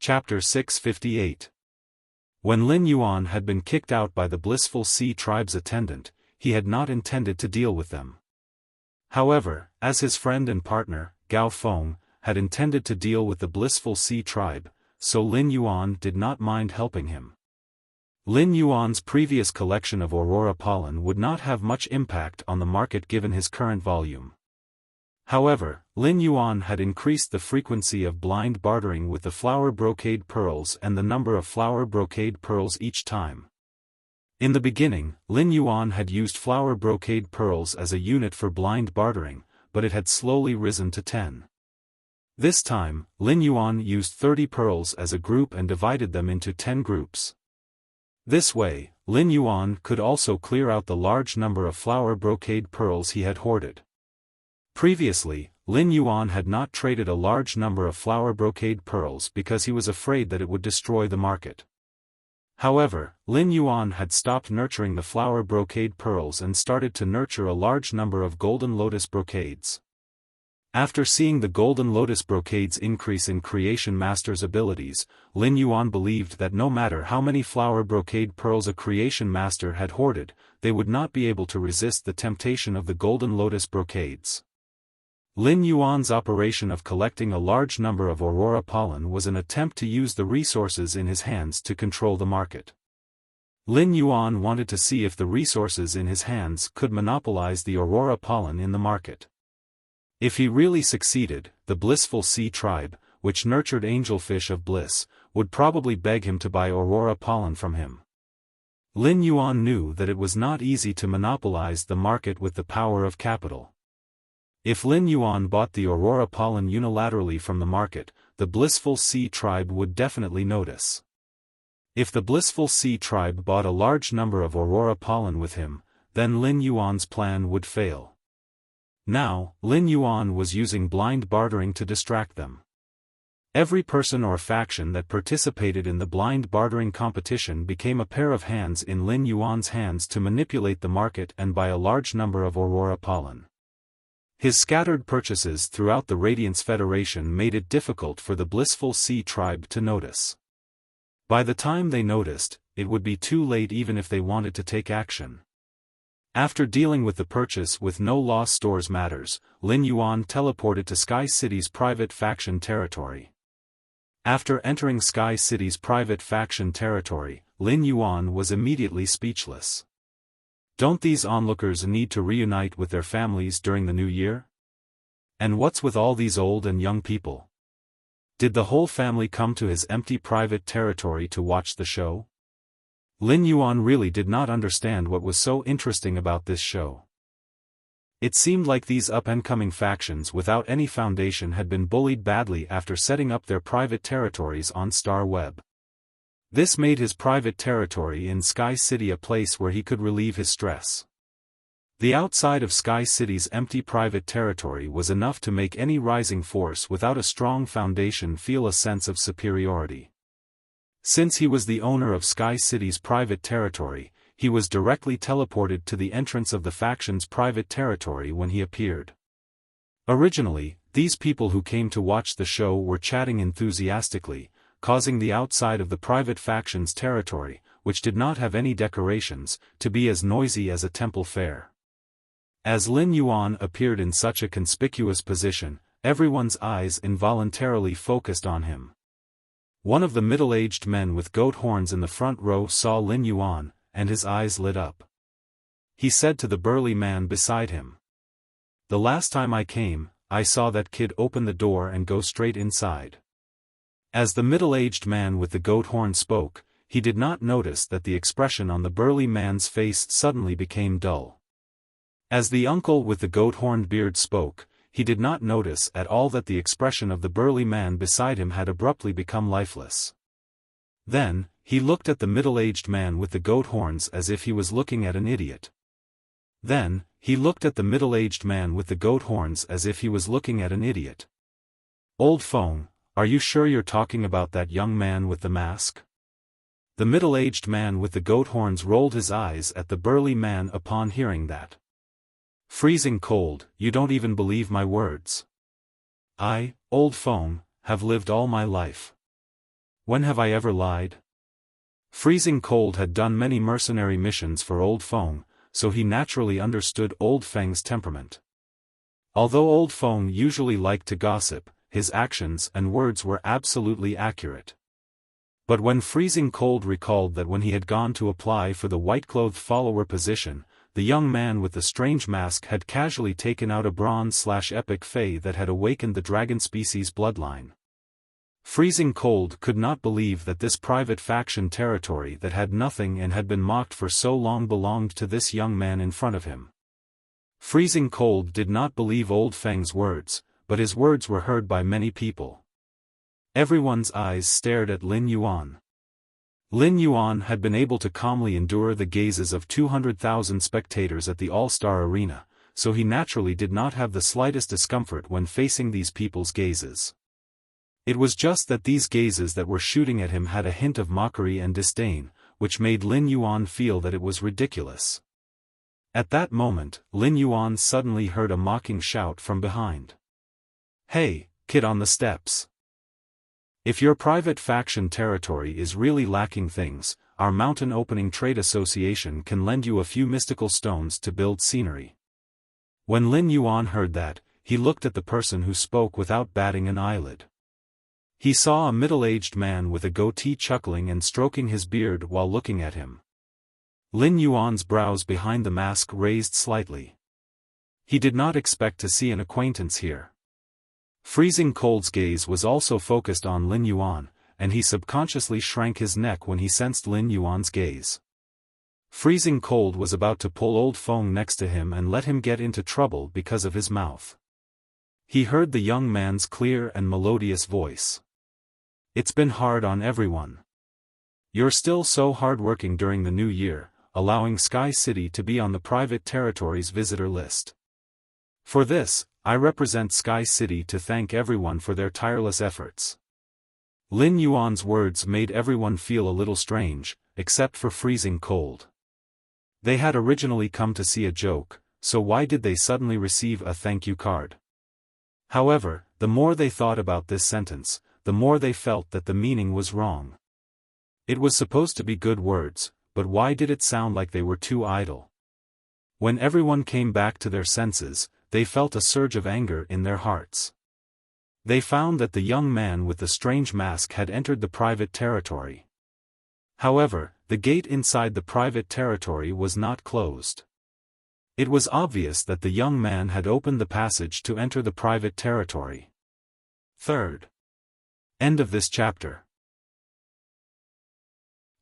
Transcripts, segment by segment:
Chapter 658. When Lin Yuan had been kicked out by the Blissful Sea tribe's attendant, he had not intended to deal with them. However, as his friend and partner, Gao Feng, had intended to deal with the Blissful Sea tribe, so Lin Yuan did not mind helping him. Lin Yuan's previous collection of aurora pollen would not have much impact on the market given his current volume. However, Lin Yuan had increased the frequency of blind bartering with the flower brocade pearls and the number of flower brocade pearls each time. In the beginning, Lin Yuan had used flower brocade pearls as a unit for blind bartering, but it had slowly risen to 10. This time, Lin Yuan used 30 pearls as a group and divided them into 10 groups. This way, Lin Yuan could also clear out the large number of flower brocade pearls he had hoarded. Previously, Lin Yuan had not traded a large number of flower brocade pearls because he was afraid that it would destroy the market. However, Lin Yuan had stopped nurturing the flower brocade pearls and started to nurture a large number of golden lotus brocades. After seeing the golden lotus brocades increase in Creation Master's abilities, Lin Yuan believed that no matter how many flower brocade pearls a Creation Master had hoarded, they would not be able to resist the temptation of the golden lotus brocades. Lin Yuan's operation of collecting a large number of aurora pollen was an attempt to use the resources in his hands to control the market. Lin Yuan wanted to see if the resources in his hands could monopolize the aurora pollen in the market. If he really succeeded, the Blissful Sea tribe, which nurtured angelfish of bliss, would probably beg him to buy aurora pollen from him. Lin Yuan knew that it was not easy to monopolize the market with the power of capital. If Lin Yuan bought the aurora pollen unilaterally from the market, the Blissful Sea tribe would definitely notice. If the Blissful Sea tribe bought a large number of aurora pollen with him, then Lin Yuan's plan would fail. Now, Lin Yuan was using blind bartering to distract them. Every person or faction that participated in the blind bartering competition became a pair of hands in Lin Yuan's hands to manipulate the market and buy a large number of aurora pollen. His scattered purchases throughout the Radiance Federation made it difficult for the Blissful Sea tribe to notice. By the time they noticed, it would be too late even if they wanted to take action. After dealing with the purchase with no loss stores matters, Lin Yuan teleported to Sky City's private faction territory. After entering Sky City's private faction territory, Lin Yuan was immediately speechless. Don't these onlookers need to reunite with their families during the new year? And what's with all these old and young people? Did the whole family come to his empty private territory to watch the show? Lin Yuan really did not understand what was so interesting about this show. It seemed like these up-and-coming factions without any foundation had been bullied badly after setting up their private territories on Star Web. This made his private territory in Sky City a place where he could relieve his stress. The outside of Sky City's empty private territory was enough to make any rising force without a strong foundation feel a sense of superiority. Since he was the owner of Sky City's private territory, he was directly teleported to the entrance of the faction's private territory when he appeared. Originally, these people who came to watch the show were chatting enthusiastically, causing the outside of the private faction's territory, which did not have any decorations, to be as noisy as a temple fair. As Lin Yuan appeared in such a conspicuous position, everyone's eyes involuntarily focused on him. One of the middle-aged men with goat horns in the front row saw Lin Yuan, and his eyes lit up. He said to the burly man beside him, "The last time I came, I saw that kid open the door and go straight inside." As the middle-aged man with the goat horn spoke, he did not notice that the expression on the burly man's face suddenly became dull. As the uncle with the goat-horned beard spoke, he did not notice at all that the expression of the burly man beside him had abruptly become lifeless. Then, he looked at the middle-aged man with the goat horns as if he was looking at an idiot. Then, he looked at the middle-aged man with the goat horns as if he was looking at an idiot. "Old Feng, are you sure you're talking about that young man with the mask?" The middle-aged man with the goat horns rolled his eyes at the burly man upon hearing that. "Freezing cold, you don't even believe my words. I, Old Feng, have lived all my life. When have I ever lied? Freezing Cold had done many mercenary missions for Old Feng, so he naturally understood Old Feng's temperament. Although Old Feng usually liked to gossip, his actions and words were absolutely accurate. But when Freezing Cold recalled that when he had gone to apply for the white-clothed follower position, the young man with the strange mask had casually taken out a bronze/epic fey that had awakened the dragon species bloodline. Freezing Cold could not believe that this private faction territory that had nothing and had been mocked for so long belonged to this young man in front of him. Freezing Cold did not believe Old Feng's words, but his words were heard by many people. Everyone's eyes stared at Lin Yuan. Lin Yuan had been able to calmly endure the gazes of 200,000 spectators at the All-Star Arena, so he naturally did not have the slightest discomfort when facing these people's gazes. It was just that these gazes that were shooting at him had a hint of mockery and disdain, which made Lin Yuan feel that it was ridiculous. At that moment, Lin Yuan suddenly heard a mocking shout from behind. "Hey, kid on the steps. If your private faction territory is really lacking things, our Mountain Opening Trade Association can lend you a few mystical stones to build scenery." When Lin Yuan heard that, he looked at the person who spoke without batting an eyelid. He saw a middle-aged man with a goatee chuckling and stroking his beard while looking at him. Lin Yuan's brows behind the mask raised slightly. He did not expect to see an acquaintance here. Freezing Cold's gaze was also focused on Lin Yuan, and he subconsciously shrank his neck when he sensed Lin Yuan's gaze. Freezing Cold was about to pull Old Feng next to him and let him get into trouble because of his mouth. He heard the young man's clear and melodious voice. "It's been hard on everyone. You're still so hard-working during the new year, allowing Sky City to be on the private territory's visitor list. For this, I represent Sky City to thank everyone for their tireless efforts." Lin Yuan's words made everyone feel a little strange, except for Freezing Cold. They had originally come to see a joke, so why did they suddenly receive a thank you card? However, the more they thought about this sentence, the more they felt that the meaning was wrong. It was supposed to be good words, but why did it sound like they were too idle? When everyone came back to their senses, they felt a surge of anger in their hearts. They found that the young man with the strange mask had entered the private territory. However, the gate inside the private territory was not closed. It was obvious that the young man had opened the passage to enter the private territory. Third. End of this chapter.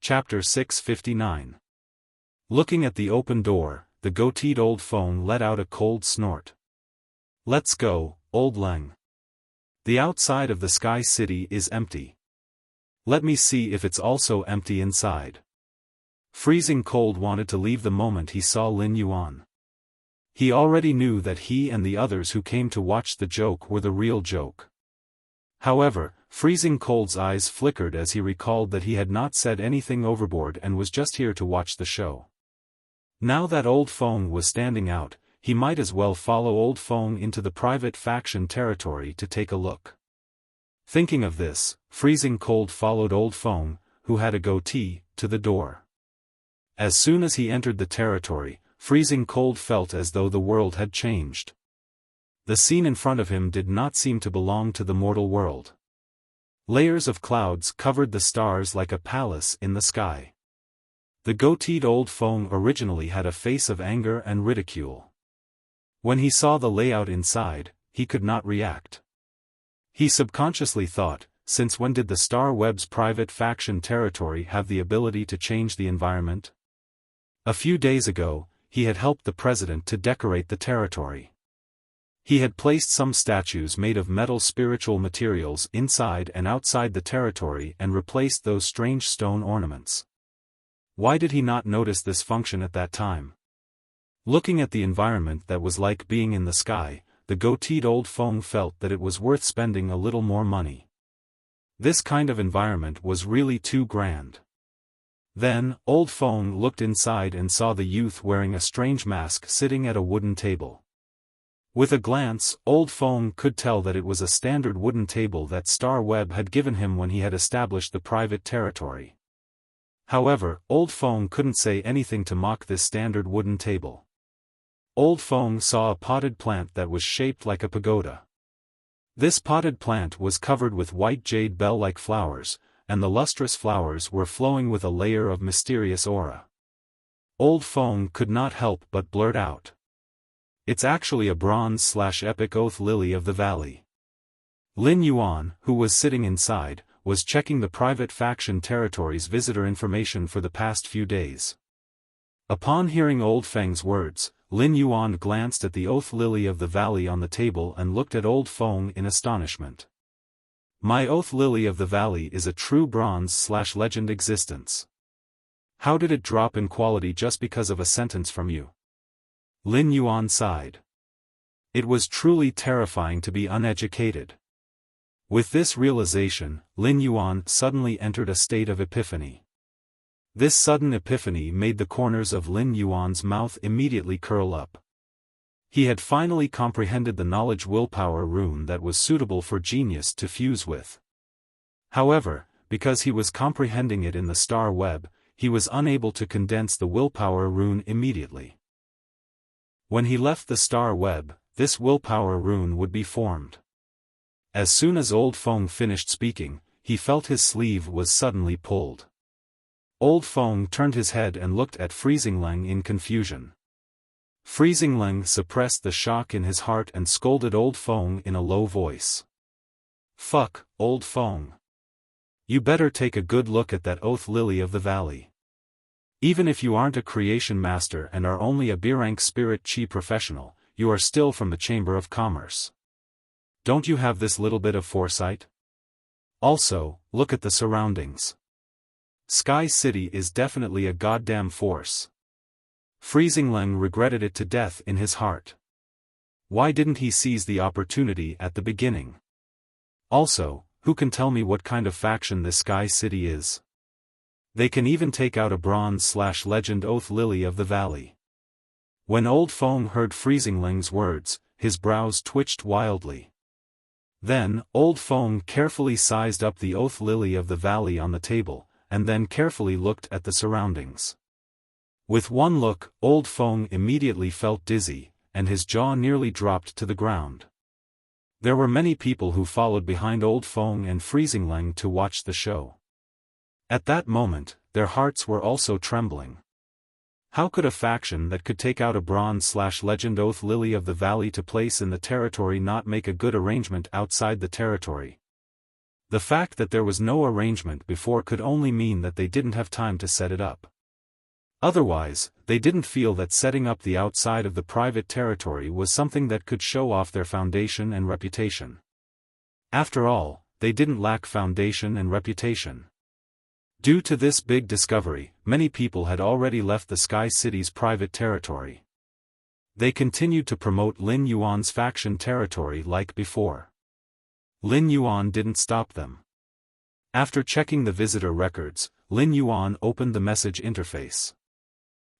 Chapter 659. Looking at the open door, the goateed Old Feng let out a cold snort. "Let's go, Old Leng. The outside of the Sky City is empty. Let me see if it's also empty inside." Freezing Cold wanted to leave the moment he saw Lin Yuan. He already knew that he and the others who came to watch the joke were the real joke. However, Freezing Cold's eyes flickered as he recalled that he had not said anything overboard and was just here to watch the show. Now that Old Feng was standing out, he might as well follow Old Feng into the private faction territory to take a look. Thinking of this, Freezing Cold followed Old Feng, who had a goatee, to the door. As soon as he entered the territory, Freezing Cold felt as though the world had changed. The scene in front of him did not seem to belong to the mortal world. Layers of clouds covered the stars like a palace in the sky. The goateed Old Feng originally had a face of anger and ridicule. When he saw the layout inside, he could not react. He subconsciously thought, since when did the Star Web's private faction territory have the ability to change the environment? A few days ago, he had helped the president to decorate the territory. He had placed some statues made of metal spiritual materials inside and outside the territory and replaced those strange stone ornaments. Why did he not notice this function at that time? Looking at the environment that was like being in the sky, the goateed Old Feng felt that it was worth spending a little more money. This kind of environment was really too grand. Then, Old Feng looked inside and saw the youth wearing a strange mask sitting at a wooden table. With a glance, Old Feng could tell that it was a standard wooden table that Star Webb had given him when he had established the private territory. However, Old Feng couldn't say anything to mock this standard wooden table. Old Feng saw a potted plant that was shaped like a pagoda. This potted plant was covered with white jade bell-like flowers, and the lustrous flowers were flowing with a layer of mysterious aura. Old Feng could not help but blurt out, "It's actually a bronze/epic oath lily of the valley." Lin Yuan, who was sitting inside, was checking the private faction territory's visitor information for the past few days. Upon hearing Old Feng's words, Lin Yuan glanced at the oath lily of the valley on the table and looked at Old Feng in astonishment. "My oath lily of the valley is a true bronze/legend existence. How did it drop in quality just because of a sentence from you?" Lin Yuan sighed. It was truly terrifying to be uneducated. With this realization, Lin Yuan suddenly entered a state of epiphany. This sudden epiphany made the corners of Lin Yuan's mouth immediately curl up. He had finally comprehended the knowledge willpower rune that was suitable for genius to fuse with. However, because he was comprehending it in the star web, he was unable to condense the willpower rune immediately. When he left the star web, this willpower rune would be formed. As soon as Old Feng finished speaking, he felt his sleeve was suddenly pulled. Old Feng turned his head and looked at Freezingleng in confusion. Freezingleng suppressed the shock in his heart and scolded Old Feng in a low voice. "Fuck, Old Feng. You better take a good look at that oath lily of the valley. Even if you aren't a creation master and are only a B-rank spirit chi professional, you are still from the Chamber of Commerce. Don't you have this little bit of foresight? Also, look at the surroundings. Sky City is definitely a goddamn force." Freezingleng regretted it to death in his heart. Why didn't he seize the opportunity at the beginning? Also, who can tell me what kind of faction this Sky City is? They can even take out a bronze/legend oath lily of the valley. When Old Feng heard Freezingleng's words, his brows twitched wildly. Then, Old Feng carefully sized up the oath lily of the valley on the table, and then carefully looked at the surroundings. With one look, Old Feng immediately felt dizzy, and his jaw nearly dropped to the ground. There were many people who followed behind Old Feng and Freezingleng to watch the show. At that moment, their hearts were also trembling. How could a faction that could take out a bronze/legend oath lily of the valley to place in the territory not make a good arrangement outside the territory? The fact that there was no arrangement before could only mean that they didn't have time to set it up. Otherwise, they didn't feel that setting up the outside of the private territory was something that could show off their foundation and reputation. After all, they didn't lack foundation and reputation. Due to this big discovery, many people had already left the Sky City's private territory. They continued to promote Lin Yuan's faction territory like before. Lin Yuan didn't stop them. After checking the visitor records, Lin Yuan opened the message interface.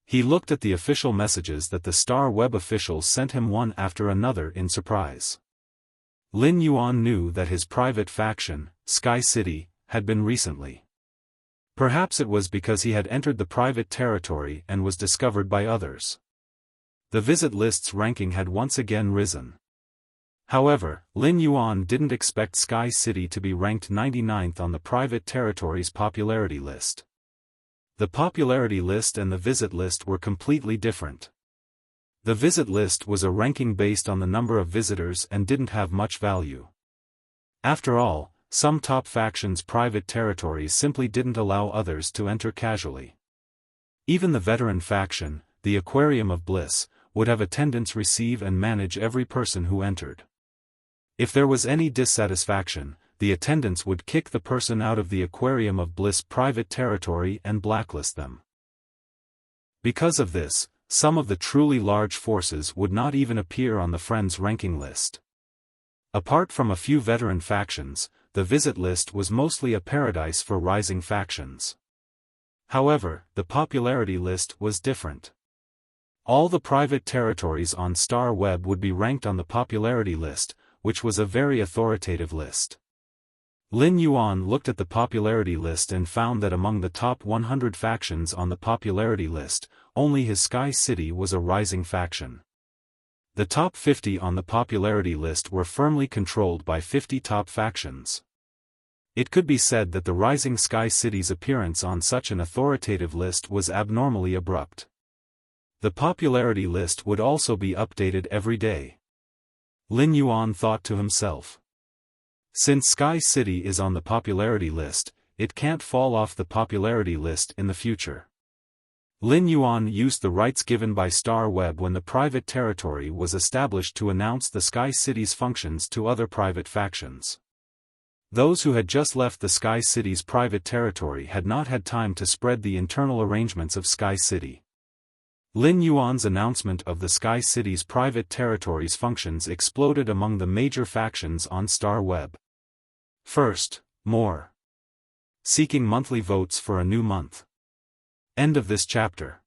He looked at the official messages that the Star Web officials sent him one after another in surprise. Lin Yuan knew that his private faction, Sky City, had been recently. Perhaps it was because he had entered the private territory and was discovered by others. The visit list's ranking had once again risen. However, Lin Yuan didn't expect Sky City to be ranked 99th on the private territory's popularity list. The popularity list and the visit list were completely different. The visit list was a ranking based on the number of visitors and didn't have much value. After all, some top factions' private territories simply didn't allow others to enter casually. Even the veteran faction, the Aquarium of Bliss, would have attendants receive and manage every person who entered. If there was any dissatisfaction, the attendants would kick the person out of the Aquarium of Bliss private territory and blacklist them. Because of this, some of the truly large forces would not even appear on the Friends ranking list. Apart from a few veteran factions, the visit list was mostly a paradise for rising factions. However, the popularity list was different. All the private territories on Star Web would be ranked on the popularity list, which was a very authoritative list. Lin Yuan looked at the popularity list and found that among the top 100 factions on the popularity list, only his Sky City was a rising faction. The top 50 on the popularity list were firmly controlled by 50 top factions. It could be said that the rising Sky City's appearance on such an authoritative list was abnormally abrupt. The popularity list would also be updated every day. Lin Yuan thought to himself. Since Sky City is on the popularity list, it can't fall off the popularity list in the future. Lin Yuan used the rights given by Star Web when the private territory was established to announce the Sky City's functions to other private factions. Those who had just left the Sky City's private territory had not had time to spread the internal arrangements of Sky City. Lin Yuan's announcement of the Sky City's private territory's functions exploded among the major factions on Star Web. First, more. Seeking monthly votes for a new month. End of this chapter.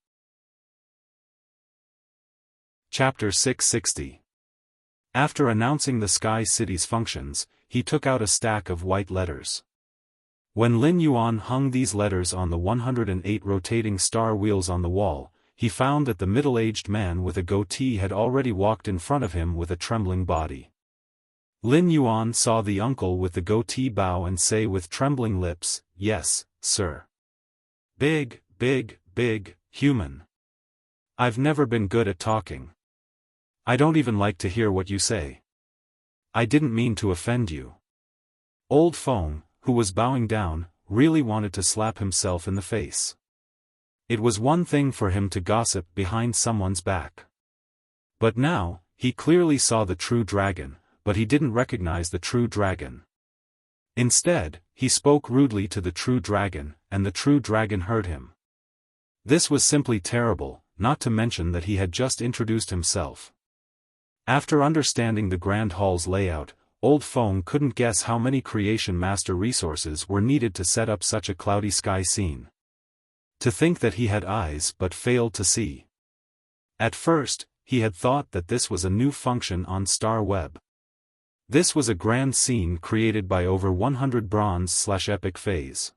Chapter 660. After announcing the Sky City's functions, he took out a stack of white letters. When Lin Yuan hung these letters on the 108 rotating star wheels on the wall, he found that the middle-aged man with a goatee had already walked in front of him with a trembling body. Lin Yuan saw the uncle with the goatee bow and say with trembling lips, "Yes, sir." Big, human. I've never been good at talking. I don't even like to hear what you say. I didn't mean to offend you. Old Feng, who was bowing down, really wanted to slap himself in the face. It was one thing for him to gossip behind someone's back. But now, he clearly saw the true dragon, but he didn't recognize the true dragon. Instead, he spoke rudely to the true dragon, and the true dragon heard him. This was simply terrible, not to mention that he had just introduced himself. After understanding the Grand Hall's layout, Old Feng couldn't guess how many Creation Master resources were needed to set up such a cloudy sky scene. To think that he had eyes but failed to see. At first, he had thought that this was a new function on Star Web. This was a grand scene created by over 100 bronze/epic phase.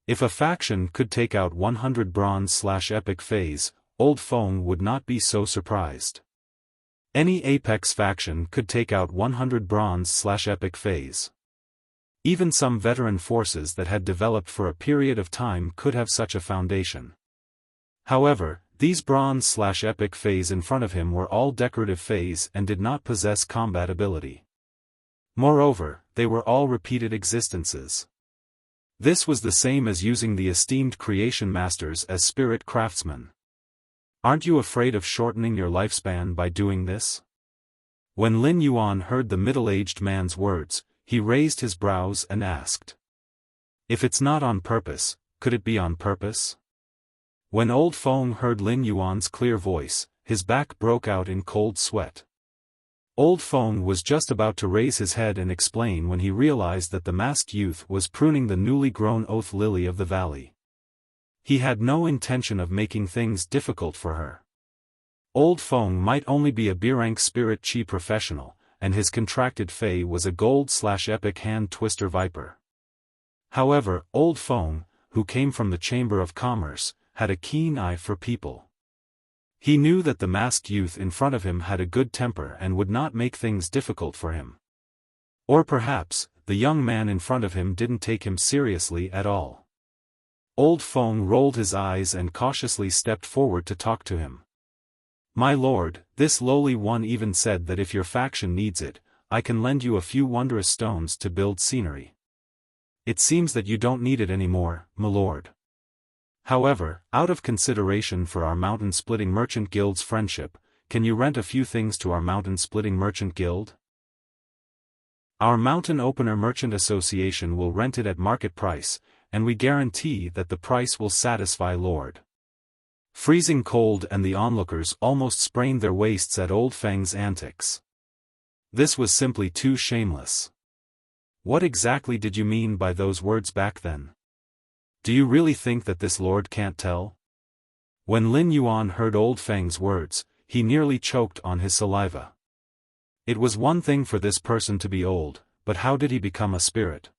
If a faction could take out 100 bronze/epic phase, Old Feng would not be so surprised. Any Apex faction could take out 100 bronze/epic phase. Even some veteran forces that had developed for a period of time could have such a foundation. However, these bronze/epic phase in front of him were all decorative phase and did not possess combat ability. Moreover, they were all repeated existences. This was the same as using the esteemed Creation Masters as spirit craftsmen. Aren't you afraid of shortening your lifespan by doing this? When Lin Yuan heard the middle-aged man's words, he raised his brows and asked. If it's not on purpose, could it be on purpose? When Old Feng heard Lin Yuan's clear voice, his back broke out in cold sweat. Old Feng was just about to raise his head and explain when he realized that the masked youth was pruning the newly grown oath lily of the valley. He had no intention of making things difficult for her. Old Feng might only be a B-rank spirit chi professional, and his contracted fey was a gold/epic hand twister viper. However, Old Feng, who came from the Chamber of Commerce, had a keen eye for people. He knew that the masked youth in front of him had a good temper and would not make things difficult for him. Or perhaps, the young man in front of him didn't take him seriously at all. Old Feng rolled his eyes and cautiously stepped forward to talk to him. My lord, this lowly one even said that if your faction needs it, I can lend you a few wondrous stones to build scenery. It seems that you don't need it anymore, my lord. However, out of consideration for our mountain-splitting merchant guild's friendship, can you rent a few things to our mountain-splitting merchant guild? Our Mountain Opener Merchant Association will rent it at market price, and we guarantee that the price will satisfy Lord. Freezing cold and the onlookers almost sprained their waists at Old Feng's antics. This was simply too shameless. What exactly did you mean by those words back then? Do you really think that this lord can't tell? When Lin Yuan heard Old Feng's words, he nearly choked on his saliva. It was one thing for this person to be old, but how did he become a spirit?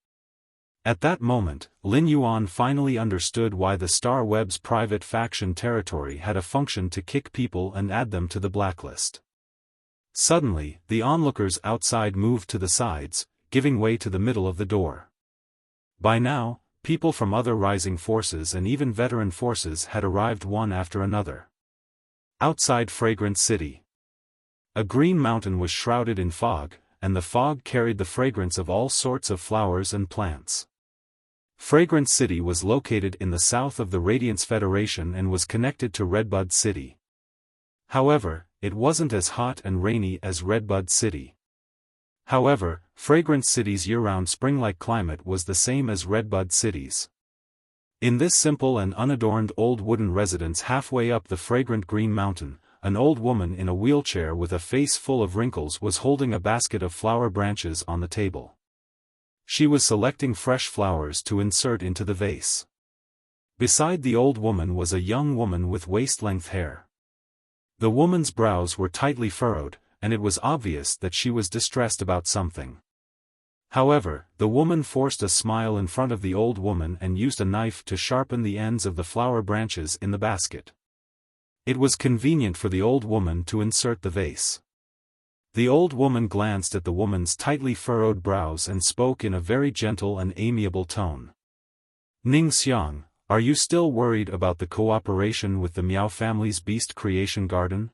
At that moment, Lin Yuan finally understood why the Star Web's private faction territory had a function to kick people and add them to the blacklist. Suddenly, the onlookers outside moved to the sides, giving way to the middle of the door. By now, people from other rising forces and even veteran forces had arrived one after another. Outside Fragrant City. A green mountain was shrouded in fog, and the fog carried the fragrance of all sorts of flowers and plants. Fragrant City was located in the south of the Radiance Federation and was connected to Redbud City. However, it wasn't as hot and rainy as Redbud City. However, Fragrant City's year-round spring-like climate was the same as Redbud City's. In this simple and unadorned old wooden residence halfway up the fragrant green mountain, an old woman in a wheelchair with a face full of wrinkles was holding a basket of flower branches on the table. She was selecting fresh flowers to insert into the vase. Beside the old woman was a young woman with waist-length hair. The woman's brows were tightly furrowed, and it was obvious that she was distressed about something. However, the woman forced a smile in front of the old woman and used a knife to sharpen the ends of the flower branches in the basket. It was convenient for the old woman to insert the vase. The old woman glanced at the woman's tightly furrowed brows and spoke in a very gentle and amiable tone. "Ning Xiang, are you still worried about the cooperation with the Miao family's beast creation garden?"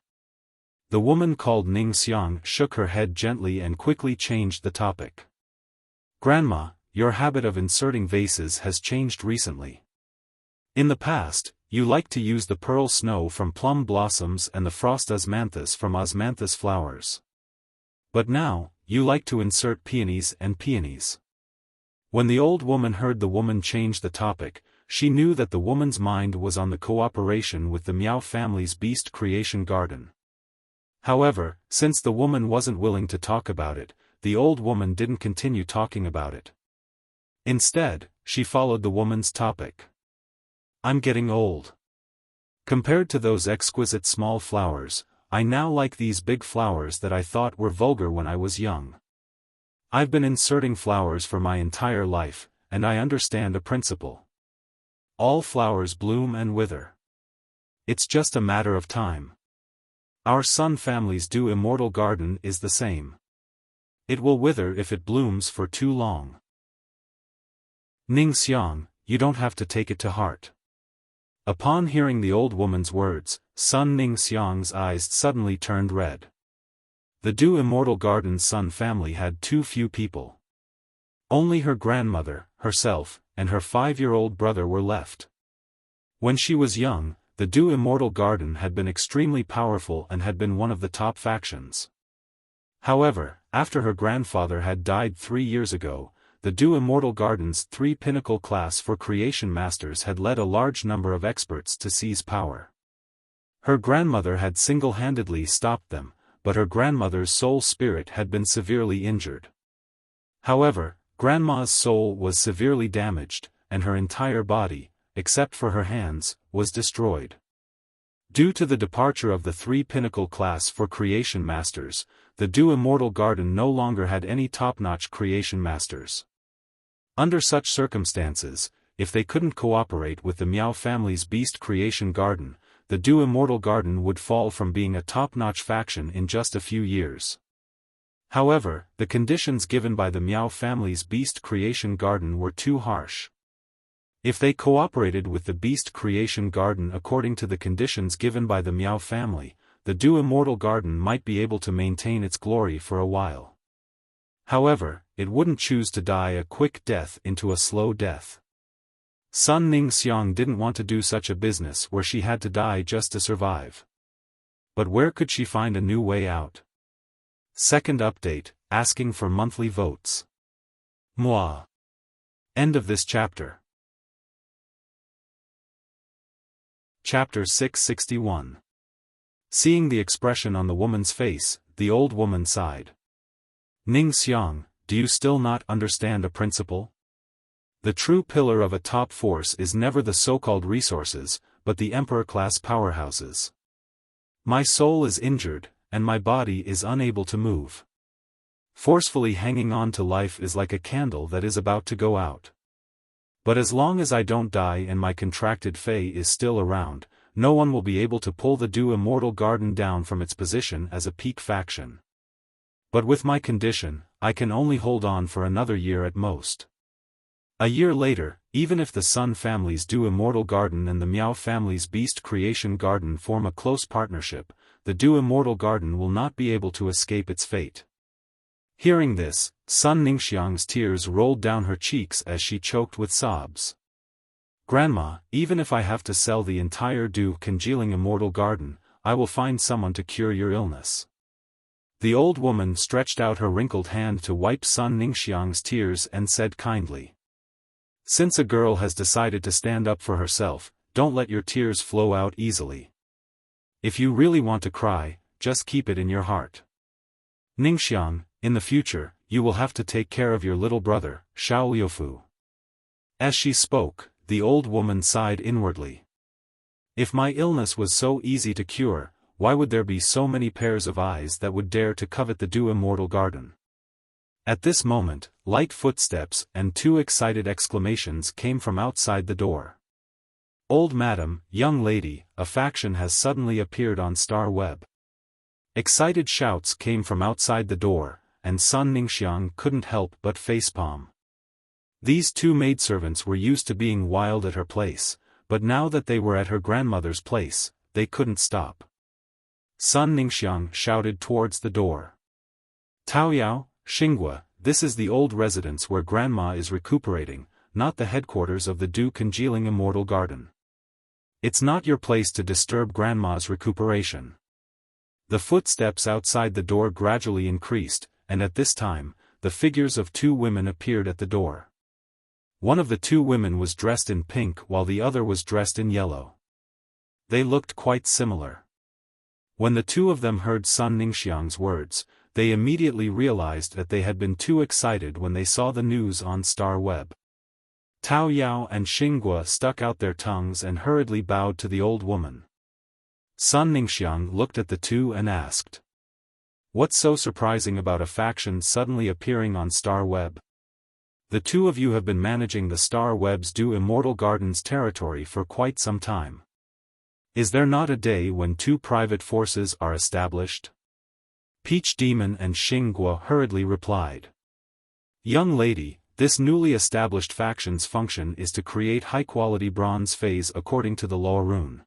The woman called Ning Xiang shook her head gently and quickly changed the topic. "Grandma, your habit of inserting vases has changed recently. In the past, you liked to use the pearl snow from plum blossoms and the frost osmanthus from osmanthus flowers. But now, you like to insert peonies and peonies." When the old woman heard the woman change the topic, she knew that the woman's mind was on the cooperation with the Miao family's beast creation garden. However, since the woman wasn't willing to talk about it, the old woman didn't continue talking about it. Instead, she followed the woman's topic. "I'm getting old. Compared to those exquisite small flowers, I now like these big flowers that I thought were vulgar when I was young. I've been inserting flowers for my entire life, and I understand a principle. All flowers bloom and wither. It's just a matter of time. Our Sun family's Dew Immortal Garden is the same. It will wither if it blooms for too long. Ning Xiang, you don't have to take it to heart." Upon hearing the old woman's words, Sun Ning Xiang's eyes suddenly turned red. The Dew Immortal Garden's Sun family had too few people. Only her grandmother, herself, and her 5-year-old brother were left. When she was young, the Dew Immortal Garden had been extremely powerful and had been one of the top factions. However, after her grandfather had died 3 years ago, the Dew Immortal Garden's 3 pinnacle class for creation masters had led a large number of experts to seize power. Her grandmother had single-handedly stopped them, but her grandmother's soul spirit had been severely injured. However, Grandma's soul was severely damaged, and her entire body, except for her hands, was destroyed. Due to the departure of the 3 pinnacle class for creation masters, the Dew Immortal Garden no longer had any top-notch creation masters. Under such circumstances, if they couldn't cooperate with the Miao family's beast creation garden, the Dew Immortal Garden would fall from being a top-notch faction in just a few years. However, the conditions given by the Miao family's beast creation garden were too harsh. If they cooperated with the beast creation garden according to the conditions given by the Miao family, the Dew Immortal Garden might be able to maintain its glory for a while. However, it wouldn't choose to die a quick death into a slow death. Sun Ning Xiang didn't want to do such a business where she had to die just to survive. But where could she find a new way out? Second update, asking for monthly votes. Moi. End of this chapter. Chapter 661. Seeing the expression on the woman's face, the old woman sighed. Ning Xiang, do you still not understand a principle? The true pillar of a top force is never the so-called resources, but the emperor-class powerhouses. My soul is injured, and my body is unable to move. Forcefully hanging on to life is like a candle that is about to go out. But as long as I don't die and my contracted fae is still around, no one will be able to pull the Du Immortal Garden down from its position as a peak faction. But with my condition, I can only hold on for another year at most. A year later, even if the Sun family's Du Immortal Garden and the Miao family's Beast Creation Garden form a close partnership, the Du Immortal Garden will not be able to escape its fate. Hearing this, Sun Ningxiang's tears rolled down her cheeks as she choked with sobs. Grandma, even if I have to sell the entire Du Congealing Immortal Garden, I will find someone to cure your illness. The old woman stretched out her wrinkled hand to wipe Sun Ningxiang's tears and said kindly. Since a girl has decided to stand up for herself, don't let your tears flow out easily. If you really want to cry, just keep it in your heart. Ningxiang, in the future, you will have to take care of your little brother, Xiaofu. As she spoke, the old woman sighed inwardly. If my illness was so easy to cure, why would there be so many pairs of eyes that would dare to covet the Du Immortal Garden? At this moment, light footsteps and two excited exclamations came from outside the door. Old madam, young lady, a faction has suddenly appeared on Star Web. Excited shouts came from outside the door, and Sun Ningxiang couldn't help but facepalm. These two maidservants were used to being wild at her place, but now that they were at her grandmother's place, they couldn't stop. Sun Ningxiang shouted towards the door. Taoyao, Xinghua, this is the old residence where Grandma is recuperating, not the headquarters of the Du Congealing Immortal Garden. It's not your place to disturb Grandma's recuperation. The footsteps outside the door gradually increased, and at this time, the figures of two women appeared at the door. One of the two women was dressed in pink while the other was dressed in yellow. They looked quite similar. When the two of them heard Sun Ningxiang's words, they immediately realized that they had been too excited when they saw the news on Star Web. Tao Yao and Xinghua stuck out their tongues and hurriedly bowed to the old woman. Sun Ningxiang looked at the two and asked, "What's so surprising about a faction suddenly appearing on Star Web? The two of you have been managing the Star Web's Du Immortal Garden's territory for quite some time. Is there not a day when two private forces are established?" Peach Demon and Xinghua hurriedly replied. "Young lady, this newly established faction's function is to create high-quality bronze phase according to the law rune.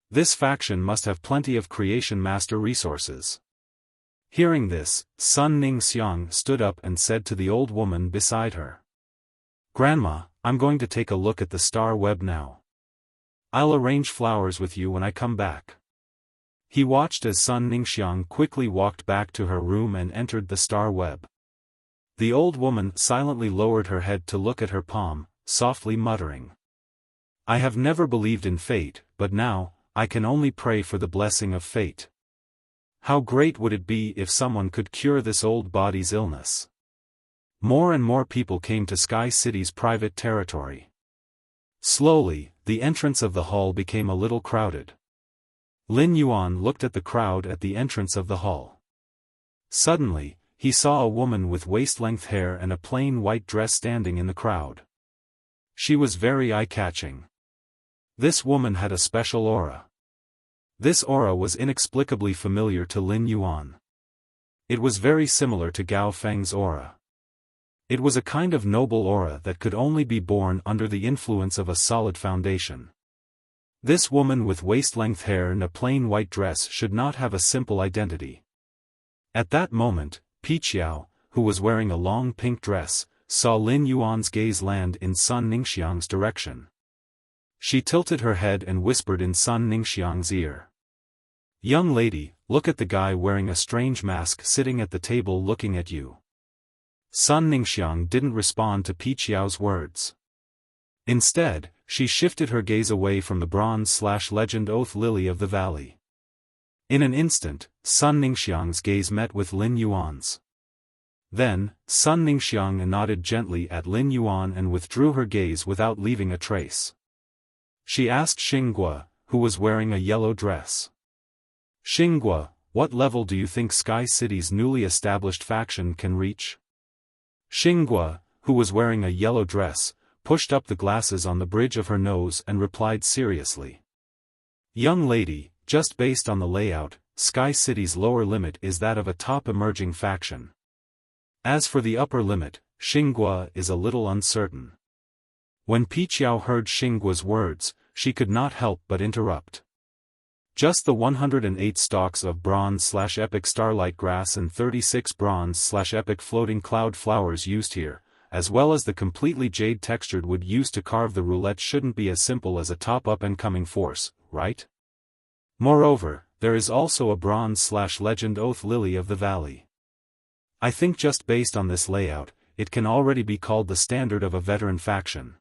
This faction must have plenty of creation master resources." Hearing this, Sun Ningxiang stood up and said to the old woman beside her, "Grandma, I'm going to take a look at the Star Web now. I'll arrange flowers with you when I come back." He watched as Sun Ningxiang quickly walked back to her room and entered the Star Web. The old woman silently lowered her head to look at her palm, softly muttering, "I have never believed in fate, but now, I can only pray for the blessing of fate. How great would it be if someone could cure this old body's illness?" More and more people came to Sky City's private territory. Slowly, the entrance of the hall became a little crowded. Lin Yuan looked at the crowd at the entrance of the hall. Suddenly, he saw a woman with waist-length hair and a plain white dress standing in the crowd. She was very eye-catching. This woman had a special aura. This aura was inexplicably familiar to Lin Yuan. It was very similar to Gao Feng's aura. It was a kind of noble aura that could only be born under the influence of a solid foundation. This woman with waist-length hair and a plain white dress should not have a simple identity. At that moment, Piqiao, who was wearing a long pink dress, saw Lin Yuan's gaze land in Sun Ningxiang's direction. She tilted her head and whispered in Sun Ningxiang's ear, "Young lady, look at the guy wearing a strange mask sitting at the table looking at you." Sun Ningxiang didn't respond to Piqiao's words. Instead, she shifted her gaze away from the bronze/legend oath lily of the valley. In an instant, Sun Ningxiang's gaze met with Lin Yuan's. Then, Sun Ningxiang nodded gently at Lin Yuan and withdrew her gaze without leaving a trace. She asked Xinghua, who was wearing a yellow dress. Xinghua, what level do you think Sky City's newly established faction can reach? Xinghua, who was wearing a yellow dress, pushed up the glasses on the bridge of her nose and replied seriously. Young lady, just based on the layout, Sky City's lower limit is that of a top emerging faction. As for the upper limit, Xinghua is a little uncertain. When Piqiao heard Xinghua's words, she could not help but interrupt. Just the 108 stalks of bronze/epic starlight grass and 36 bronze/epic floating cloud flowers used here, as well as the completely jade-textured wood used to carve the roulette shouldn't be as simple as a top up-and-coming force, right? Moreover, there is also a bronze/legend oath lily of the valley. I think just based on this layout, it can already be called the standard of a veteran faction.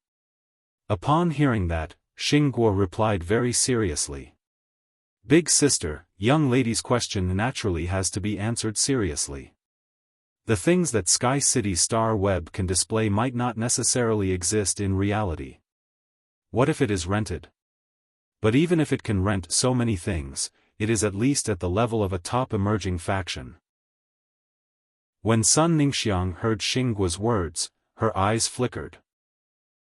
Upon hearing that, Xinghua replied very seriously. Big sister, young lady's question naturally has to be answered seriously. The things that Sky City's star web can display might not necessarily exist in reality. What if it is rented? But even if it can rent so many things, it is at least at the level of a top emerging faction. When Sun Ningxiang heard Xinghua's words, her eyes flickered.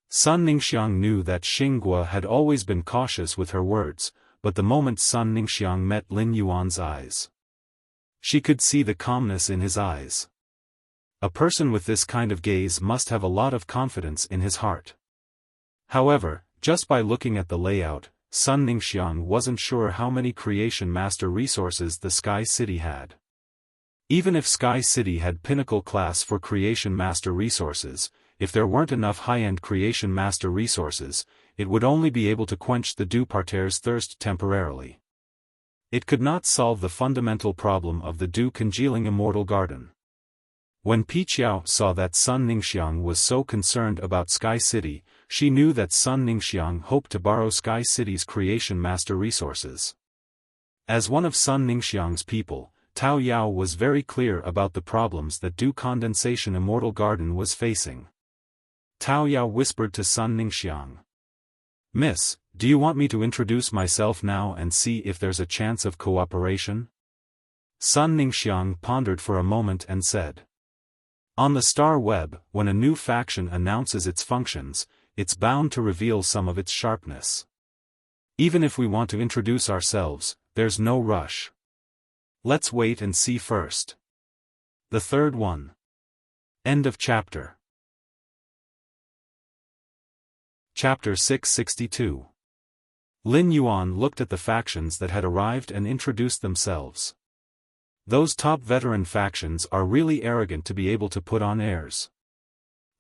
Sun Ningxiang knew that Xinghua had always been cautious with her words, but the moment Sun Ningxiang met Lin Yuan's eyes, she could see the calmness in his eyes. A person with this kind of gaze must have a lot of confidence in his heart. However, just by looking at the layout, Sun Ningxiang wasn't sure how many Creation Master resources the Sky City had. Even if Sky City had pinnacle class for Creation Master resources, if there weren't enough high-end Creation Master resources, it would only be able to quench the Du Parterre's thirst temporarily. It could not solve the fundamental problem of the Du congealing immortal garden. When Piqiao saw that Sun Ningxiang was so concerned about Sky City, she knew that Sun Ningxiang hoped to borrow Sky City's Creation Master resources. As one of Sun Ningxiang's people, Tao Yao was very clear about the problems that Du Condensation Immortal Garden was facing. Tao Yao whispered to Sun Ningxiang. Miss, do you want me to introduce myself now and see if there's a chance of cooperation? Sun Ningxiang pondered for a moment and said. On the star web, when a new faction announces its functions, it's bound to reveal some of its sharpness. Even if we want to introduce ourselves, there's no rush. Let's wait and see first. The third one. End of chapter. Chapter 662. Lin Yuan looked at the factions that had arrived and introduced themselves. Those top veteran factions are really arrogant to be able to put on airs.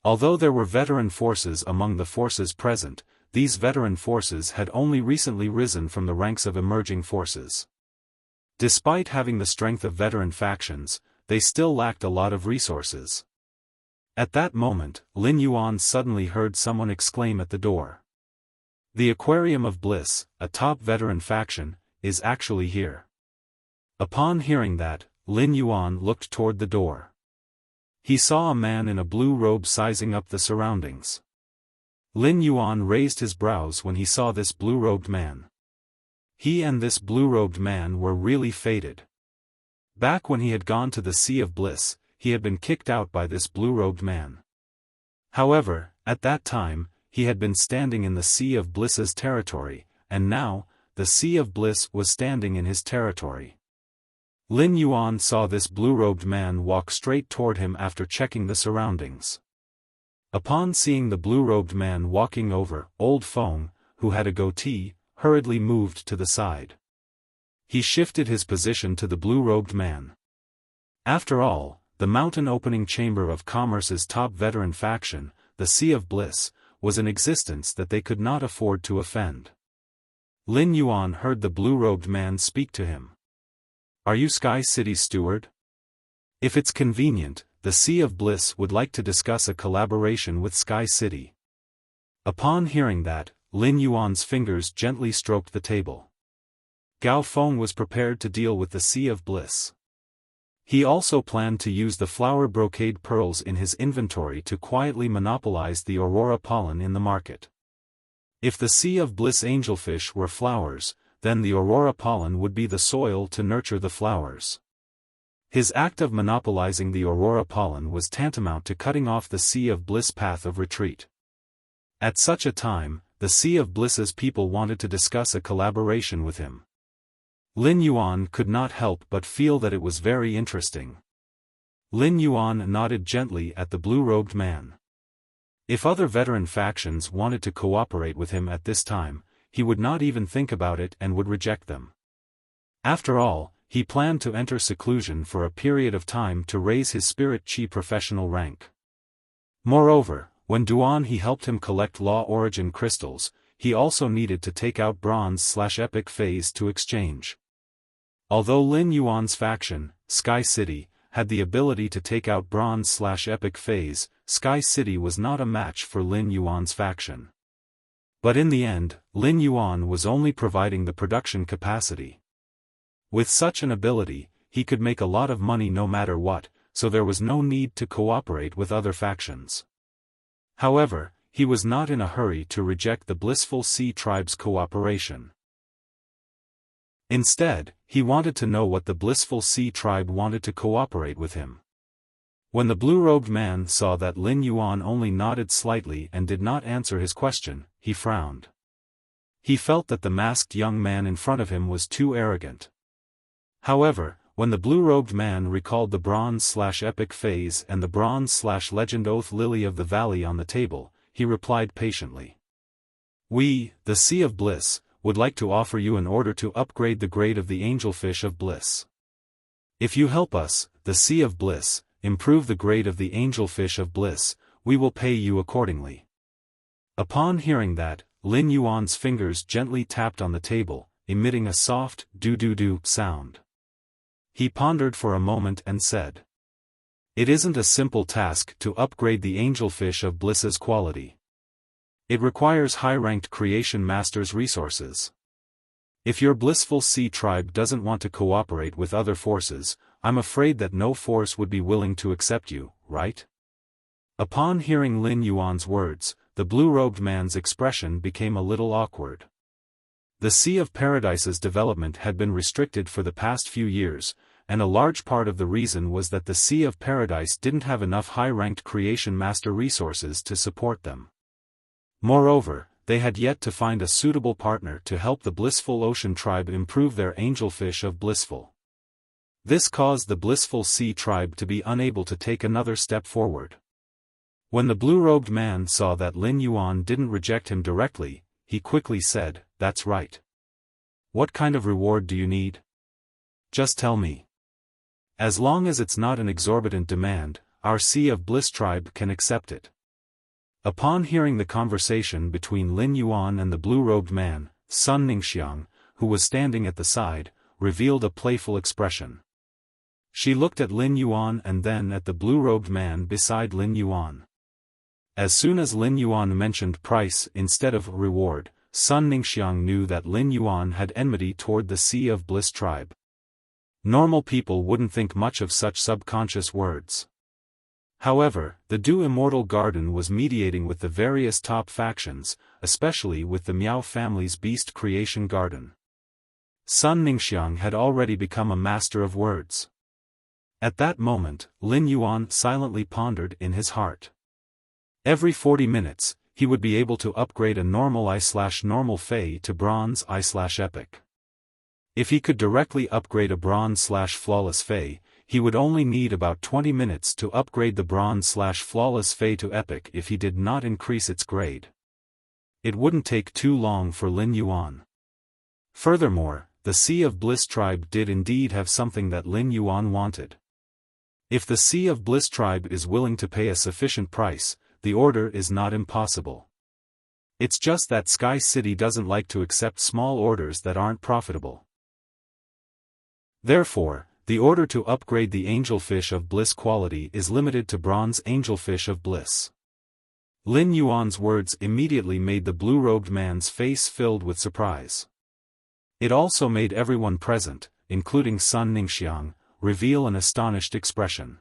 Although there were veteran forces among the forces present, these veteran forces had only recently risen from the ranks of emerging forces. Despite having the strength of veteran factions, they still lacked a lot of resources. At that moment, Lin Yuan suddenly heard someone exclaim at the door. The Aquarium of Bliss, a top veteran faction, is actually here. Upon hearing that, Lin Yuan looked toward the door. He saw a man in a blue robe sizing up the surroundings. Lin Yuan raised his brows when he saw this blue-robed man. He and this blue-robed man were really fated. Back when he had gone to the Sea of Bliss, he had been kicked out by this blue-robed man. However, at that time, he had been standing in the Sea of Bliss's territory, and now, the Sea of Bliss was standing in his territory. Lin Yuan saw this blue-robed man walk straight toward him after checking the surroundings. Upon seeing the blue-robed man walking over, Old Feng, who had a goatee, hurriedly moved to the side. He shifted his position to the blue-robed man. After all, the mountain opening chamber of commerce's top veteran faction, the Sea of Bliss, was in existence that they could not afford to offend. Lin Yuan heard the blue-robed man speak to him. Are you Sky City's steward? If it's convenient, the Sea of Bliss would like to discuss a collaboration with Sky City. Upon hearing that, Lin Yuan's fingers gently stroked the table. Gao Feng was prepared to deal with the Sea of Bliss. He also planned to use the flower brocade pearls in his inventory to quietly monopolize the Aurora pollen in the market. If the Sea of Bliss angelfish were flowers, then the aurora pollen would be the soil to nurture the flowers. His act of monopolizing the aurora pollen was tantamount to cutting off the Sea of Bliss path of retreat. At such a time, the Sea of Bliss's people wanted to discuss a collaboration with him. Lin Yuan could not help but feel that it was very interesting. Lin Yuan nodded gently at the blue-robed man. If other veteran factions wanted to cooperate with him at this time, he would not even think about it and would reject them. After all, he planned to enter seclusion for a period of time to raise his spirit chi professional rank. Moreover, when Duan he helped him collect law origin crystals, he also needed to take out bronze/epic phase to exchange. Although Lin Yuan's faction, Sky City, had the ability to take out bronze/epic phase, Sky City was not a match for Lin Yuan's faction. But in the end, Lin Yuan was only providing the production capacity. With such an ability, he could make a lot of money no matter what, so there was no need to cooperate with other factions. However, he was not in a hurry to reject the Blissful Sea Tribe's cooperation. Instead, he wanted to know what the Blissful Sea Tribe wanted to cooperate with him. When the blue-robed man saw that Lin Yuan only nodded slightly and did not answer his question, he frowned. He felt that the masked young man in front of him was too arrogant. However, when the blue-robed man recalled the bronze/epic phase and the bronze/legend oath lily of the valley on the table, he replied patiently. We, the Sea of Bliss, would like to offer you an order to upgrade the grade of the angelfish of bliss. If you help us, the Sea of Bliss, improve the grade of the angelfish of bliss, we will pay you accordingly. Upon hearing that, Lin Yuan's fingers gently tapped on the table, emitting a soft do-do-do sound. He pondered for a moment and said, "It isn't a simple task to upgrade the angelfish of bliss's quality. It requires high-ranked creation master's resources. If your blissful sea tribe doesn't want to cooperate with other forces, I'm afraid that no force would be willing to accept you, right?" Upon hearing Lin Yuan's words, the blue-robed man's expression became a little awkward. The Sea of Paradise's development had been restricted for the past few years, and a large part of the reason was that the Sea of Paradise didn't have enough high-ranked creation master resources to support them. Moreover, they had yet to find a suitable partner to help the Blissful Ocean Tribe improve their angelfish of blissful. This caused the Blissful Sea Tribe to be unable to take another step forward. When the blue-robed man saw that Lin Yuan didn't reject him directly, he quickly said, "That's right. What kind of reward do you need? Just tell me. As long as it's not an exorbitant demand, our Sea of Bliss tribe can accept it." Upon hearing the conversation between Lin Yuan and the blue-robed man, Sun Ningxiang, who was standing at the side, revealed a playful expression. She looked at Lin Yuan and then at the blue-robed man beside Lin Yuan. As soon as Lin Yuan mentioned price instead of reward, Sun Ningxiang knew that Lin Yuan had enmity toward the Sea of Bliss tribe. Normal people wouldn't think much of such subconscious words. However, the Du Immortal Garden was mediating with the various top factions, especially with the Miao family's Beast Creation Garden. Sun Ningxiang had already become a master of words. At that moment, Lin Yuan silently pondered in his heart. Every 40 minutes, he would be able to upgrade a normal I/normal Fey to bronze I/epic. If he could directly upgrade a bronze/flawless Fey, he would only need about 20 minutes to upgrade the bronze/flawless Fey to epic if he did not increase its grade. It wouldn't take too long for Lin Yuan. Furthermore, the Sea of Bliss tribe did indeed have something that Lin Yuan wanted. If the Sea of Bliss tribe is willing to pay a sufficient price, the order is not impossible. It's just that Sky City doesn't like to accept small orders that aren't profitable. Therefore, the order to upgrade the angelfish of bliss quality is limited to bronze angelfish of bliss. Lin Yuan's words immediately made the blue-robed man's face filled with surprise. It also made everyone present, including Sun Ningxiang, reveal an astonished expression.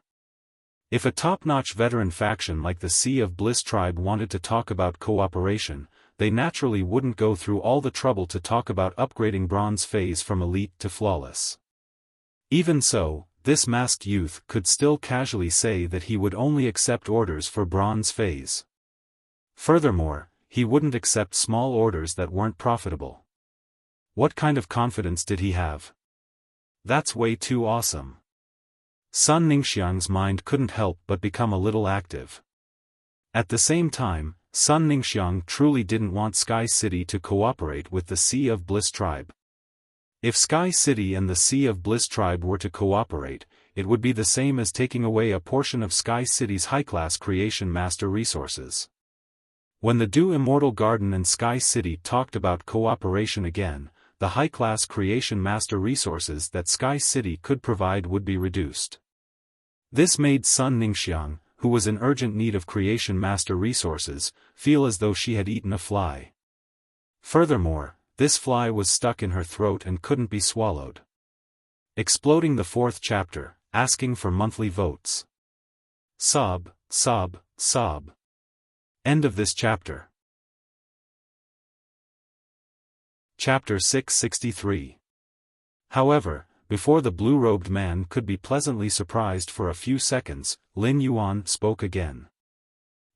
If a top-notch veteran faction like the Sea of Bliss tribe wanted to talk about cooperation, they naturally wouldn't go through all the trouble to talk about upgrading bronze phase from elite to flawless. Even so, this masked youth could still casually say that he would only accept orders for bronze phase. Furthermore, he wouldn't accept small orders that weren't profitable. What kind of confidence did he have? That's way too awesome. Sun Ningxiang's mind couldn't help but become a little active. At the same time, Sun Ningxiang truly didn't want Sky City to cooperate with the Sea of Bliss tribe. If Sky City and the Sea of Bliss tribe were to cooperate, it would be the same as taking away a portion of Sky City's high-class creation master resources. When the Dew Immortal Garden and Sky City talked about cooperation again, the high-class creation master resources that Sky City could provide would be reduced. This made Sun Ningxiang, who was in urgent need of creation master resources, feel as though she had eaten a fly. Furthermore, this fly was stuck in her throat and couldn't be swallowed. Exploding the 4th chapter, asking for monthly votes. Sob, sob, sob. End of this chapter. Chapter 663. However, before the blue-robed man could be pleasantly surprised for a few seconds, Lin Yuan spoke again.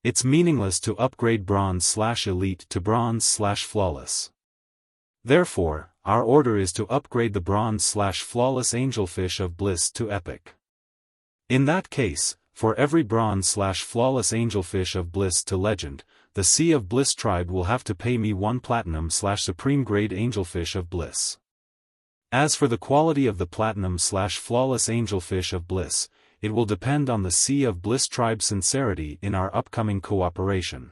It's meaningless to upgrade bronze/elite to bronze/flawless. Therefore, our order is to upgrade the bronze/flawless angelfish of bliss to epic. In that case, for every bronze/flawless angelfish of bliss to legend, the Sea of Bliss tribe will have to pay me 1 platinum/supreme grade angelfish of bliss. As for the quality of the platinum/flawless angelfish of bliss, it will depend on the Sea of Bliss tribe's sincerity in our upcoming cooperation.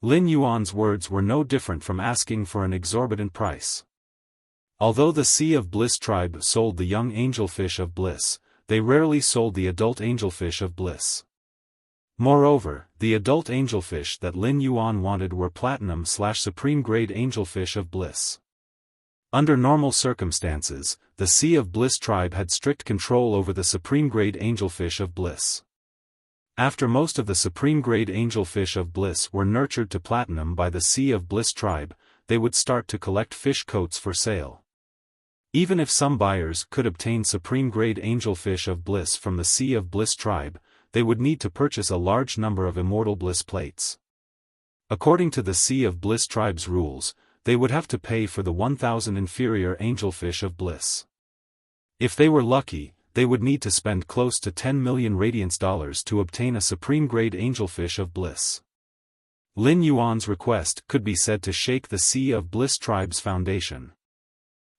Lin Yuan's words were no different from asking for an exorbitant price. Although the Sea of Bliss tribe sold the young angelfish of bliss, they rarely sold the adult angelfish of bliss. Moreover, the adult angelfish that Lin Yuan wanted were platinum/supreme grade angelfish of bliss. Under normal circumstances, the Sea of Bliss tribe had strict control over the supreme grade angelfish of bliss. After most of the supreme grade angelfish of bliss were nurtured to platinum by the Sea of Bliss tribe, they would start to collect fish coats for sale. Even if some buyers could obtain supreme grade angelfish of bliss from the Sea of Bliss tribe, they would need to purchase a large number of immortal bliss plates. According to the Sea of Bliss tribe's rules, they would have to pay for the 1,000 inferior angelfish of bliss. If they were lucky, they would need to spend close to 10 million radiance dollars to obtain a supreme grade angelfish of bliss. Lin Yuan's request could be said to shake the Sea of Bliss tribe's foundation.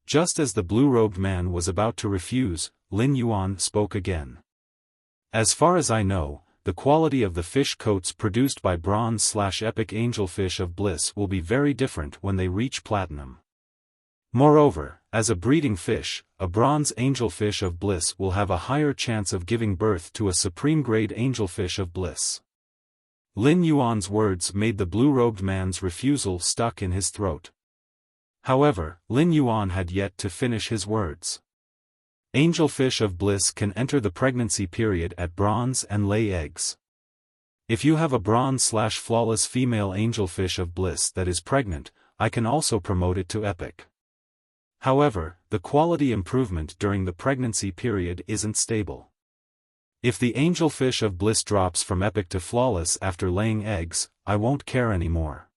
Just as the blue-robed man was about to refuse, Lin Yuan spoke again. As far as I know, the quality of the fish coats produced by bronze/epic angelfish of bliss will be very different when they reach platinum. Moreover, as a breeding fish, a bronze angelfish of bliss will have a higher chance of giving birth to a supreme grade angelfish of bliss. Lin Yuan's words made the blue-robed man's refusal stuck in his throat. However, Lin Yuan had yet to finish his words. Angelfish of bliss can enter the pregnancy period at bronze and lay eggs. If you have a bronze/flawless female angelfish of bliss that is pregnant, I can also promote it to epic. However, the quality improvement during the pregnancy period isn't stable. If the angelfish of bliss drops from epic to flawless after laying eggs, I won't care anymore.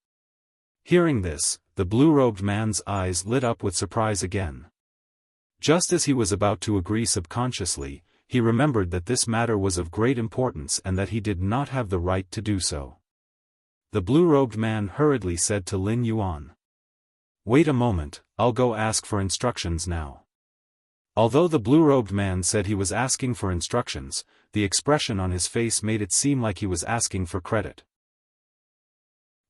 Hearing this, the blue-robed man's eyes lit up with surprise again. Just as he was about to agree subconsciously, he remembered that this matter was of great importance and that he did not have the right to do so. The blue-robed man hurriedly said to Lin Yuan, "Wait a moment, I'll go ask for instructions now." Although the blue-robed man said he was asking for instructions, the expression on his face made it seem like he was asking for credit.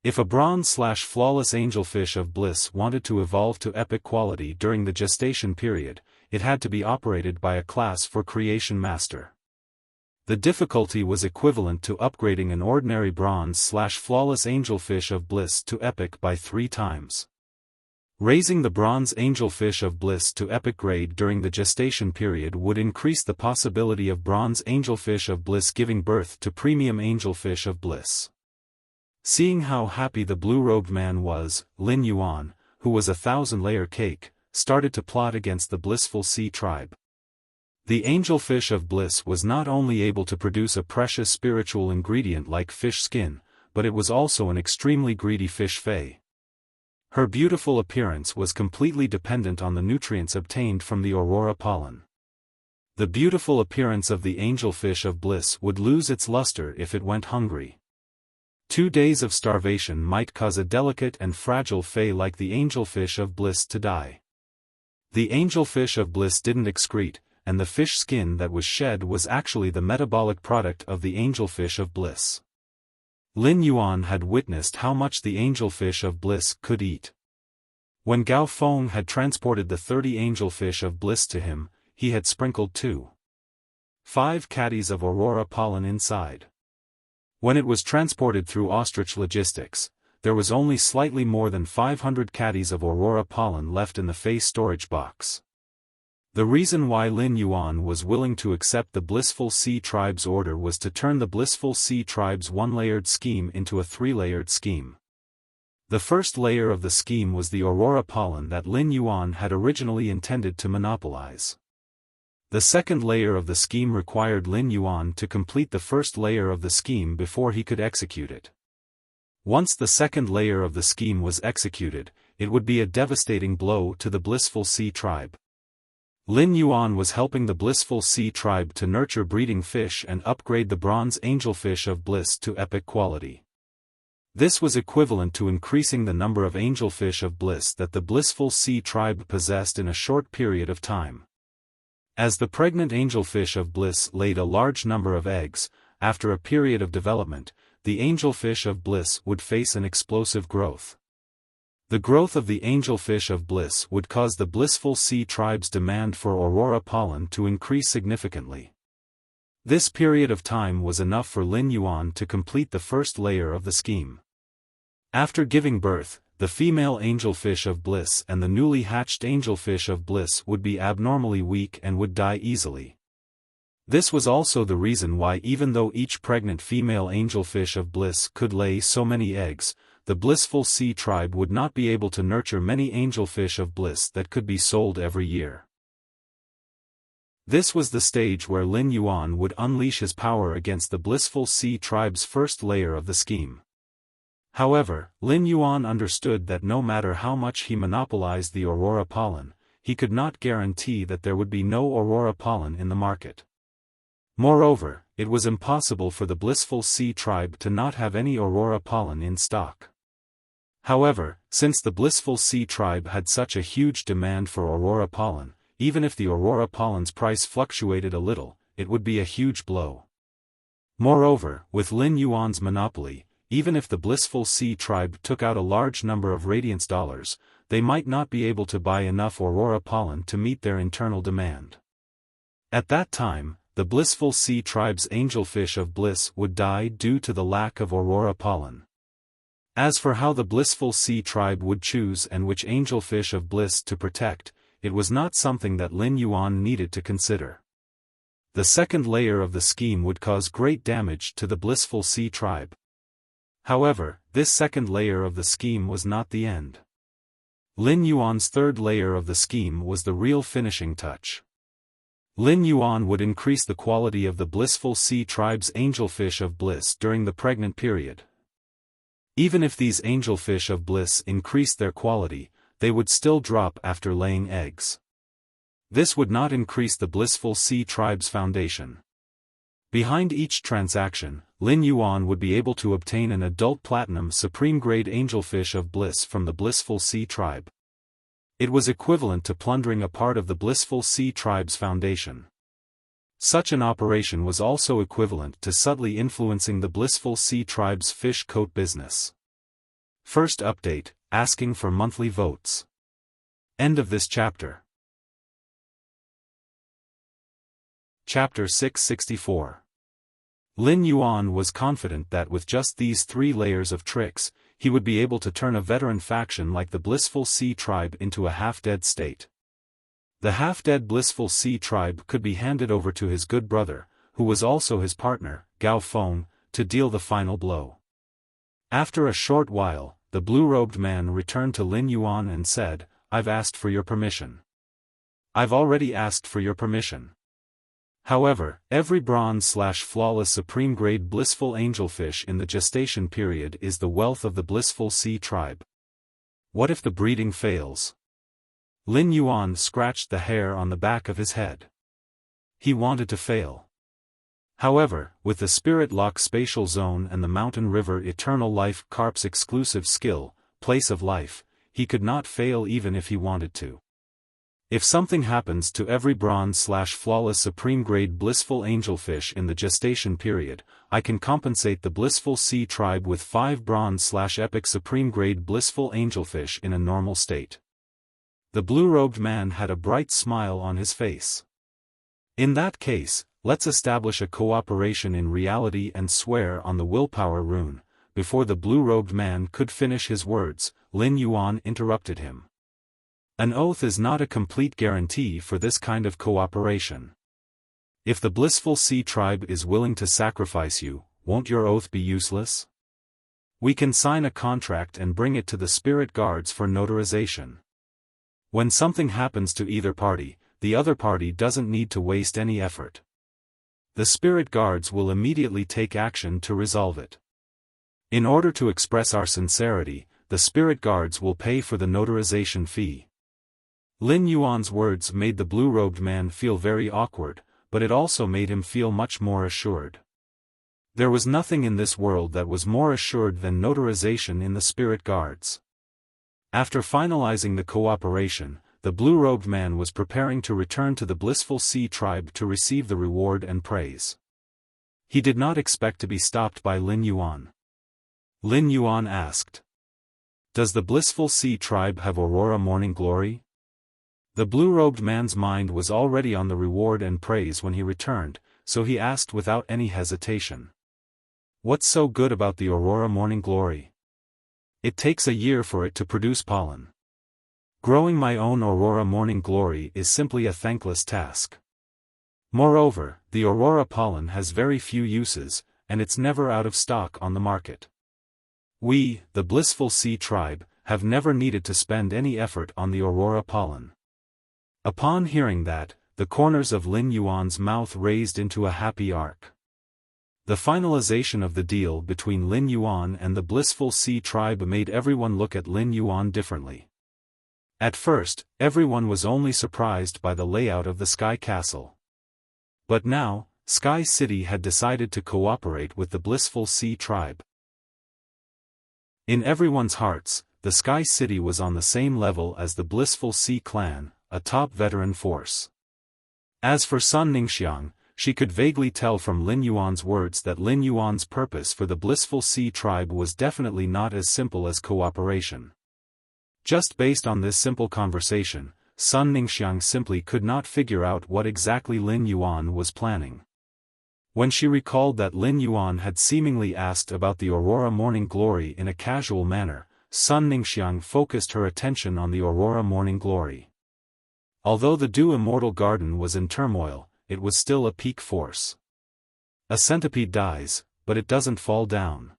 If a bronze/flawless angelfish of bliss wanted to evolve to epic quality during the gestation period, it had to be operated by a class for creation master. The difficulty was equivalent to upgrading an ordinary bronze/flawless angelfish of bliss to epic by 3 times. Raising the bronze angelfish of bliss to epic grade during the gestation period would increase the possibility of bronze angelfish of bliss giving birth to premium angelfish of bliss. Seeing how happy the blue-robed man was, Lin Yuan, who was a 1,000-layer cake, started to plot against the blissful sea tribe. The angelfish of bliss was not only able to produce a precious spiritual ingredient like fish skin, but it was also an extremely greedy fish fae. Her beautiful appearance was completely dependent on the nutrients obtained from the aurora pollen. The beautiful appearance of the angelfish of bliss would lose its luster if it went hungry. 2 days of starvation might cause a delicate and fragile fae like the angelfish of bliss to die. The angelfish of bliss didn't excrete, and the fish skin that was shed was actually the metabolic product of the angelfish of bliss. Lin Yuan had witnessed how much the angelfish of bliss could eat. When Gao Feng had transported the 30 angelfish of bliss to him, he had sprinkled 5 caddies of aurora pollen inside. When it was transported through ostrich logistics, there was only slightly more than 500 caddies of aurora pollen left in the face storage box. The reason why Lin Yuan was willing to accept the Blissful Sea Tribe's order was to turn the Blissful Sea Tribe's 1-layered scheme into a 3-layered scheme. The first layer of the scheme was the aurora pollen that Lin Yuan had originally intended to monopolize. The second layer of the scheme required Lin Yuan to complete the first layer of the scheme before he could execute it. Once the second layer of the scheme was executed, it would be a devastating blow to the Blissful Sea Tribe. Lin Yuan was helping the Blissful Sea Tribe to nurture breeding fish and upgrade the bronze angelfish of bliss to epic quality. This was equivalent to increasing the number of angelfish of bliss that the Blissful Sea Tribe possessed in a short period of time. As the pregnant angelfish of bliss laid a large number of eggs, after a period of development, the angelfish of bliss would face an explosive growth. The growth of the angelfish of bliss would cause the Blissful Sea Tribe's demand for aurora pollen to increase significantly. This period of time was enough for Lin Yuan to complete the first layer of the scheme. After giving birth, the female angelfish of bliss and the newly hatched angelfish of bliss would be abnormally weak and would die easily. This was also the reason why, even though each pregnant female angelfish of bliss could lay so many eggs, the Blissful Sea Tribe would not be able to nurture many angelfish of bliss that could be sold every year. This was the stage where Lin Yuan would unleash his power against the Blissful Sea Tribe's first layer of the scheme. However, Lin Yuan understood that no matter how much he monopolized the aurora pollen, he could not guarantee that there would be no aurora pollen in the market. Moreover, it was impossible for the Blissful Sea Tribe to not have any aurora pollen in stock. However, since the Blissful Sea Tribe had such a huge demand for aurora pollen, even if the aurora pollen's price fluctuated a little, it would be a huge blow. Moreover, with Lin Yuan's monopoly, even if the Blissful Sea Tribe took out a large number of radiance dollars, they might not be able to buy enough aurora pollen to meet their internal demand. At that time, the Blissful Sea Tribe's angelfish of bliss would die due to the lack of aurora pollen. As for how the Blissful Sea Tribe would choose and which angelfish of bliss to protect, it was not something that Lin Yuan needed to consider. The second layer of the scheme would cause great damage to the Blissful Sea Tribe. However, this second layer of the scheme was not the end. Lin Yuan's third layer of the scheme was the real finishing touch. Lin Yuan would increase the quality of the Blissful Sea Tribe's angelfish of bliss during the pregnant period. Even if these angelfish of bliss increased their quality, they would still drop after laying eggs. This would not increase the Blissful Sea Tribe's foundation. Behind each transaction, Lin Yuan would be able to obtain an adult platinum supreme-grade angelfish of bliss from the Blissful Sea Tribe. It was equivalent to plundering a part of the Blissful Sea Tribe's foundation. Such an operation was also equivalent to subtly influencing the Blissful Sea Tribe's fish coat business. First update, asking for monthly votes. End of this chapter. Chapter 664. Lin Yuan was confident that with just these 3 layers of tricks, he would be able to turn a veteran faction like the Blissful Sea Tribe into a half-dead state. The half-dead Blissful Sea Tribe could be handed over to his good brother, who was also his partner, Gao Feng, to deal the final blow. After a short while, the blue-robed man returned to Lin Yuan and said, "I've asked for your permission. I've already asked for your permission. However, every bronze/flawless supreme-grade blissful angelfish in the gestation period is the wealth of the blissful sea tribe. What if the breeding fails?" Lin Yuan scratched the hair on the back of his head. He wanted to fail. However, with the Spirit Lock Spatial Zone and the Mountain River Eternal Life Carp's exclusive skill, Place of Life, he could not fail even if he wanted to. If something happens to every bronze/flawless supreme-grade blissful angelfish in the gestation period, I can compensate the blissful sea tribe with 5 bronze/epic supreme-grade blissful angelfish in a normal state. The blue-robed man had a bright smile on his face. In that case, let's establish a cooperation in reality and swear on the willpower rune. Before the blue-robed man could finish his words, Lin Yuan interrupted him. An oath is not a complete guarantee for this kind of cooperation. If the blissful sea tribe is willing to sacrifice you, won't your oath be useless? We can sign a contract and bring it to the spirit guards for notarization. When something happens to either party, the other party doesn't need to waste any effort. The spirit guards will immediately take action to resolve it. In order to express our sincerity, the spirit guards will pay for the notarization fee. Lin Yuan's words made the blue-robed man feel very awkward, but it also made him feel much more assured. There was nothing in this world that was more assured than notarization in the spirit guards. After finalizing the cooperation, the blue-robed man was preparing to return to the blissful sea tribe to receive the reward and praise. He did not expect to be stopped by Lin Yuan. Lin Yuan asked, "Does the blissful sea tribe have Aurora Morning Glory?" The blue-robed man's mind was already on the reward and praise when he returned, so he asked without any hesitation. "What's so good about the Aurora Morning Glory? It takes a year for it to produce pollen. Growing my own Aurora Morning Glory is simply a thankless task. Moreover, the Aurora pollen has very few uses, and it's never out of stock on the market. We, the blissful sea tribe, have never needed to spend any effort on the Aurora pollen." Upon hearing that, the corners of Lin Yuan's mouth raised into a happy arc. The finalization of the deal between Lin Yuan and the blissful sea tribe made everyone look at Lin Yuan differently. At first, everyone was only surprised by the layout of the Sky Castle. But now, Sky City had decided to cooperate with the blissful sea tribe. In everyone's hearts, the Sky City was on the same level as the blissful sea clan, a top veteran force. As for Sun Ningxiang, she could vaguely tell from Lin Yuan's words that Lin Yuan's purpose for the blissful sea tribe was definitely not as simple as cooperation. Just based on this simple conversation, Sun Ningxiang simply could not figure out what exactly Lin Yuan was planning. When she recalled that Lin Yuan had seemingly asked about the Aurora Morning Glory in a casual manner, Sun Ningxiang focused her attention on the Aurora Morning Glory. Although the Dew Immortal Garden was in turmoil, it was still a peak force. A centipede dies, but it doesn't fall down.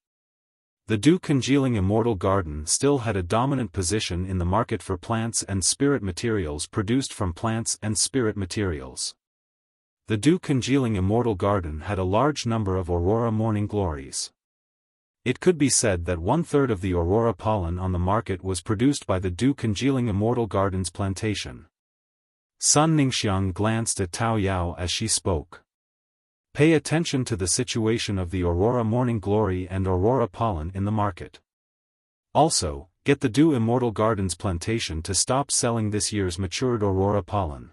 The Dew Congealing Immortal Garden still had a dominant position in the market for plants and spirit materials produced from plants and spirit materials. The Dew Congealing Immortal Garden had a large number of Aurora Morning Glories. It could be said that 1/3 of the Aurora pollen on the market was produced by the Dew Congealing Immortal Garden's plantation. Sun Ningxiang glanced at Tao Yao as she spoke. Pay attention to the situation of the Aurora Morning Glory and Aurora pollen in the market. Also, get the Dew Immortal Garden's plantation to stop selling this year's matured Aurora pollen.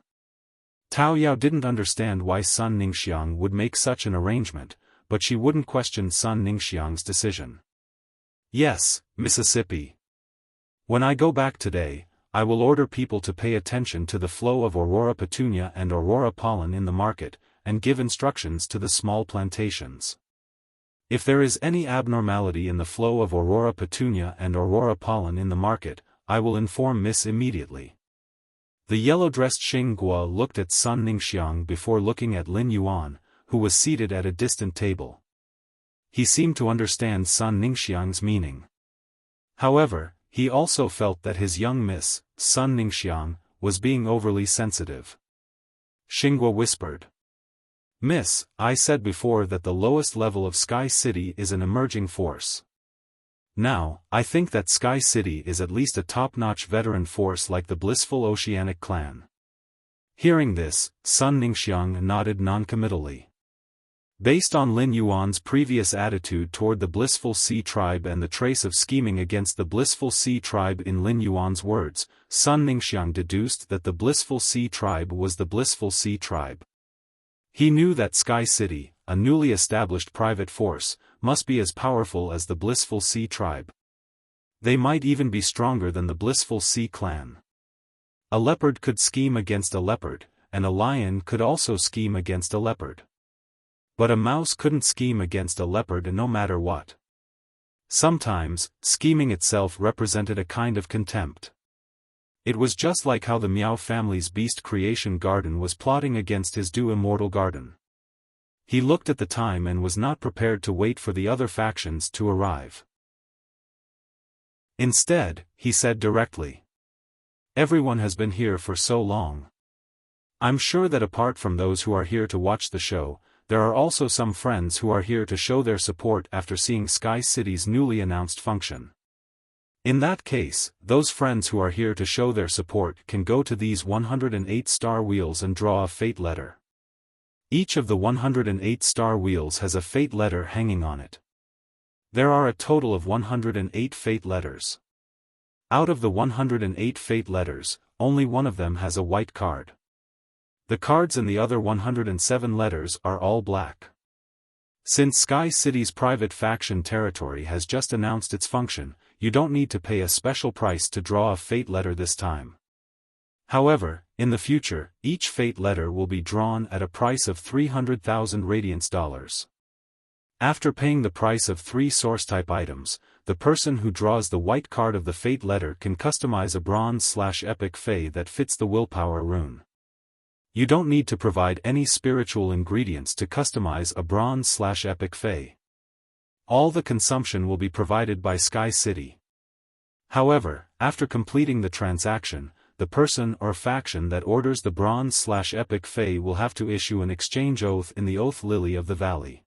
Tao Yao didn't understand why Sun Ningxiang would make such an arrangement, but she wouldn't question Sun Ningxiang's decision. "Yes, Mississippi. When I go back today, I will order people to pay attention to the flow of Aurora petunia and Aurora pollen in the market, and give instructions to the small plantations. If there is any abnormality in the flow of Aurora petunia and Aurora pollen in the market, I will inform Miss immediately." The yellow-dressed Xing Guo looked at Sun Ningxiang before looking at Lin Yuan, who was seated at a distant table. He seemed to understand Sun Ningxiang's meaning. However, he also felt that his young miss, Sun Ningxiang, was being overly sensitive. Xinguo whispered. Miss, I said before that the lowest level of Sky City is an emerging force. Now, I think that Sky City is at least a top-notch veteran force like the blissful Oceanic clan. Hearing this, Sun Ningxiang nodded noncommittally. Based on Lin Yuan's previous attitude toward the Blissful Sea Tribe and the trace of scheming against the Blissful Sea Tribe in Lin Yuan's words, Sun Ningxiang deduced that the Blissful Sea Tribe was the Blissful Sea Tribe. He knew that Sky City, a newly established private force, must be as powerful as the Blissful Sea Tribe. They might even be stronger than the Blissful Sea Clan. A leopard could scheme against a leopard, and a lion could also scheme against a leopard. But a mouse couldn't scheme against a leopard no matter what. Sometimes, scheming itself represented a kind of contempt. It was just like how the Miao family's beast creation garden was plotting against his Du Immortal Garden. He looked at the time and was not prepared to wait for the other factions to arrive. Instead, he said directly. Everyone has been here for so long. I'm sure that apart from those who are here to watch the show, there are also some friends who are here to show their support after seeing Sky City's newly announced function. In that case, those friends who are here to show their support can go to these 108 star wheels and draw a fate letter. Each of the 108 star wheels has a fate letter hanging on it. There are a total of 108 fate letters. Out of the 108 fate letters, only one of them has a white card. The cards in the other 107 letters are all black. Since Sky City's private faction territory has just announced its function, you don't need to pay a special price to draw a fate letter this time. However, in the future, each fate letter will be drawn at a price of 300,000 radiance dollars. After paying the price of 3 source-type items, the person who draws the white card of the fate letter can customize a bronze/epic fey that fits the willpower rune. You don't need to provide any spiritual ingredients to customize a bronze/epic fey. All the consumption will be provided by Sky City. However, after completing the transaction, the person or faction that orders the bronze/epic fey will have to issue an exchange oath in the Oath Lily of the Valley.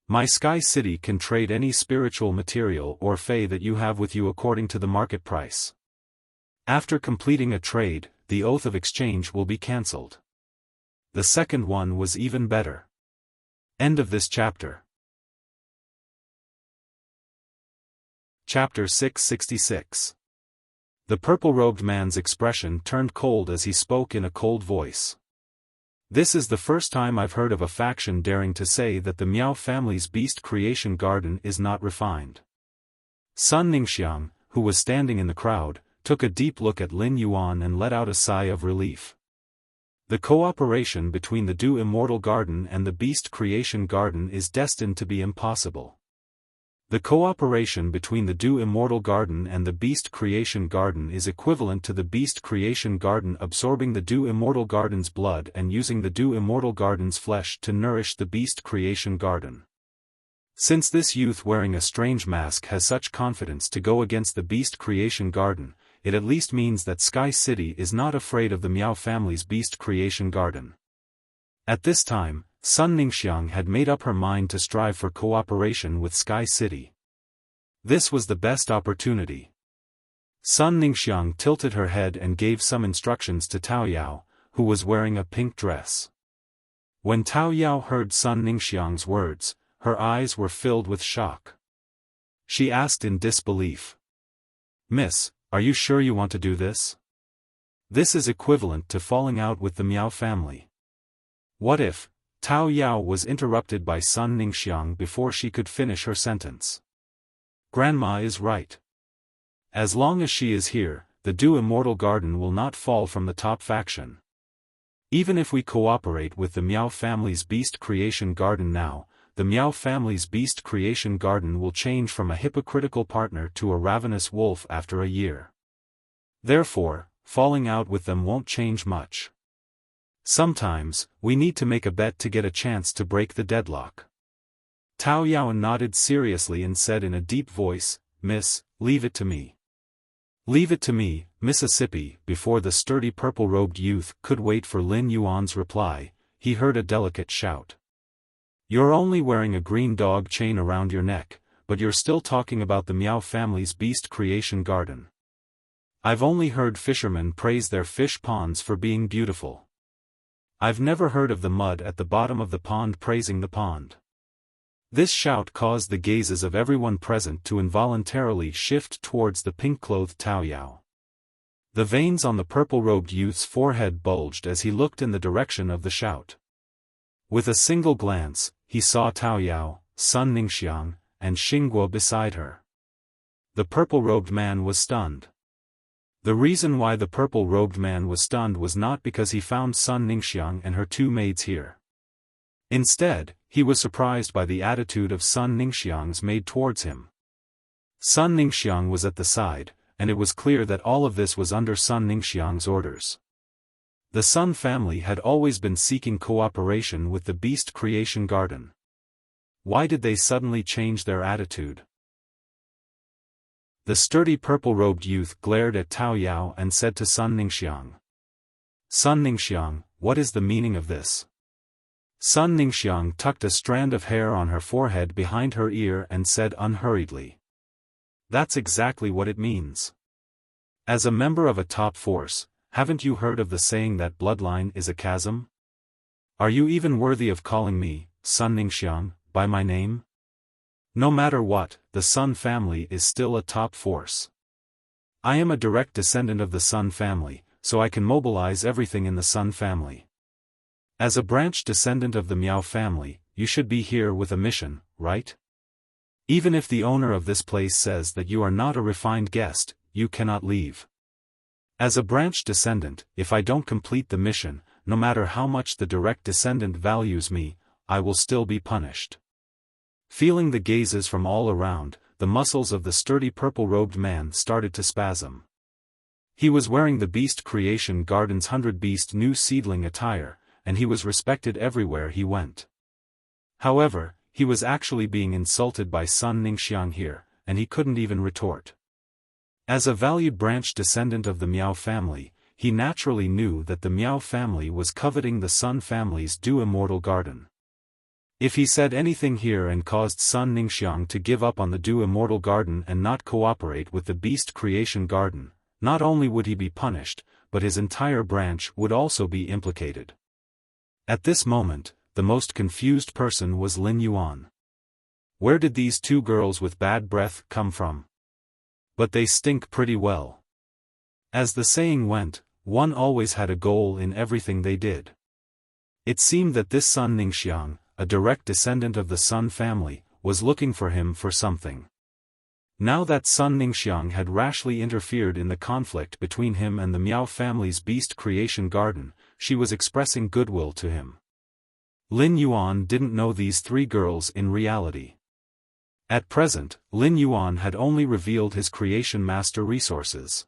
My Sky City can trade any spiritual material or fey that you have with you according to the market price. After completing a trade, the oath of exchange will be cancelled. The second one was even better. End of this chapter. Chapter 666. The purple-robed man's expression turned cold as he spoke in a cold voice. This is the first time I've heard of a faction daring to say that the Miao family's beast creation garden is not refined. Sun Ningxiang, who was standing in the crowd, took a deep look at Lin Yuan and let out a sigh of relief. The cooperation between the Du Immortal Garden and the Beast Creation Garden is destined to be impossible. The cooperation between the Du Immortal Garden and the Beast Creation Garden is equivalent to the Beast Creation Garden absorbing the Du Immortal Garden's blood and using the Du Immortal Garden's flesh to nourish the Beast Creation Garden. Since this youth wearing a strange mask has such confidence to go against the Beast Creation Garden, it at least means that Sky City is not afraid of the Miao family's Beast Creation Garden. At this time, Sun Ningxiang had made up her mind to strive for cooperation with Sky City. This was the best opportunity. Sun Ningxiang tilted her head and gave some instructions to Tao Yao, who was wearing a pink dress. When Tao Yao heard Sun Ningxiang's words, her eyes were filled with shock. She asked in disbelief. "Miss, are you sure you want to do this? This is equivalent to falling out with the Miao family." "What if?" Tao Yao was interrupted by Sun Ningxiang before she could finish her sentence. "Grandma is right. As long as she is here, the Du Immortal Garden will not fall from the top faction. Even if we cooperate with the Miao family's Beast Creation Garden now, the Miao family's Beast Creation Garden will change from a hypocritical partner to a ravenous wolf after a year. Therefore, falling out with them won't change much. Sometimes, we need to make a bet to get a chance to break the deadlock." Tao Yaoan nodded seriously and said in a deep voice, "Miss, leave it to me. Leave it to me, Mississippi." Before the sturdy purple-robed youth could wait for Lin Yuan's reply, he heard a delicate shout. "You're only wearing a green dog chain around your neck, but you're still talking about the Miao family's beast creation garden. I've only heard fishermen praise their fish ponds for being beautiful. I've never heard of the mud at the bottom of the pond praising the pond." This shout caused the gazes of everyone present to involuntarily shift towards the pink-clothed Tao Yao. The veins on the purple-robed youth's forehead bulged as he looked in the direction of the shout. With a single glance, he saw Tao Yao, Sun Ningxiang, and Xingguo beside her. The purple-robed man was stunned. The reason why the purple-robed man was stunned was not because he found Sun Ningxiang and her two maids here. Instead, he was surprised by the attitude of Sun Ningxiang's maid towards him. Sun Ningxiang was at the side, and it was clear that all of this was under Sun Ningxiang's orders. The Sun family had always been seeking cooperation with the Beast Creation Garden. Why did they suddenly change their attitude? The sturdy purple-robed youth glared at Tao Yao and said to Sun Ningxiang, "Sun Ningxiang, what is the meaning of this?" Sun Ningxiang tucked a strand of hair on her forehead behind her ear and said unhurriedly, "That's exactly what it means. As a member of a top force, haven't you heard of the saying that bloodline is a chasm? Are you even worthy of calling me, Sun Ningxiang, by my name? No matter what, the Sun family is still a top force. I am a direct descendant of the Sun family, so I can mobilize everything in the Sun family. As a branch descendant of the Miao family, you should be here with a mission, right? Even if the owner of this place says that you are not a refined guest, you cannot leave. As a branch descendant, if I don't complete the mission, no matter how much the direct descendant values me, I will still be punished." Feeling the gazes from all around, the muscles of the sturdy purple-robed man started to spasm. He was wearing the Beast Creation Garden's 100-beast new seedling attire, and he was respected everywhere he went. However, he was actually being insulted by Sun Ningxiang here, and he couldn't even retort. As a valued branch descendant of the Miao family, he naturally knew that the Miao family was coveting the Sun family's Do Immortal Garden. If he said anything here and caused Sun Ningxiang to give up on the Do Immortal Garden and not cooperate with the Beast Creation Garden, not only would he be punished, but his entire branch would also be implicated. At this moment, the most confused person was Lin Yuan. Where did these two girls with bad breath come from? But they stink pretty well. As the saying went, one always had a goal in everything they did. It seemed that this Sun Ningxiang, a direct descendant of the Sun family, was looking for him for something. Now that Sun Ningxiang had rashly interfered in the conflict between him and the Miao family's Beast Creation Garden, she was expressing goodwill to him. Lin Yuan didn't know these three girls in reality. At present, Lin Yuan had only revealed his Creation Master resources.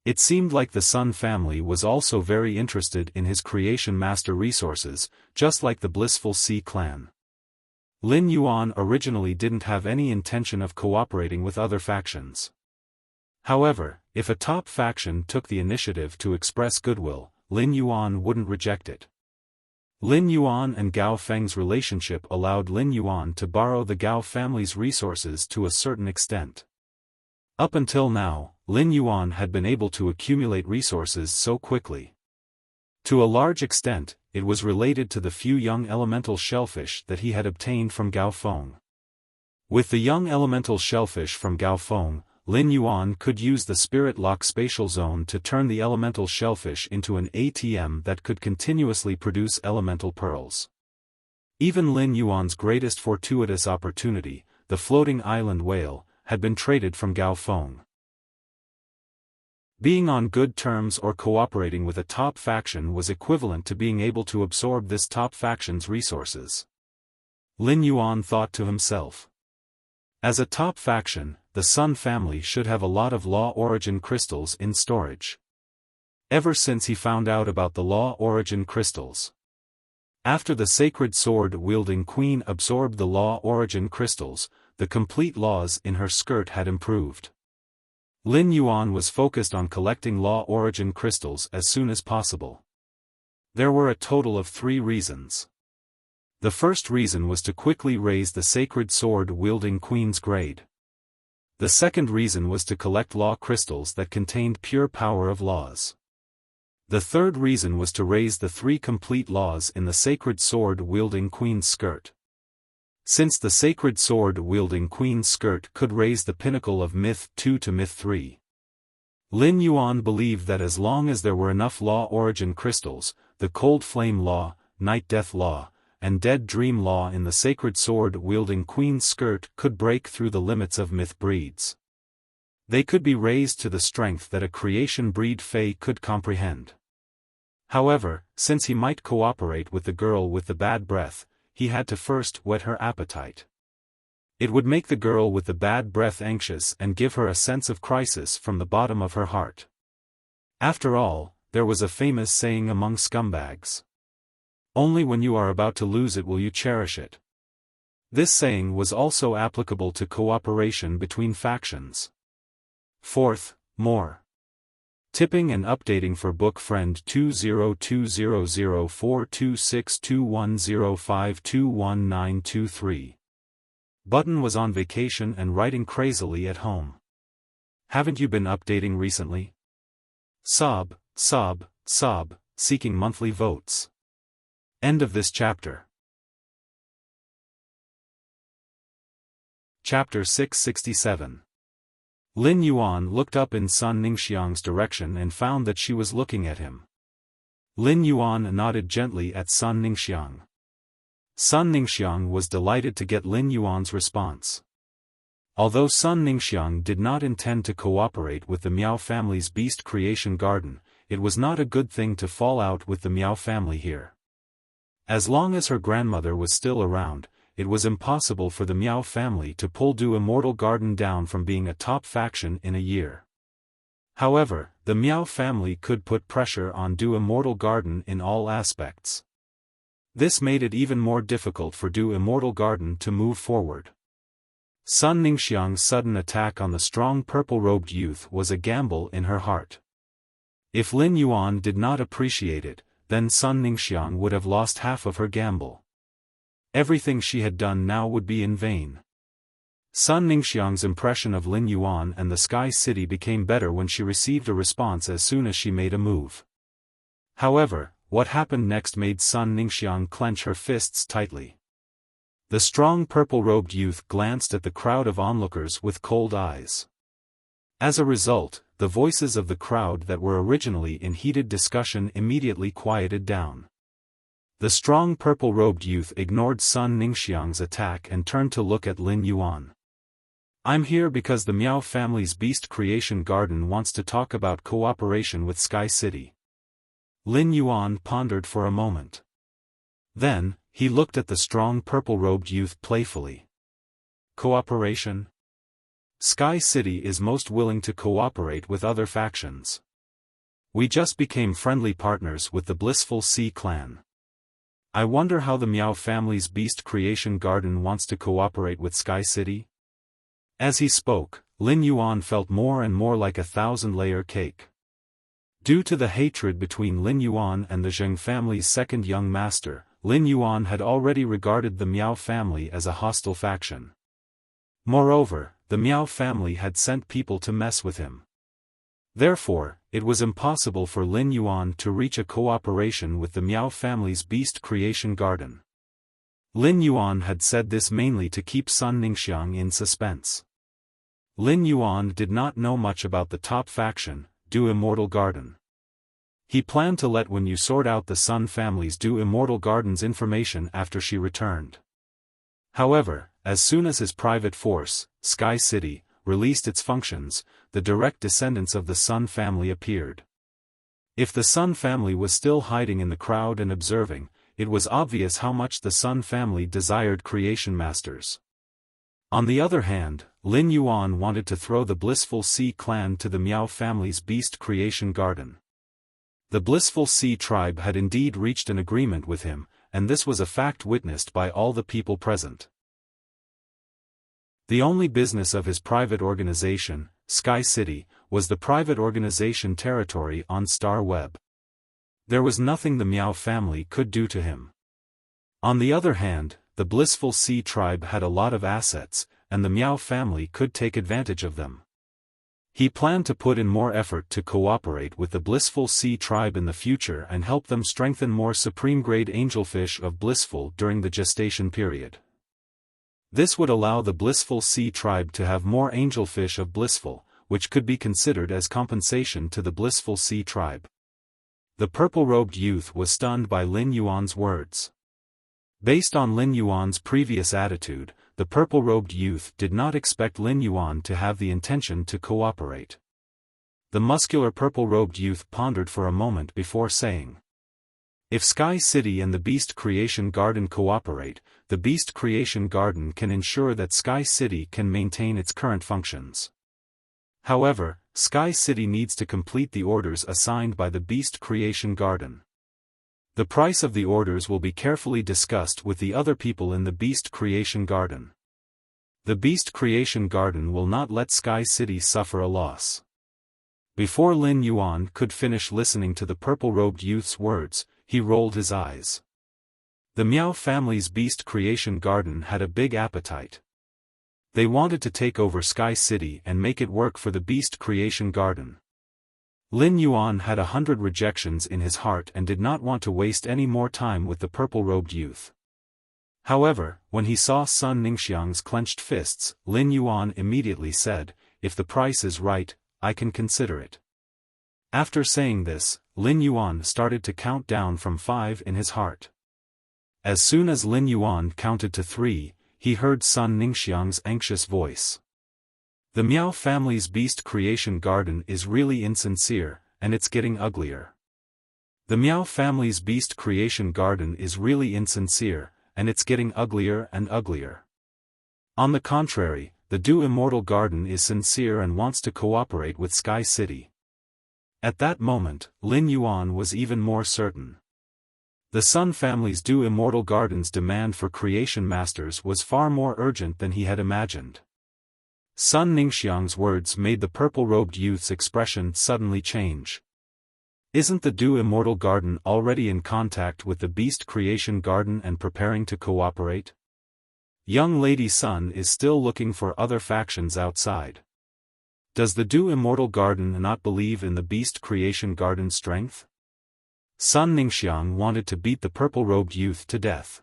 It seemed like the Sun family was also very interested in his Creation Master resources, just like the Blissful Sea clan. Lin Yuan originally didn't have any intention of cooperating with other factions. However, if a top faction took the initiative to express goodwill, Lin Yuan wouldn't reject it. Lin Yuan and Gao Feng's relationship allowed Lin Yuan to borrow the Gao family's resources to a certain extent. Up until now, Lin Yuan had been able to accumulate resources so quickly. To a large extent, it was related to the few young elemental shellfish that he had obtained from Gao Feng. With the young elemental shellfish from Gao Feng, Lin Yuan could use the Spirit Lock Spatial Zone to turn the elemental shellfish into an ATM that could continuously produce elemental pearls. Even Lin Yuan's greatest fortuitous opportunity, the floating island whale, had been traded from Gao Feng. Being on good terms or cooperating with a top faction was equivalent to being able to absorb this top faction's resources. Lin Yuan thought to himself. As a top faction, the Sun family should have a lot of Law Origin crystals in storage. Ever since he found out about the Law Origin crystals, After the sacred sword-wielding queen absorbed the law origin crystals, the complete laws in her skirt had improved. Lin Yuan was focused on collecting law origin crystals as soon as possible. There were a total of 3 reasons. The first reason was to quickly raise the sacred sword-wielding queen's grade. The second reason was to collect law crystals that contained pure power of laws. The third reason was to raise the 3 complete laws in the sacred sword-wielding queen's skirt. Since the sacred sword-wielding queen's skirt could raise the pinnacle of Myth 2 to Myth 3. Lin Yuan believed that as long as there were enough law origin crystals, the Cold Flame Law, Night Death Law, and Dead Dream Law in the sacred sword-wielding queen's skirt could break through the limits of myth breeds. They could be raised to the strength that a creation breed Fae could comprehend. However, since he might cooperate with the girl with the bad breath, he had to first whet her appetite. It would make the girl with the bad breath anxious and give her a sense of crisis from the bottom of her heart. After all, there was a famous saying among scumbags. Only when you are about to lose it will you cherish it. This saying was also applicable to cooperation between factions. Fourth, more. Tipping and updating for book friend 20200426210521923. Button was on vacation and writing crazily at home. Haven't you been updating recently? Sob, sob, sob, seeking monthly votes. End of this chapter. Chapter 667. Lin Yuan looked up in Sun Ningxiang's direction and found that she was looking at him. Lin Yuan nodded gently at Sun Ningxiang. Sun Ningxiang was delighted to get Lin Yuan's response. Although Sun Ningxiang did not intend to cooperate with the Miao family's beast creation garden, it was not a good thing to fall out with the Miao family here. As long as her grandmother was still around, it was impossible for the Miao family to pull Du Immortal Garden down from being a top faction in a year. However, the Miao family could put pressure on Du Immortal Garden in all aspects. This made it even more difficult for Du Immortal Garden to move forward. Sun Ningxiang's sudden attack on the strong purple-robed youth was a gamble in her heart. If Lin Yuan did not appreciate it, then Sun Ningxiang would have lost half of her gamble. Everything she had done now would be in vain. Sun Ningxiang's impression of Lin Yuan and the Sky City became better when she received a response as soon as she made a move. However, what happened next made Sun Ningxiang clench her fists tightly. The strong purple-robed youth glanced at the crowd of onlookers with cold eyes. As a result, the voices of the crowd that were originally in heated discussion immediately quieted down. The strong purple-robed youth ignored Sun Ningxiang's attack and turned to look at Lin Yuan. I'm here because the Miao family's beast creation garden wants to talk about cooperation with Sky City. Lin Yuan pondered for a moment. Then, he looked at the strong purple-robed youth playfully. Cooperation? Sky City is most willing to cooperate with other factions. We just became friendly partners with the Blissful Sea clan. I wonder how the Miao family's beast creation garden wants to cooperate with Sky City? As he spoke, Lin Yuan felt more and more like a 1,000-layer cake. Due to the hatred between Lin Yuan and the Zheng family's second young master, Lin Yuan had already regarded the Miao family as a hostile faction. Moreover, the Miao family had sent people to mess with him. Therefore, it was impossible for Lin Yuan to reach a cooperation with the Miao family's beast creation garden. Lin Yuan had said this mainly to keep Sun Ningxiang in suspense. Lin Yuan did not know much about the top faction, Du Immortal Garden. He planned to let Wen Yu sort out the Sun family's Du Immortal Garden's information after she returned. However, as soon as his private force, Sky City, released its functions, the direct descendants of the Sun family appeared. If the Sun family was still hiding in the crowd and observing, it was obvious how much the Sun family desired creation masters. On the other hand, Lin Yuan wanted to throw the Blissful Sea clan to the Miao family's beast creation garden. The Blissful Sea tribe had indeed reached an agreement with him, and this was a fact witnessed by all the people present. The only business of his private organization, Sky City, was the private organization territory on Star Web. There was nothing the Miao family could do to him. On the other hand, the Blissful Sea tribe had a lot of assets, and the Miao family could take advantage of them. He planned to put in more effort to cooperate with the Blissful Sea tribe in the future and help them strengthen more supreme-grade angelfish of Blissful during the gestation period. This would allow the Blissful Sea tribe to have more angelfish of Blissful, which could be considered as compensation to the Blissful Sea tribe. The purple-robed youth was stunned by Lin Yuan's words. Based on Lin Yuan's previous attitude, the purple-robed youth did not expect Lin Yuan to have the intention to cooperate. The muscular purple-robed youth pondered for a moment before saying, "If Sky City and the Beast Creation Garden cooperate, the Beast Creation Garden can ensure that Sky City can maintain its current functions. However, Sky City needs to complete the orders assigned by the Beast Creation Garden. The price of the orders will be carefully discussed with the other people in the Beast Creation Garden. The Beast Creation Garden will not let Sky City suffer a loss." Before Lin Yuan could finish listening to the purple-robed youth's words, he rolled his eyes. The Miao family's Beast Creation Garden had a big appetite. They wanted to take over Sky City and make it work for the Beast Creation Garden. Lin Yuan had 100 rejections in his heart and did not want to waste any more time with the purple-robed youth. However, when he saw Sun Ningxiang's clenched fists, Lin Yuan immediately said, "If the price is right, I can consider it." After saying this, Lin Yuan started to count down from 5 in his heart. As soon as Lin Yuan counted to 3, he heard Sun Ningxiang's anxious voice. "The Miao family's Beast Creation Garden is really insincere, and it's getting uglier. The Miao family's Beast Creation Garden is really insincere, and it's getting uglier and uglier. On the contrary, the Do Immortal Garden is sincere and wants to cooperate with Sky City." At that moment, Lin Yuan was even more certain. The Sun family's Do Immortal Garden's demand for creation masters was far more urgent than he had imagined. Sun Ningxiang's words made the purple-robed youth's expression suddenly change. "Isn't the Do Immortal Garden already in contact with the Beast Creation Garden and preparing to cooperate? Young Lady Sun is still looking for other factions outside. Does the Do Immortal Garden not believe in the Beast Creation Garden's strength?" Sun Ningxiang wanted to beat the purple-robed youth to death.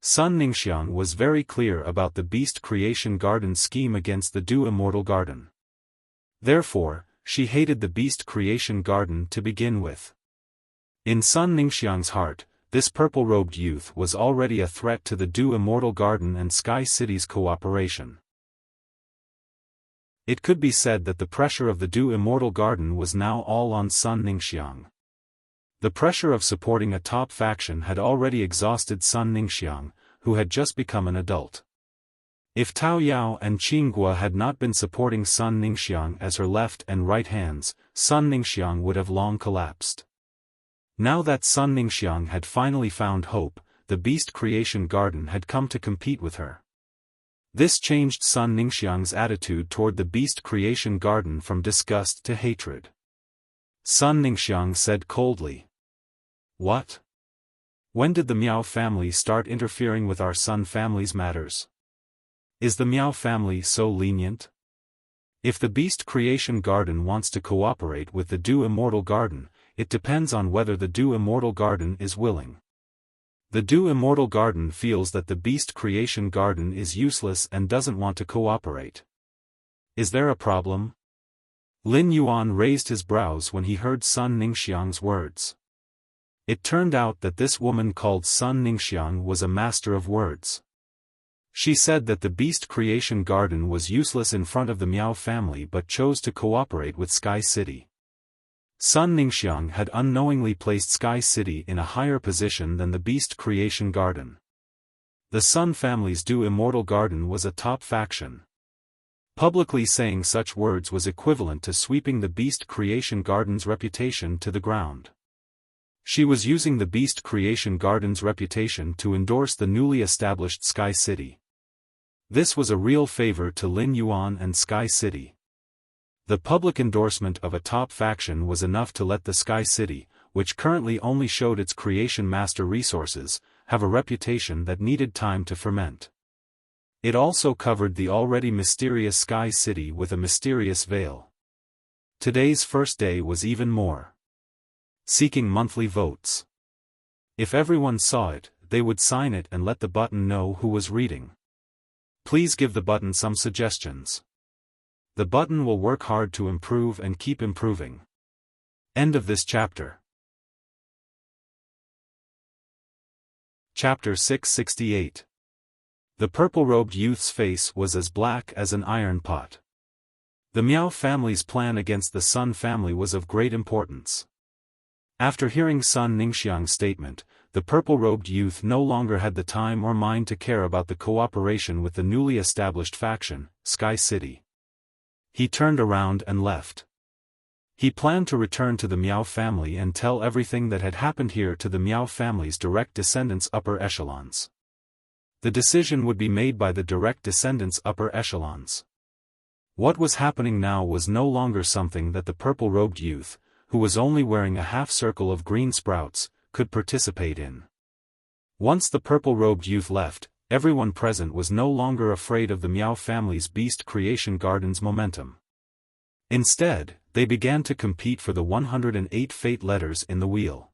Sun Ningxiang was very clear about the Beast Creation Garden's scheme against the Do Immortal Garden. Therefore, she hated the Beast Creation Garden to begin with. In Sun Ningxiang's heart, this purple-robed youth was already a threat to the Do Immortal Garden and Sky City's cooperation. It could be said that the pressure of the Do Immortal Garden was now all on Sun Ningxiang. The pressure of supporting a top faction had already exhausted Sun Ningxiang, who had just become an adult. If Tao Yao and Qinghua had not been supporting Sun Ningxiang as her left and right hands, Sun Ningxiang would have long collapsed. Now that Sun Ningxiang had finally found hope, the Beast Creation Garden had come to compete with her. This changed Sun Ningxiang's attitude toward the Beast Creation Garden from disgust to hatred. Sun Ningxiang said coldly, "What? When did the Miao family start interfering with our Sun family's matters? Is the Miao family so lenient? If the Beast Creation Garden wants to cooperate with the Do Immortal Garden, it depends on whether the Do Immortal Garden is willing. The Do Immortal Garden feels that the Beast Creation Garden is useless and doesn't want to cooperate. Is there a problem?" Lin Yuan raised his brows when he heard Sun Ningxiang's words. It turned out that this woman called Sun Ningxiang was a master of words. She said that the Beast Creation Garden was useless in front of the Miao family but chose to cooperate with Sky City. Sun Ningxiang had unknowingly placed Sky City in a higher position than the Beast Creation Garden. The Sun family's Do Immortal Garden was a top faction. Publicly saying such words was equivalent to sweeping the Beast Creation Garden's reputation to the ground. She was using the Beast Creation Garden's reputation to endorse the newly established Sky City. This was a real favor to Lin Yuan and Sky City. The public endorsement of a top faction was enough to let the Sky City, which currently only showed its creation master resources, have a reputation that needed time to ferment. It also covered the already mysterious Sky City with a mysterious veil. Today's first day was even more. Seeking monthly votes. If everyone saw it, they would sign it and let the button know who was reading. Please give the button some suggestions. The button will work hard to improve and keep improving. End of this chapter. Chapter 668. The purple-robed youth's face was as black as an iron pot. The Miao family's plan against the Sun family was of great importance. After hearing Sun Ningxiang's statement, the purple-robed youth no longer had the time or mind to care about the cooperation with the newly established faction, Sky City. He turned around and left. He planned to return to the Miao family and tell everything that had happened here to the Miao family's direct descendants' upper echelons. The decision would be made by the direct descendants' upper echelons. What was happening now was no longer something that the purple-robed youth, who was only wearing a half-circle of green sprouts, could participate in. Once the purple-robed youth left, everyone present was no longer afraid of the Miao family's Beast Creation Garden's momentum. Instead, they began to compete for the 108 fate letters in the wheel.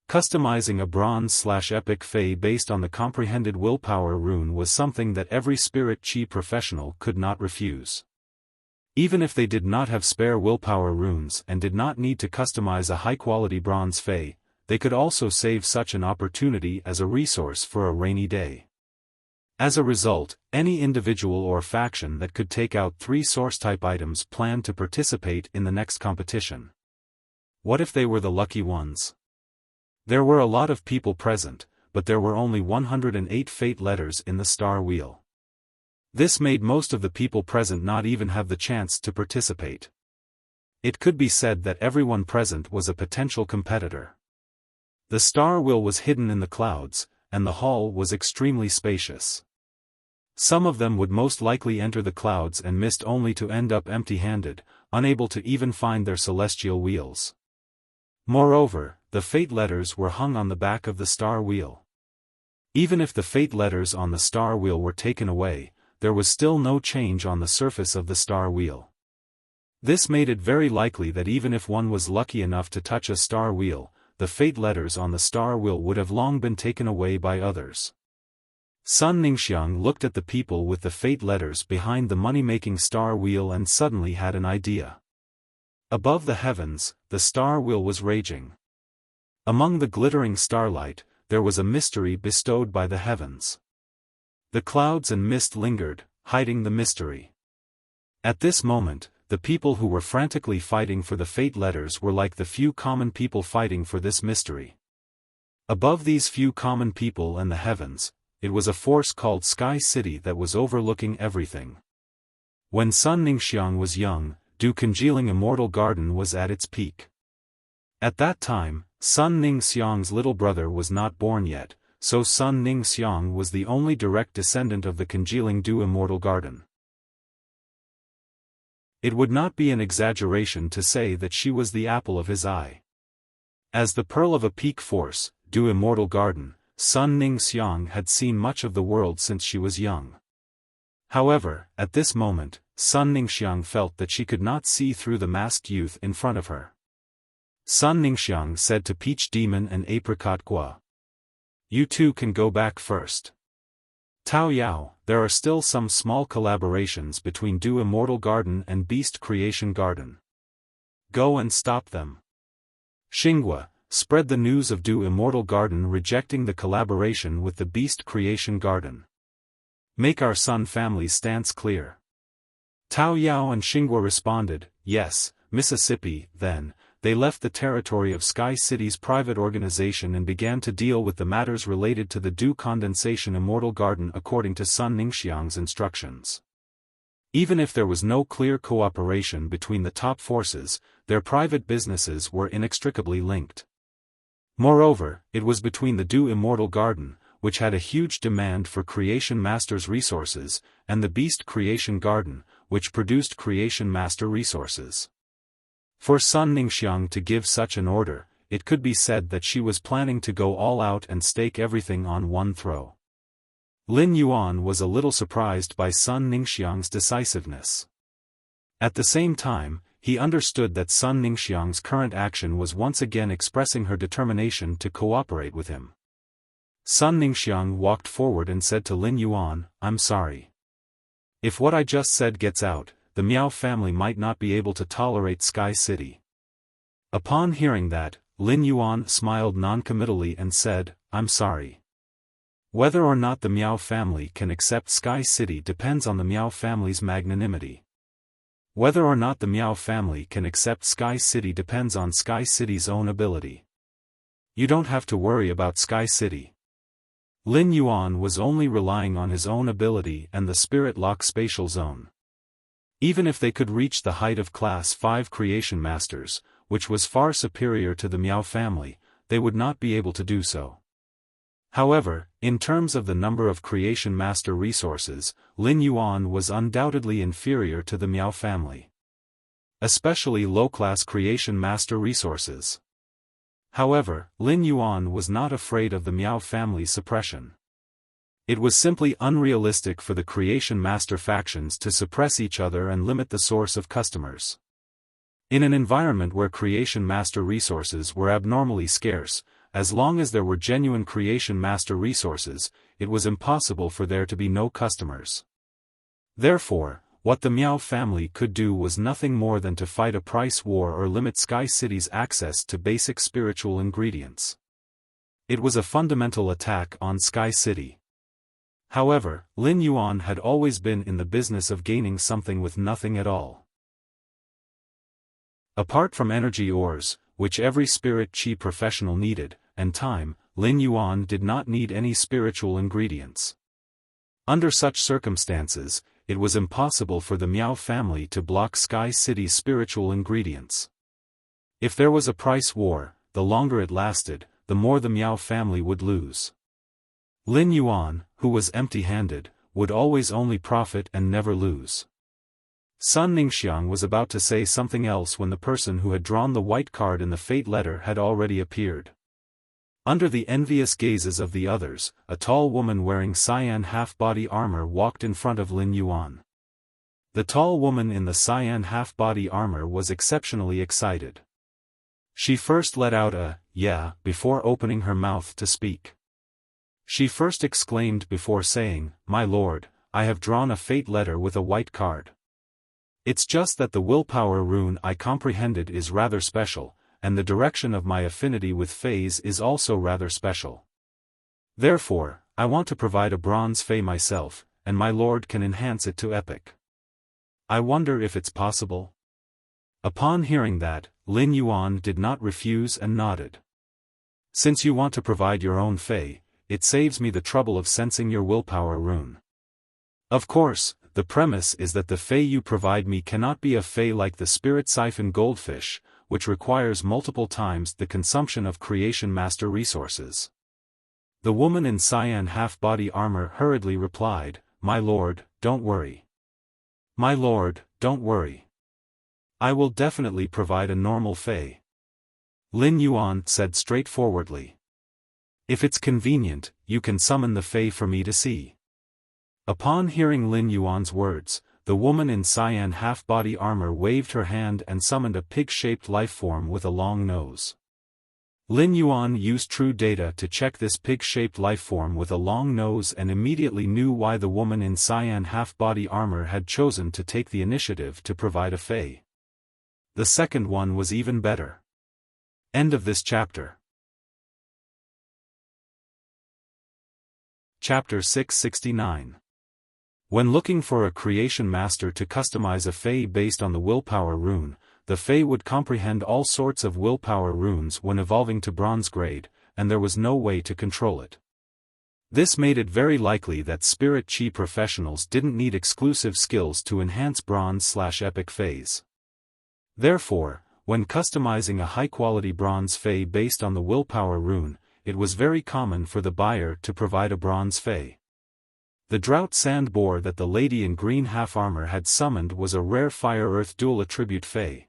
Customizing a bronze/epic fey based on the comprehended willpower rune was something that every spirit chi professional could not refuse. Even if they did not have spare willpower runes and did not need to customize a high-quality bronze fey, they could also save such an opportunity as a resource for a rainy day. As a result, any individual or faction that could take out 3 source-type items planned to participate in the next competition. What if they were the lucky ones? There were a lot of people present, but there were only 108 fate letters in the star wheel. This made most of the people present not even have the chance to participate. It could be said that everyone present was a potential competitor. The star wheel was hidden in the clouds, and the hall was extremely spacious. Some of them would most likely enter the clouds and mist only to end up empty-handed, unable to even find their celestial wheels. Moreover, the fate letters were hung on the back of the star wheel. Even if the fate letters on the star wheel were taken away, there was still no change on the surface of the star wheel. This made it very likely that even if one was lucky enough to touch a star wheel, the fate letters on the star wheel would have long been taken away by others. Sun Ningxiang looked at the people with the fate letters behind the money-making star wheel and suddenly had an idea. Above the heavens, the star wheel was raging. Among the glittering starlight, there was a mystery bestowed by the heavens. The clouds and mist lingered, hiding the mystery. At this moment, the people who were frantically fighting for the fate letters were like the few common people fighting for this mystery. Above these few common people and the heavens, it was a force called Sky City that was overlooking everything. When Sun Ningxiang was young, Du Congealing Immortal Garden was at its peak. At that time, Sun Ningxiang's little brother was not born yet, so Sun Ningxiang was the only direct descendant of the Congealing Du Immortal Garden. It would not be an exaggeration to say that she was the apple of his eye. As the pearl of a peak force, Du Immortal Garden, Sun Ningxiang had seen much of the world since she was young. However, at this moment, Sun Ningxiang felt that she could not see through the masked youth in front of her. Sun Ningxiang said to Peach Demon and Apricot Gua, "You two can go back first. Tao Yao, there are still some small collaborations between Du Immortal Garden and Beast Creation Garden. Go and stop them." Xinghua, spread the news of Du Immortal Garden rejecting the collaboration with the Beast Creation Garden. Make our Sun family's stance clear. Tao Yao and Xinghua responded, "Yes, Mississippi." Then, they left the territory of Sky City's private organization and began to deal with the matters related to the Du Condensation Immortal Garden according to Sun Ningxiang's instructions. Even if there was no clear cooperation between the top forces, their private businesses were inextricably linked. Moreover, it was between the Do Immortal Garden, which had a huge demand for Creation Master's resources, and the Beast Creation Garden, which produced Creation Master resources. For Sun Ningxiang to give such an order, it could be said that she was planning to go all out and stake everything on one throw. Lin Yuan was a little surprised by Sun Ningxiang's decisiveness. At the same time, he understood that Sun Ningxiang's current action was once again expressing her determination to cooperate with him. Sun Ningxiang walked forward and said to Lin Yuan, "I'm sorry. If what I just said gets out, the Miao family might not be able to tolerate Sky City." Upon hearing that, Lin Yuan smiled noncommittally and said, "I'm sorry. Whether or not the Miao family can accept Sky City depends on the Miao family's magnanimity. Whether or not the Miao family can accept Sky City depends on Sky City's own ability. You don't have to worry about Sky City." Lin Yuan was only relying on his own ability and the Spirit Lock spatial zone. Even if they could reach the height of Class 5 Creation Masters, which was far superior to the Miao family, they would not be able to do so. However, in terms of the number of Creation Master resources, Lin Yuan was undoubtedly inferior to the Miao family. Especially low-class Creation Master resources. However, Lin Yuan was not afraid of the Miao family's suppression. It was simply unrealistic for the Creation Master factions to suppress each other and limit the source of customers. In an environment where Creation Master resources were abnormally scarce, as long as there were genuine Creation Master resources, it was impossible for there to be no customers. Therefore, what the Miao family could do was nothing more than to fight a price war or limit Sky City's access to basic spiritual ingredients. It was a fundamental attack on Sky City. However, Lin Yuan had always been in the business of gaining something with nothing at all. Apart from energy ores, which every spirit chi professional needed, and time, Lin Yuan did not need any spiritual ingredients. Under such circumstances, it was impossible for the Miao family to block Sky City's spiritual ingredients. If there was a price war, the longer it lasted, the more the Miao family would lose. Lin Yuan, who was empty-handed, would always only profit and never lose. Sun Ningxiang was about to say something else when the person who had drawn the white card in the fate letter had already appeared. Under the envious gazes of the others, a tall woman wearing cyan half-body armor walked in front of Lin Yuan. The tall woman in the cyan half-body armor was exceptionally excited. She first let out a "yeah" before opening her mouth to speak. She first exclaimed before saying, "My lord, I have drawn a fate letter with a white card. It's just that the willpower rune I comprehended is rather special, and the direction of my affinity with Fays is also rather special. Therefore, I want to provide a bronze Fey myself, and my lord can enhance it to epic. I wonder if it's possible?" Upon hearing that, Lin Yuan did not refuse and nodded. "Since you want to provide your own Fey, it saves me the trouble of sensing your willpower rune. Of course, the premise is that the Fey you provide me cannot be a Fey like the Spirit Siphon Goldfish, which requires multiple times the consumption of Creation Master resources." The woman in cyan half-body armor hurriedly replied, "My lord, don't worry. My lord, don't worry. I will definitely provide a normal Fey." Lin Yuan said straightforwardly. "If it's convenient, you can summon the Fey for me to see." Upon hearing Lin Yuan's words, the woman in cyan half-body armor waved her hand and summoned a pig-shaped lifeform with a long nose. Lin Yuan used true data to check this pig-shaped lifeform with a long nose and immediately knew why the woman in cyan half-body armor had chosen to take the initiative to provide a Fey. The second one was even better. End of this chapter. Chapter 669. When looking for a Creation Master to customize a Fey based on the willpower rune, the Fey would comprehend all sorts of willpower runes when evolving to bronze grade, and there was no way to control it. This made it very likely that Spirit Chi professionals didn't need exclusive skills to enhance bronze/epic Feys. Therefore, When customizing a high-quality bronze fey based on the willpower rune, it was very common for the buyer to provide a bronze fey. The drought sand boar that the lady in green half-armor had summoned was a rare fire-earth dual attribute fey.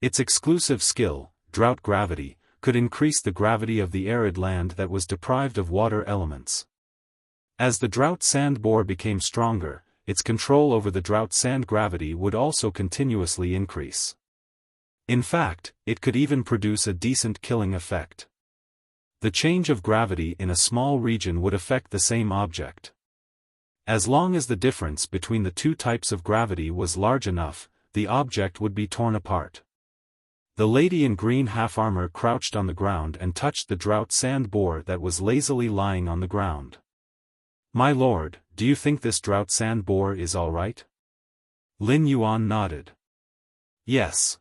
Its exclusive skill, drought gravity, could increase the gravity of the arid land that was deprived of water elements. As the drought sand boar became stronger, its control over the drought sand gravity would also continuously increase. In fact, it could even produce a decent killing effect. The change of gravity in a small region would affect the same object. As long as the difference between the two types of gravity was large enough, the object would be torn apart. The lady in green half-armor crouched on the ground and touched the drought sand boar that was lazily lying on the ground. "My lord, do you think this drought sand boar is all right?" Lin Yuan nodded. "Yes."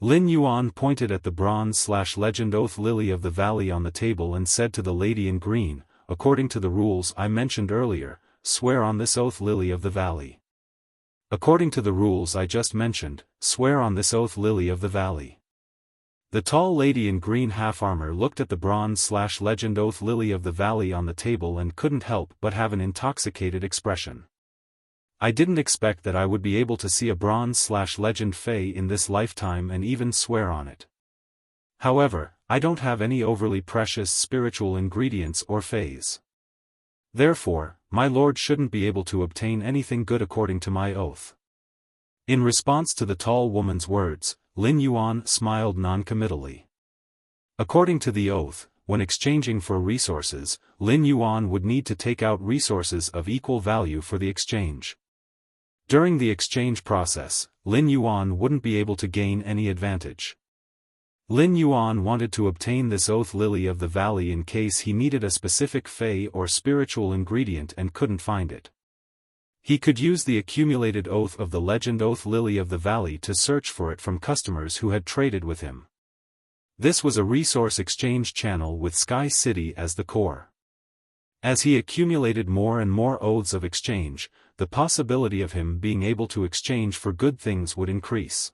Lin Yuan pointed at the bronze/legend oath lily of the valley on the table and said to the lady in green, "According to the rules I mentioned earlier, swear on this oath lily of the valley." "According to the rules I just mentioned, swear on this oath lily of the valley." The tall lady in green half-armor looked at the bronze/legend oath lily of the valley on the table and couldn't help but have an intoxicated expression. "I didn't expect that I would be able to see a bronze/legend fey in this lifetime and even swear on it. However, I don't have any overly precious spiritual ingredients or feys. Therefore, my lord shouldn't be able to obtain anything good according to my oath." In response to the tall woman's words, Lin Yuan smiled non-committally. According to the oath, when exchanging for resources, Lin Yuan would need to take out resources of equal value for the exchange. During the exchange process, Lin Yuan wouldn't be able to gain any advantage. Lin Yuan wanted to obtain this oath lily of the valley in case he needed a specific fey or spiritual ingredient and couldn't find it. He could use the accumulated oath of the legend oath lily of the valley to search for it from customers who had traded with him. This was a resource exchange channel with Sky City as the core. As he accumulated more and more oaths of exchange, the possibility of him being able to exchange for good things would increase.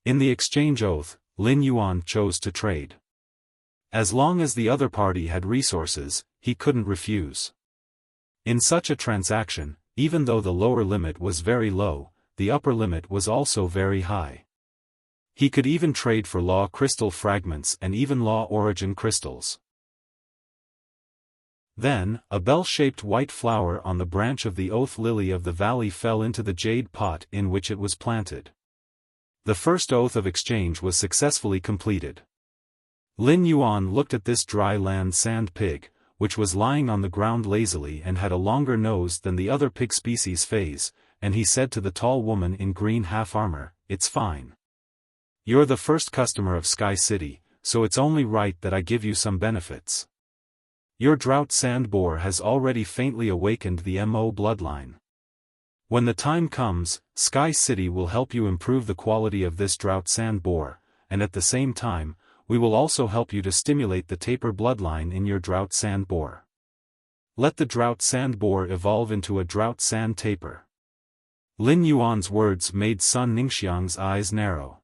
In the exchange oath, Lin Yuan chose to trade. As long as the other party had resources, he couldn't refuse. In such a transaction, even though the lower limit was very low, the upper limit was also very high. He could even trade for law crystal fragments and even law origin crystals. Then, a bell-shaped white flower on the branch of the oath lily of the valley fell into the jade pot in which it was planted. The first oath of exchange was successfully completed. Lin Yuan looked at this dry land sand pig, which was lying on the ground lazily and had a longer nose than the other pig species feys, and he said to the tall woman in green half-armor, "It's fine. You're the first customer of Sky City, so it's only right that I give you some benefits. Your drought sand boar has already faintly awakened the Mo bloodline. When the time comes, Sky City will help you improve the quality of this drought sand boar, and at the same time, we will also help you to stimulate the taper bloodline in your drought sand boar. Let the drought sand boar evolve into a drought sand taper." Lin Yuan's words made Sun Ningxiang's eyes narrow.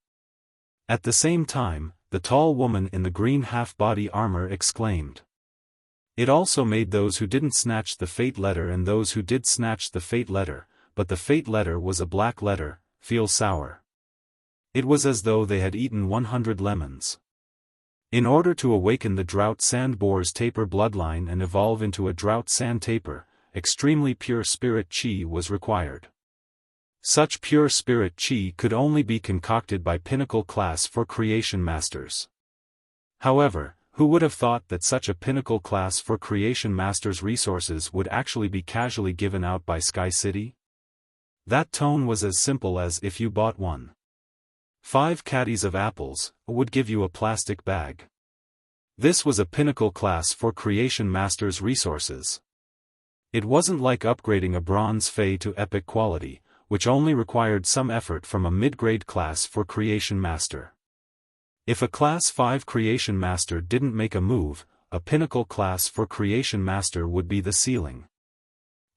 At the same time, the tall woman in the green half-body armor exclaimed. It also made those who didn't snatch the fate letter and those who did snatch the fate letter, but the fate letter was a black letter, feel sour. It was as though they had eaten 100 lemons. In order to awaken the drought sand boar's taper bloodline and evolve into a drought sand taper, extremely pure spirit chi was required. Such pure spirit chi could only be concocted by pinnacle class for creation masters. However, who would have thought that such a pinnacle class for creation masters' resources would actually be casually given out by Sky City? That tone was as simple as if you bought 5 caddies of apples, would give you a plastic bag. This was a pinnacle class for creation masters' resources. It wasn't like upgrading a bronze fey to epic quality, which only required some effort from a mid-grade class for creation master. If a class 5 creation master didn't make a move, a pinnacle class for creation master would be the ceiling.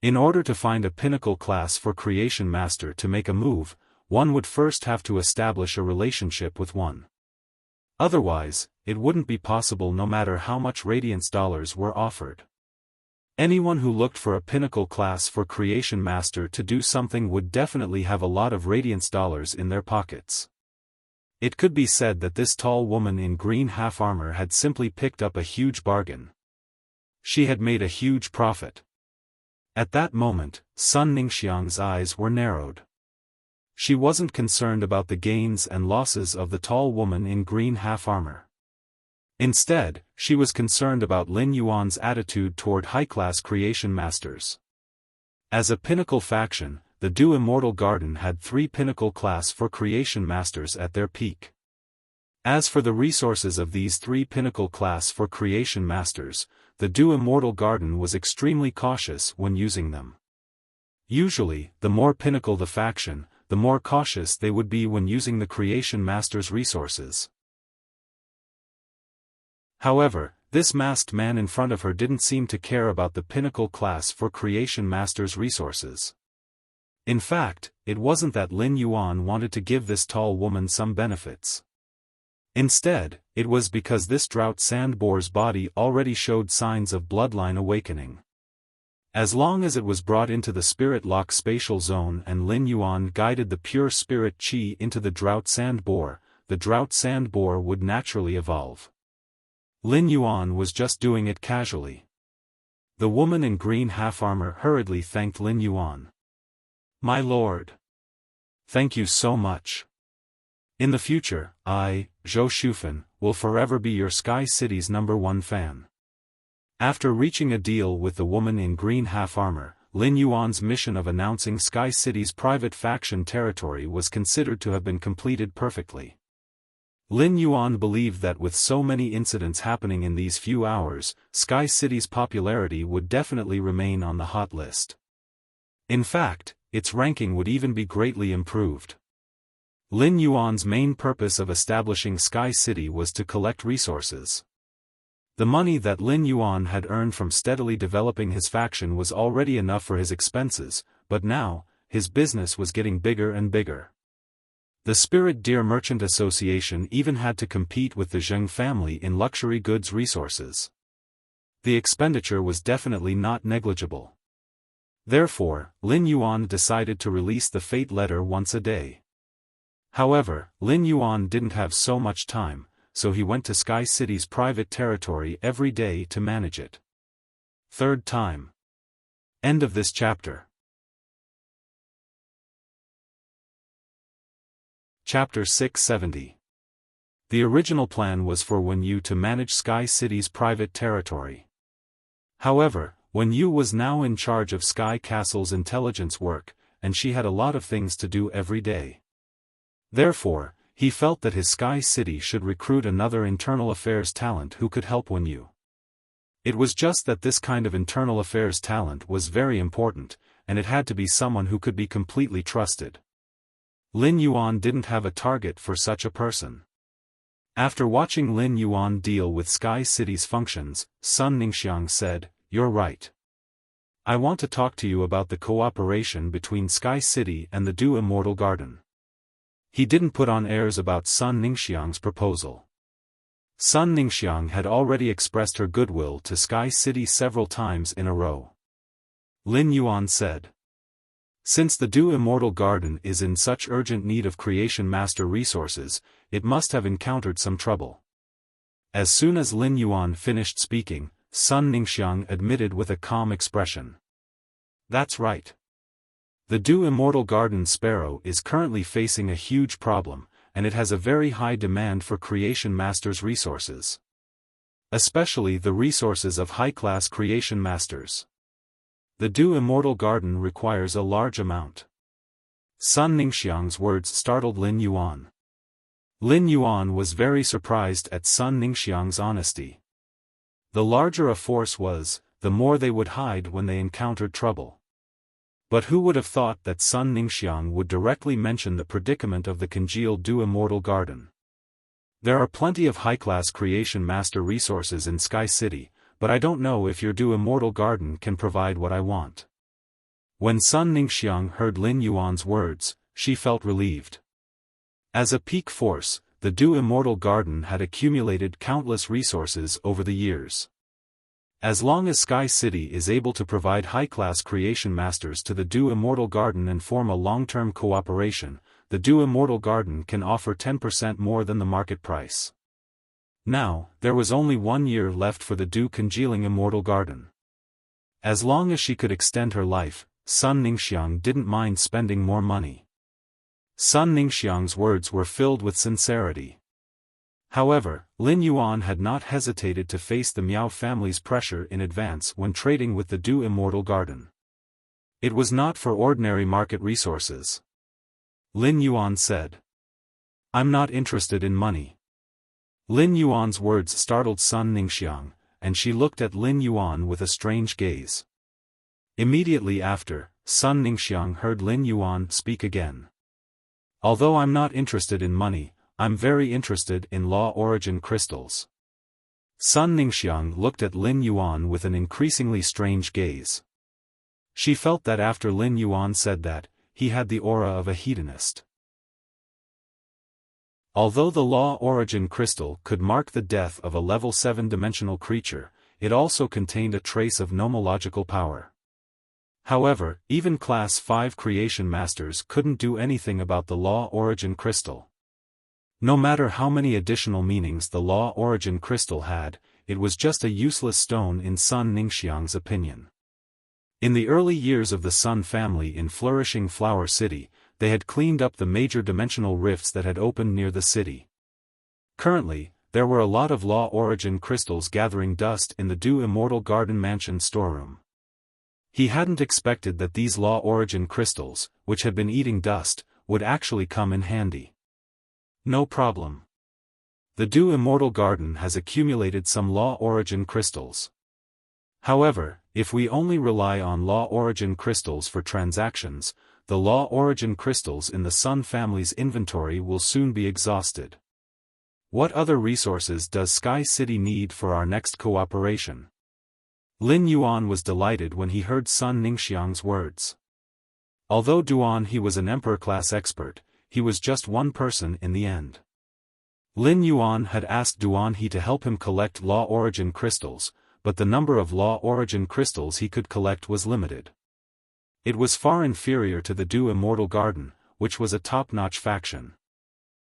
In order to find a pinnacle class for creation master to make a move, one would first have to establish a relationship with one. Otherwise, it wouldn't be possible no matter how much radiance dollars were offered. Anyone who looked for a pinnacle class for creation master to do something would definitely have a lot of radiance dollars in their pockets. It could be said that this tall woman in green half-armor had simply picked up a huge bargain. She had made a huge profit. At that moment, Sun Ningxiang's eyes were narrowed. She wasn't concerned about the gains and losses of the tall woman in green half-armor. Instead, she was concerned about Lin Yuan's attitude toward high-class creation masters. As a pinnacle faction, the Du Immortal Garden had 3 pinnacle class for creation masters at their peak. As for the resources of these 3 pinnacle class for creation masters, the Du Immortal Garden was extremely cautious when using them. Usually, the more pinnacle the faction, the more cautious they would be when using the creation master's resources. However, this masked man in front of her didn't seem to care about the pinnacle class for creation master's resources. In fact, it wasn't that Lin Yuan wanted to give this tall woman some benefits. Instead, it was because this drought sand boar's body already showed signs of bloodline awakening. As long as it was brought into the spirit lock spatial zone and Lin Yuan guided the pure spirit qi into the drought sand boar, the drought sand boar would naturally evolve. Lin Yuan was just doing it casually. The woman in green half-armor hurriedly thanked Lin Yuan. "My lord. Thank you so much. In the future, I, Zhou Xiaofan, will forever be your Sky City's #1 fan." After reaching a deal with the woman in green half-armor, Lin Yuan's mission of announcing Sky City's private faction territory was considered to have been completed perfectly. Lin Yuan believed that with so many incidents happening in these few hours, Sky City's popularity would definitely remain on the hot list. In fact, its ranking would even be greatly improved. Lin Yuan's main purpose of establishing Sky City was to collect resources. The money that Lin Yuan had earned from steadily developing his faction was already enough for his expenses, but now, his business was getting bigger and bigger. The Spirit Deer Merchant Association even had to compete with the Zheng family in luxury goods resources. The expenditure was definitely not negligible. Therefore, Lin Yuan decided to release the fate letter once a day. However, Lin Yuan didn't have so much time, so he went to Sky City's private territory every day to manage it. Third time. End of this chapter. Chapter 670. The original plan was for Wen Yu to manage Sky City's private territory. However, Wen Yu was now in charge of Sky Castle's intelligence work, and she had a lot of things to do every day. Therefore, he felt that his Sky City should recruit another internal affairs talent who could help Wen Yu. It was just that this kind of internal affairs talent was very important, and it had to be someone who could be completely trusted. Lin Yuan didn't have a target for such a person. After watching Lin Yuan deal with Sky City's functions, Sun Ningxiang said, "You're right. I want to talk to you about the cooperation between Sky City and the Du Immortal Garden." He didn't put on airs about Sun Ningxiang's proposal. Sun Ningxiang had already expressed her goodwill to Sky City several times in a row. Lin Yuan said, "Since the Du Immortal Garden is in such urgent need of creation master resources, it must have encountered some trouble." As soon as Lin Yuan finished speaking, Sun Ningxiang admitted with a calm expression. "That's right. The Du Immortal Garden Sparrow is currently facing a huge problem, and it has a very high demand for creation masters' resources. Especially the resources of high-class creation masters. The Du Immortal Garden requires a large amount." Sun Ningxiang's words startled Lin Yuan. Lin Yuan was very surprised at Sun Ningxiang's honesty. The larger a force was, the more they would hide when they encountered trouble. But who would have thought that Sun Ningxiang would directly mention the predicament of the congealed Du Immortal Garden? There are plenty of high-class creation master resources in Sky City, but I don't know if your Du Immortal Garden can provide what I want. When Sun Ningxiang heard Lin Yuan's words, she felt relieved. As a peak force, the Du Immortal Garden had accumulated countless resources over the years. As long as Sky City is able to provide high-class creation masters to the Du Immortal Garden and form a long-term cooperation, the Du Immortal Garden can offer 10% more than the market price. Now, there was only 1 year left for the Du Congealing Immortal Garden. As long as she could extend her life, Sun Ningxiang didn't mind spending more money. Sun Ningxiang's words were filled with sincerity. However, Lin Yuan had not hesitated to face the Miao family's pressure in advance when trading with the Du Immortal Garden. It was not for ordinary market resources. Lin Yuan said, "I'm not interested in money." Lin Yuan's words startled Sun Ningxiang, and she looked at Lin Yuan with a strange gaze. Immediately after, Sun Ningxiang heard Lin Yuan speak again. "Although I'm not interested in money, I'm very interested in law origin crystals." Sun Ningxiang looked at Lin Yuan with an increasingly strange gaze. She felt that after Lin Yuan said that, he had the aura of a hedonist. Although the law origin crystal could mark the death of a level 7 dimensional creature, it also contained a trace of nomological power. However, even Class 5 creation masters couldn't do anything about the law origin crystal. No matter how many additional meanings the law origin crystal had, it was just a useless stone in Sun Ningxiang's opinion. In the early years of the Sun family in flourishing Flower City, they had cleaned up the major dimensional rifts that had opened near the city. Currently, there were a lot of law origin crystals gathering dust in the Du Immortal Garden Mansion storeroom. He hadn't expected that these law origin crystals, which had been eating dust, would actually come in handy. No problem. The Du Immortal Garden has accumulated some law origin crystals. However, if we only rely on law origin crystals for transactions, the law origin crystals in the Sun family's inventory will soon be exhausted. What other resources does Sky City need for our next cooperation? Lin Yuan was delighted when he heard Sun Ningxiang's words. Although Duan he was an emperor-class expert, he was just one person in the end. Lin Yuan had asked Duan he to help him collect law origin crystals, but the number of law origin crystals he could collect was limited. It was far inferior to the Du Immortal Garden, which was a top-notch faction.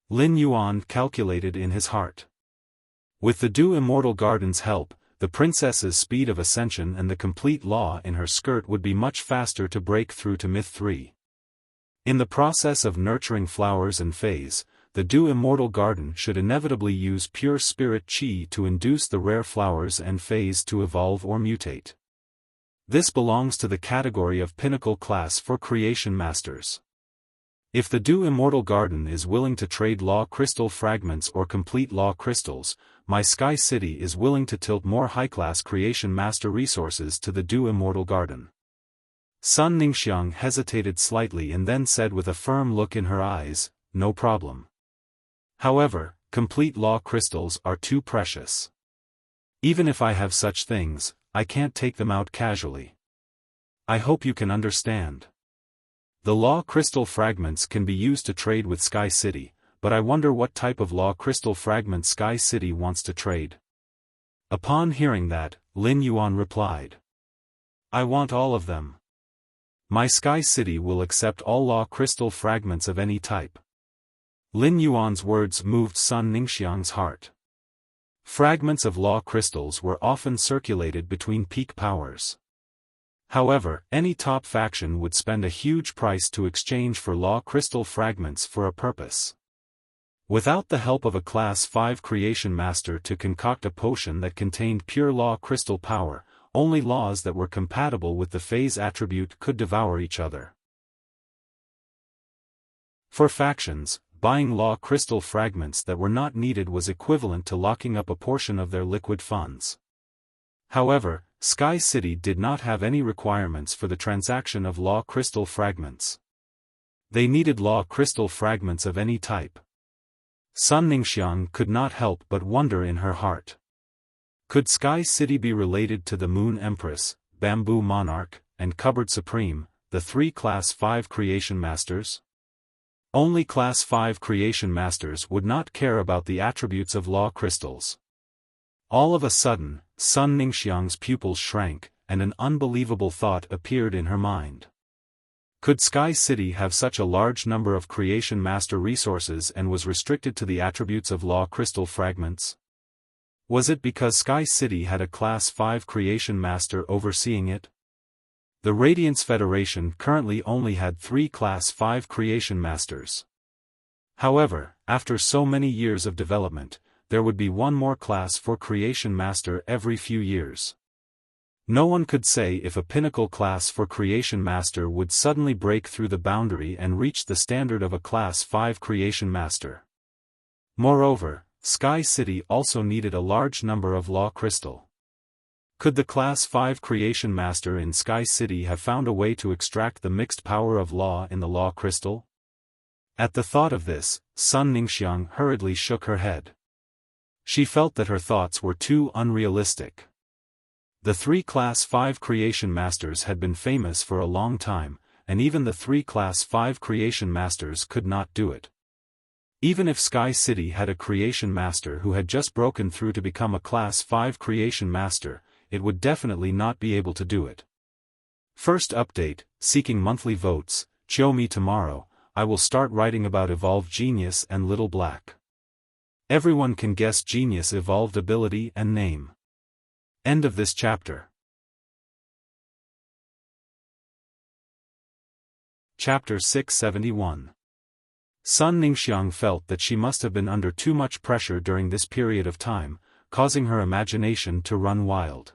Lin Yuan calculated in his heart. With the Du Immortal Garden's help, the princess's speed of ascension and the complete law in her skirt would be much faster to break through to Myth 3. In the process of nurturing flowers and phase, the Du Immortal Garden should inevitably use pure spirit qi to induce the rare flowers and phase to evolve or mutate. This belongs to the category of pinnacle class for creation masters. If the Du Immortal Garden is willing to trade law crystal fragments or complete law crystals, my Sky City is willing to tilt more high-class creation master resources to the Du Immortal Garden. Sun Ningxiang hesitated slightly and then said with a firm look in her eyes, "No problem. However, complete law crystals are too precious. Even if I have such things, I can't take them out casually. I hope you can understand. The law crystal fragments can be used to trade with Sky City, but I wonder what type of law crystal fragment Sky City wants to trade." Upon hearing that, Lin Yuan replied, "I want all of them. My Sky City will accept all law crystal fragments of any type." Lin Yuan's words moved Sun Ningxiang's heart. Fragments of law crystals were often circulated between peak powers. However, any top faction would spend a huge price to exchange for law crystal fragments for a purpose. Without the help of a Class 5 creation master to concoct a potion that contained pure law crystal power, only laws that were compatible with the phase attribute could devour each other. For factions, buying law crystal fragments that were not needed was equivalent to locking up a portion of their liquid funds. However, Sky City did not have any requirements for the transaction of law crystal fragments. They needed law crystal fragments of any type. Sun Ningxiang could not help but wonder in her heart. Could Sky City be related to the Moon Empress, Bamboo Monarch, and Cupboard Supreme, the 3 Class 5 creation masters? Only Class 5 Creation Masters would not care about the attributes of law crystals. All of a sudden, Sun Ningxiang's pupils shrank, and an unbelievable thought appeared in her mind. Could Sky City have such a large number of Creation Master resources and was restricted to the attributes of law crystal fragments? Was it because Sky City had a Class 5 Creation Master overseeing it? The Radiance Federation currently only had 3 Class 5 Creation Masters. However, after so many years of development, there would be one more Class 4 Creation Master every few years. No one could say if a pinnacle Class 4 Creation Master would suddenly break through the boundary and reach the standard of a Class 5 Creation Master. Moreover, Sky City also needed a large number of law crystal. Could the Class 5 Creation Master in Sky City have found a way to extract the mixed power of law in the law crystal? At the thought of this, Sun Ningxiang hurriedly shook her head. She felt that her thoughts were too unrealistic. The 3 Class 5 Creation Masters had been famous for a long time, and even the 3 Class 5 Creation Masters could not do it. Even if Sky City had a Creation Master who had just broken through to become a Class 5 Creation Master, it would definitely not be able to do it. First update, seeking monthly votes, show me tomorrow, I will start writing about Evolved Genius and Little Black. Everyone can guess Genius evolved ability and name. End of this chapter. Chapter 671. Sun Ningxiang felt that she must have been under too much pressure during this period of time, causing her imagination to run wild.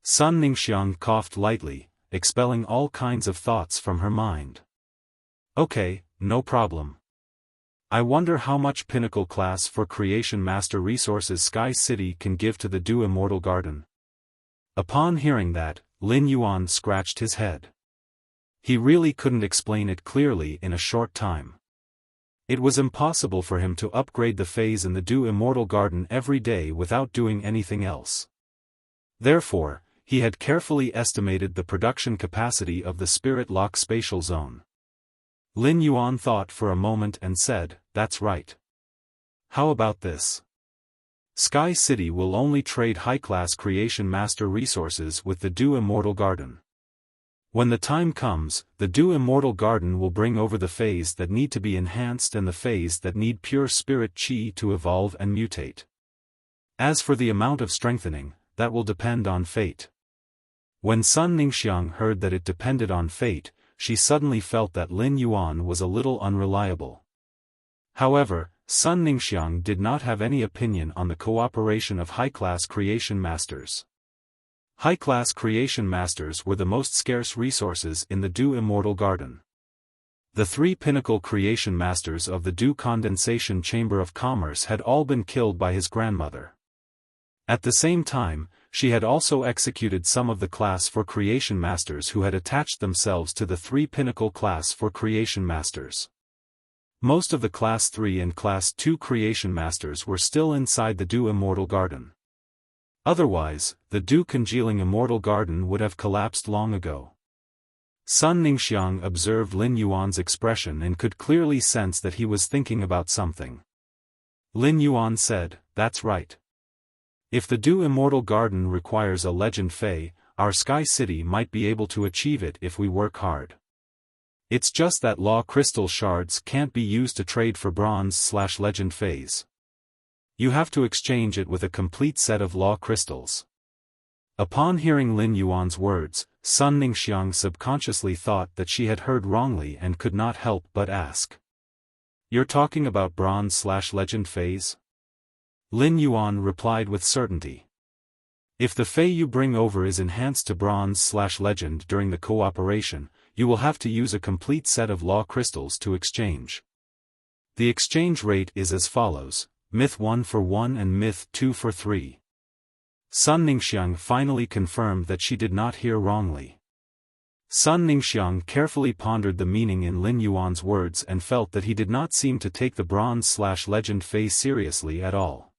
Sun Ningxiang coughed lightly, expelling all kinds of thoughts from her mind. Okay, no problem. I wonder how much pinnacle Class 4 Creation Master resources Sky City can give to the Do Immortal Garden. Upon hearing that, Lin Yuan scratched his head. He really couldn't explain it clearly in a short time. It was impossible for him to upgrade the phase in the Do Immortal Garden every day without doing anything else. Therefore, he had carefully estimated the production capacity of the Spirit Lock Spatial Zone. Lin Yuan thought for a moment and said, "That's right. How about this? Sky City will only trade high-class Creation Master resources with the Do Immortal Garden. When the time comes, the Do Immortal Garden will bring over the phase that need to be enhanced and the phase that need pure Spirit Qi to evolve and mutate. As for the amount of strengthening, that will depend on fate." When Sun Ningxiang heard that it depended on fate, she suddenly felt that Lin Yuan was a little unreliable. However, Sun Ningxiang did not have any opinion on the cooperation of high-class Creation Masters. High-class Creation Masters were the most scarce resources in the Do Immortal Garden. The 3 pinnacle Creation Masters of the Do Condensation Chamber of Commerce had all been killed by his grandmother. At the same time, she had also executed some of the Class 4 Creation Masters who had attached themselves to the 3 pinnacle Class 4 Creation Masters. Most of the Class 3 and Class 2 Creation Masters were still inside the Do Immortal Garden. Otherwise, the Do Congealing Immortal Garden would have collapsed long ago. Sun Ningxiang observed Lin Yuan's expression and could clearly sense that he was thinking about something. Lin Yuan said, "That's right. If the Do Immortal Garden requires a Legend Fei, our Sky City might be able to achieve it if we work hard. It's just that law crystal shards can't be used to trade for bronze/legend Feis. You have to exchange it with a complete set of law crystals." Upon hearing Lin Yuan's words, Sun Ningxiang subconsciously thought that she had heard wrongly and could not help but ask. "You're talking about bronze/legend Feis?" Lin Yuan replied with certainty. "If the Fei you bring over is enhanced to bronze/legend during the cooperation, you will have to use a complete set of law crystals to exchange. The exchange rate is as follows, Myth 1 for 1 and Myth 2 for 3. Sun Ningxiang finally confirmed that she did not hear wrongly. Sun Ningxiang carefully pondered the meaning in Lin Yuan's words and felt that he did not seem to take the bronze/legend Fei seriously at all.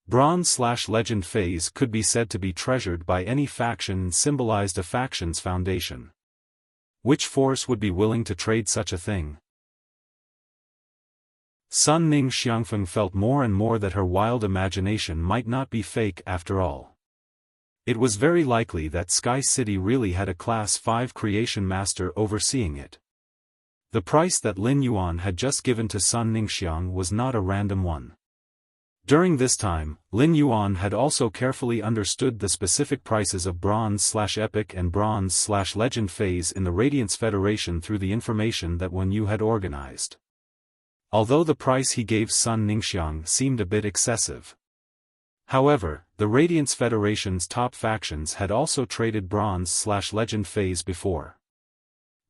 Bronze/legend Feis could be said to be treasured by any faction and symbolized a faction's foundation. Which force would be willing to trade such a thing? Sun Ning Xiangfeng felt more and more that her wild imagination might not be fake after all. It was very likely that Sky City really had a Class 5 creation master overseeing it. The price that Lin Yuan had just given to Sun Ningxiang was not a random one. During this time, Lin Yuan had also carefully understood the specific prices of Bronze/Epic and Bronze/Legend phase in the Radiance Federation through the information that Wen Yu had organized. Although the price he gave Sun Ningxiang seemed a bit excessive. However, the Radiance Federation's top factions had also traded Bronze/Legend phase before.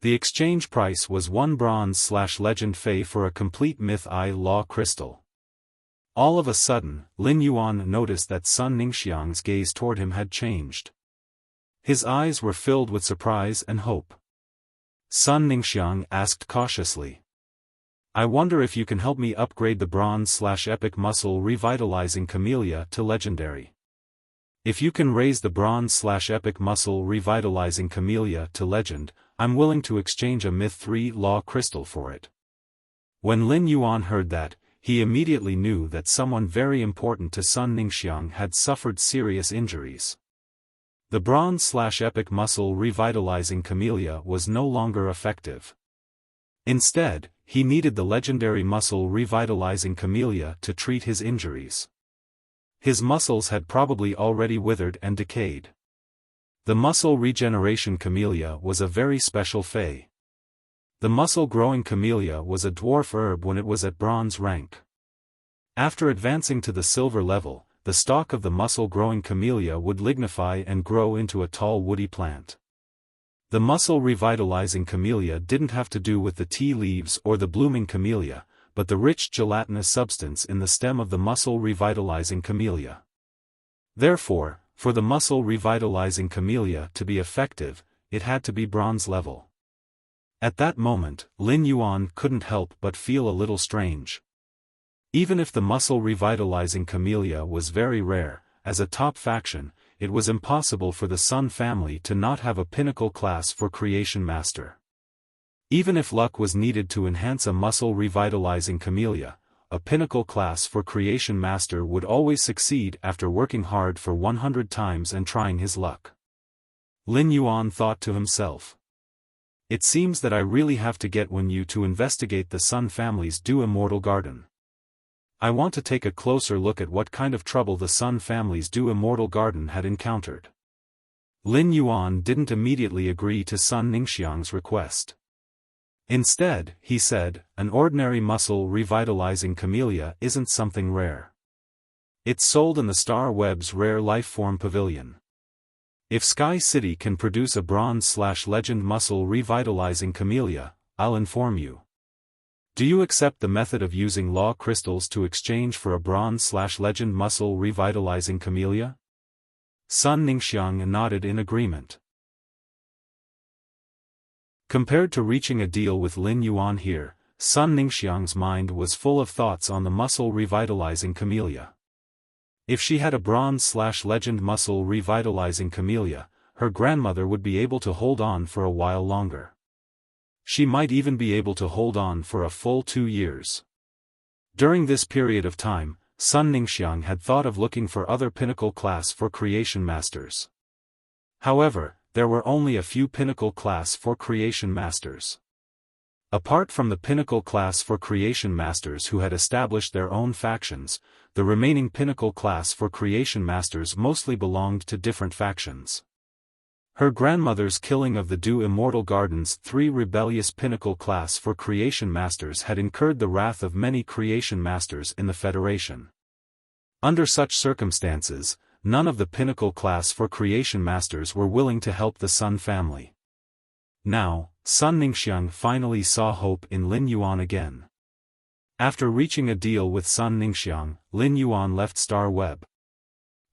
The exchange price was 1 Bronze/Legend phase for a complete Myth Eye Law crystal. All of a sudden, Lin Yuan noticed that Sun Ningxiang's gaze toward him had changed. His eyes were filled with surprise and hope. Sun Ningxiang asked cautiously, "I wonder if you can help me upgrade the Bronze/Epic Muscle Revitalizing Camellia to Legendary. If you can raise the Bronze/Epic Muscle Revitalizing Camellia to Legend, I'm willing to exchange a Myth 3 Law Crystal for it." When Lin Yuan heard that, he immediately knew that someone very important to Sun Ningxiang had suffered serious injuries. The Bronze/Epic Muscle Revitalizing Camellia was no longer effective. Instead, he needed the legendary Muscle Revitalizing Camellia to treat his injuries. His muscles had probably already withered and decayed. The Muscle Regeneration Camellia was a very special fey. The muscle-growing camellia was a dwarf herb when it was at bronze rank. After advancing to the silver level, the stalk of the muscle-growing camellia would lignify and grow into a tall woody plant. The muscle revitalizing camellia didn't have to do with the tea leaves or the blooming camellia, but the rich gelatinous substance in the stem of the muscle revitalizing camellia. Therefore, for the muscle revitalizing camellia to be effective, it had to be bronze level. At that moment, Lin Yuan couldn't help but feel a little strange. Even if the muscle revitalizing camellia was very rare, as a top faction, it was impossible for the Sun family to not have a pinnacle class for Creation Master. Even if luck was needed to enhance a muscle revitalizing camellia, a pinnacle class for Creation Master would always succeed after working hard for 100 times and trying his luck. Lin Yuan thought to himself. It seems that I really have to get Wen Yu to investigate the Sun family's Dew Immortal Garden. I want to take a closer look at what kind of trouble the Sun family's Dew Immortal Garden had encountered. Lin Yuan didn't immediately agree to Sun Ningxiang's request. Instead, he said, an ordinary muscle revitalizing camellia isn't something rare. It's sold in the Star Web's Rare Lifeform Pavilion. If Sky City can produce a Bronze/Legend muscle revitalizing camellia, I'll inform you. Do you accept the method of using law crystals to exchange for a Bronze/Legend muscle revitalizing camellia? Sun Ningxiang nodded in agreement. Compared to reaching a deal with Lin Yuan here, Sun Ningxiang's mind was full of thoughts on the muscle revitalizing camellia. If she had a Bronze/Legend muscle revitalizing camellia, her grandmother would be able to hold on for a while longer. She might even be able to hold on for a full 2 years. During this period of time, Sun Ningxiang had thought of looking for other pinnacle class for Creation Masters. However, there were only a few pinnacle class for Creation Masters. Apart from the pinnacle class for Creation Masters who had established their own factions, the remaining pinnacle class for Creation Masters mostly belonged to different factions. Her grandmother's killing of the Dew Immortal Garden's 3 rebellious pinnacle class for Creation Masters had incurred the wrath of many Creation Masters in the Federation. Under such circumstances, none of the pinnacle class for Creation Masters were willing to help the Sun family. Now, Sun Ningxiang finally saw hope in Lin Yuan again. After reaching a deal with Sun Ningxiang, Lin Yuan left Star Web.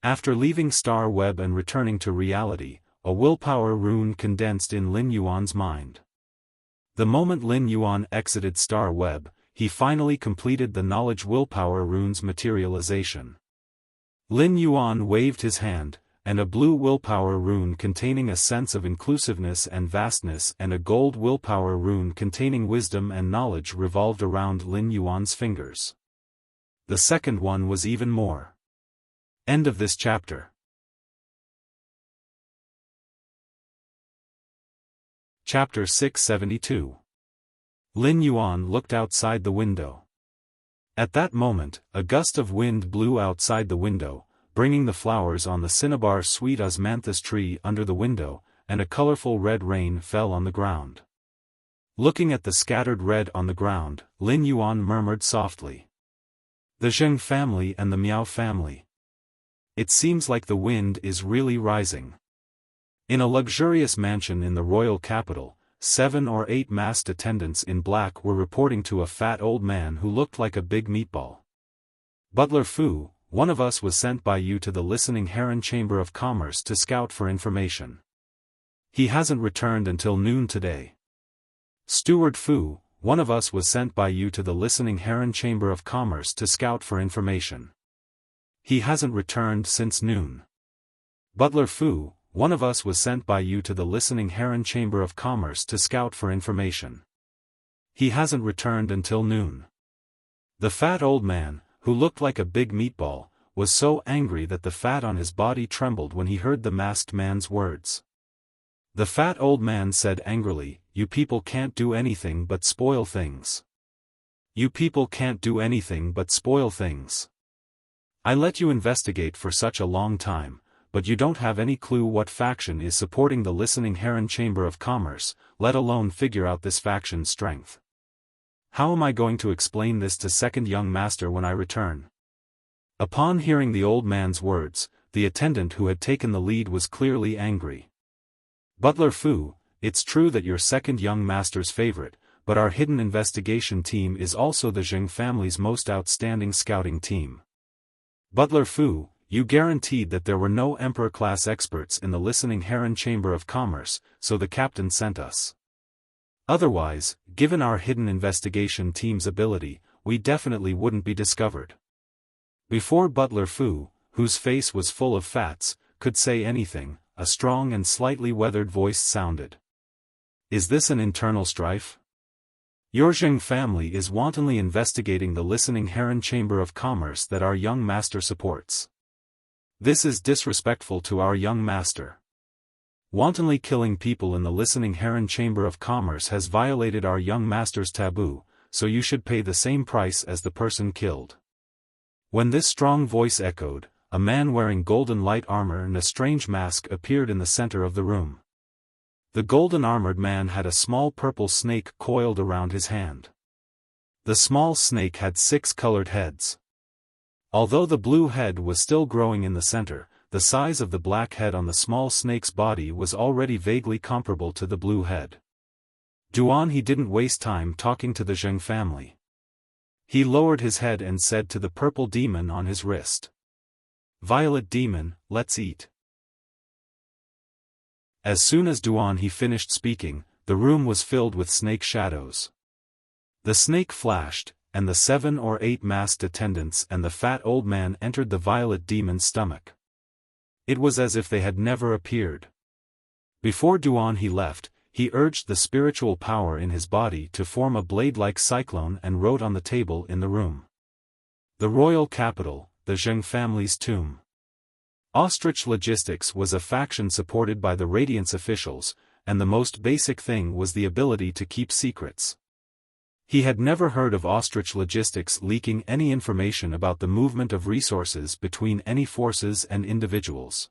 After leaving Star Web and returning to reality, a willpower rune condensed in Lin Yuan's mind. The moment Lin Yuan exited Star Web, he finally completed the knowledge willpower rune's materialization. Lin Yuan waved his hand, and a blue willpower rune containing a sense of inclusiveness and vastness, and a gold willpower rune containing wisdom and knowledge revolved around Lin Yuan's fingers. The second one was even more. End of this chapter. Chapter 672. Lin Yuan looked outside the window. At that moment, a gust of wind blew outside the window, bringing the flowers on the cinnabar sweet osmanthus tree under the window, and a colorful red rain fell on the ground. Looking at the scattered red on the ground, Lin Yuan murmured softly. The Zheng family and the Miao family. It seems like the wind is really rising. In a luxurious mansion in the royal capital, 7 or 8 masked attendants in black were reporting to a fat old man who looked like a big meatball. Butler Fu, one of us was sent by you to the Listening Heron Chamber of Commerce to scout for information. He hasn't returned until noon today. Steward Fu, one of us was sent by you to the Listening Heron Chamber of Commerce to scout for information. He hasn't returned since noon. Butler Fu, one of us was sent by you to the Listening Heron Chamber of Commerce to scout for information. He hasn't returned until noon. The fat old man, who looked like a big meatball, was so angry that the fat on his body trembled when he heard the masked man's words. The fat old man said angrily, "You people can't do anything but spoil things. You people can't do anything but spoil things. I let you investigate for such a long time, but you don't have any clue what faction is supporting the Listening Heron Chamber of Commerce, let alone figure out this faction's strength. How am I going to explain this to second young master when I return?" Upon hearing the old man's words, the attendant who had taken the lead was clearly angry. Butler Fu, it's true that you're second young master's favorite, but our hidden investigation team is also the Zheng family's most outstanding scouting team. Butler Fu, you guaranteed that there were no Emperor-class experts in the Listening Heron Chamber of Commerce, so the captain sent us. Otherwise, given our hidden investigation team's ability, we definitely wouldn't be discovered. Before Butler Fu, whose face was full of fats, could say anything, a strong and slightly weathered voice sounded. Is this an internal strife? Your Zheng family is wantonly investigating the Listening Heron Chamber of Commerce that our young master supports. This is disrespectful to our young master. Wantonly killing people in the Listening Heron Chamber of Commerce has violated our young master's taboo, so you should pay the same price as the person killed. When this strong voice echoed, a man wearing golden light armor and a strange mask appeared in the center of the room. The golden-armored man had a small purple snake coiled around his hand. The small snake had 6 colored heads. Although the blue head was still growing in the center, the size of the black head on the small snake's body was already vaguely comparable to the blue head. He didn't waste time talking to the Zheng family. He lowered his head and said to the purple demon on his wrist, "Violet demon, let's eat." As soon as he finished speaking, the room was filled with snake shadows. The snake flashed, and the 7 or 8 masked attendants and the fat old man entered the violet demon's stomach. It was as if they had never appeared. Before he left, he urged the spiritual power in his body to form a blade-like cyclone and wrote on the table in the room. The royal capital, the Zheng family's tomb. Ostrich Logistics was a faction supported by the Radiance officials, and the most basic thing was the ability to keep secrets. He had never heard of Ostrich Logistics leaking any information about the movement of resources between any forces and individuals.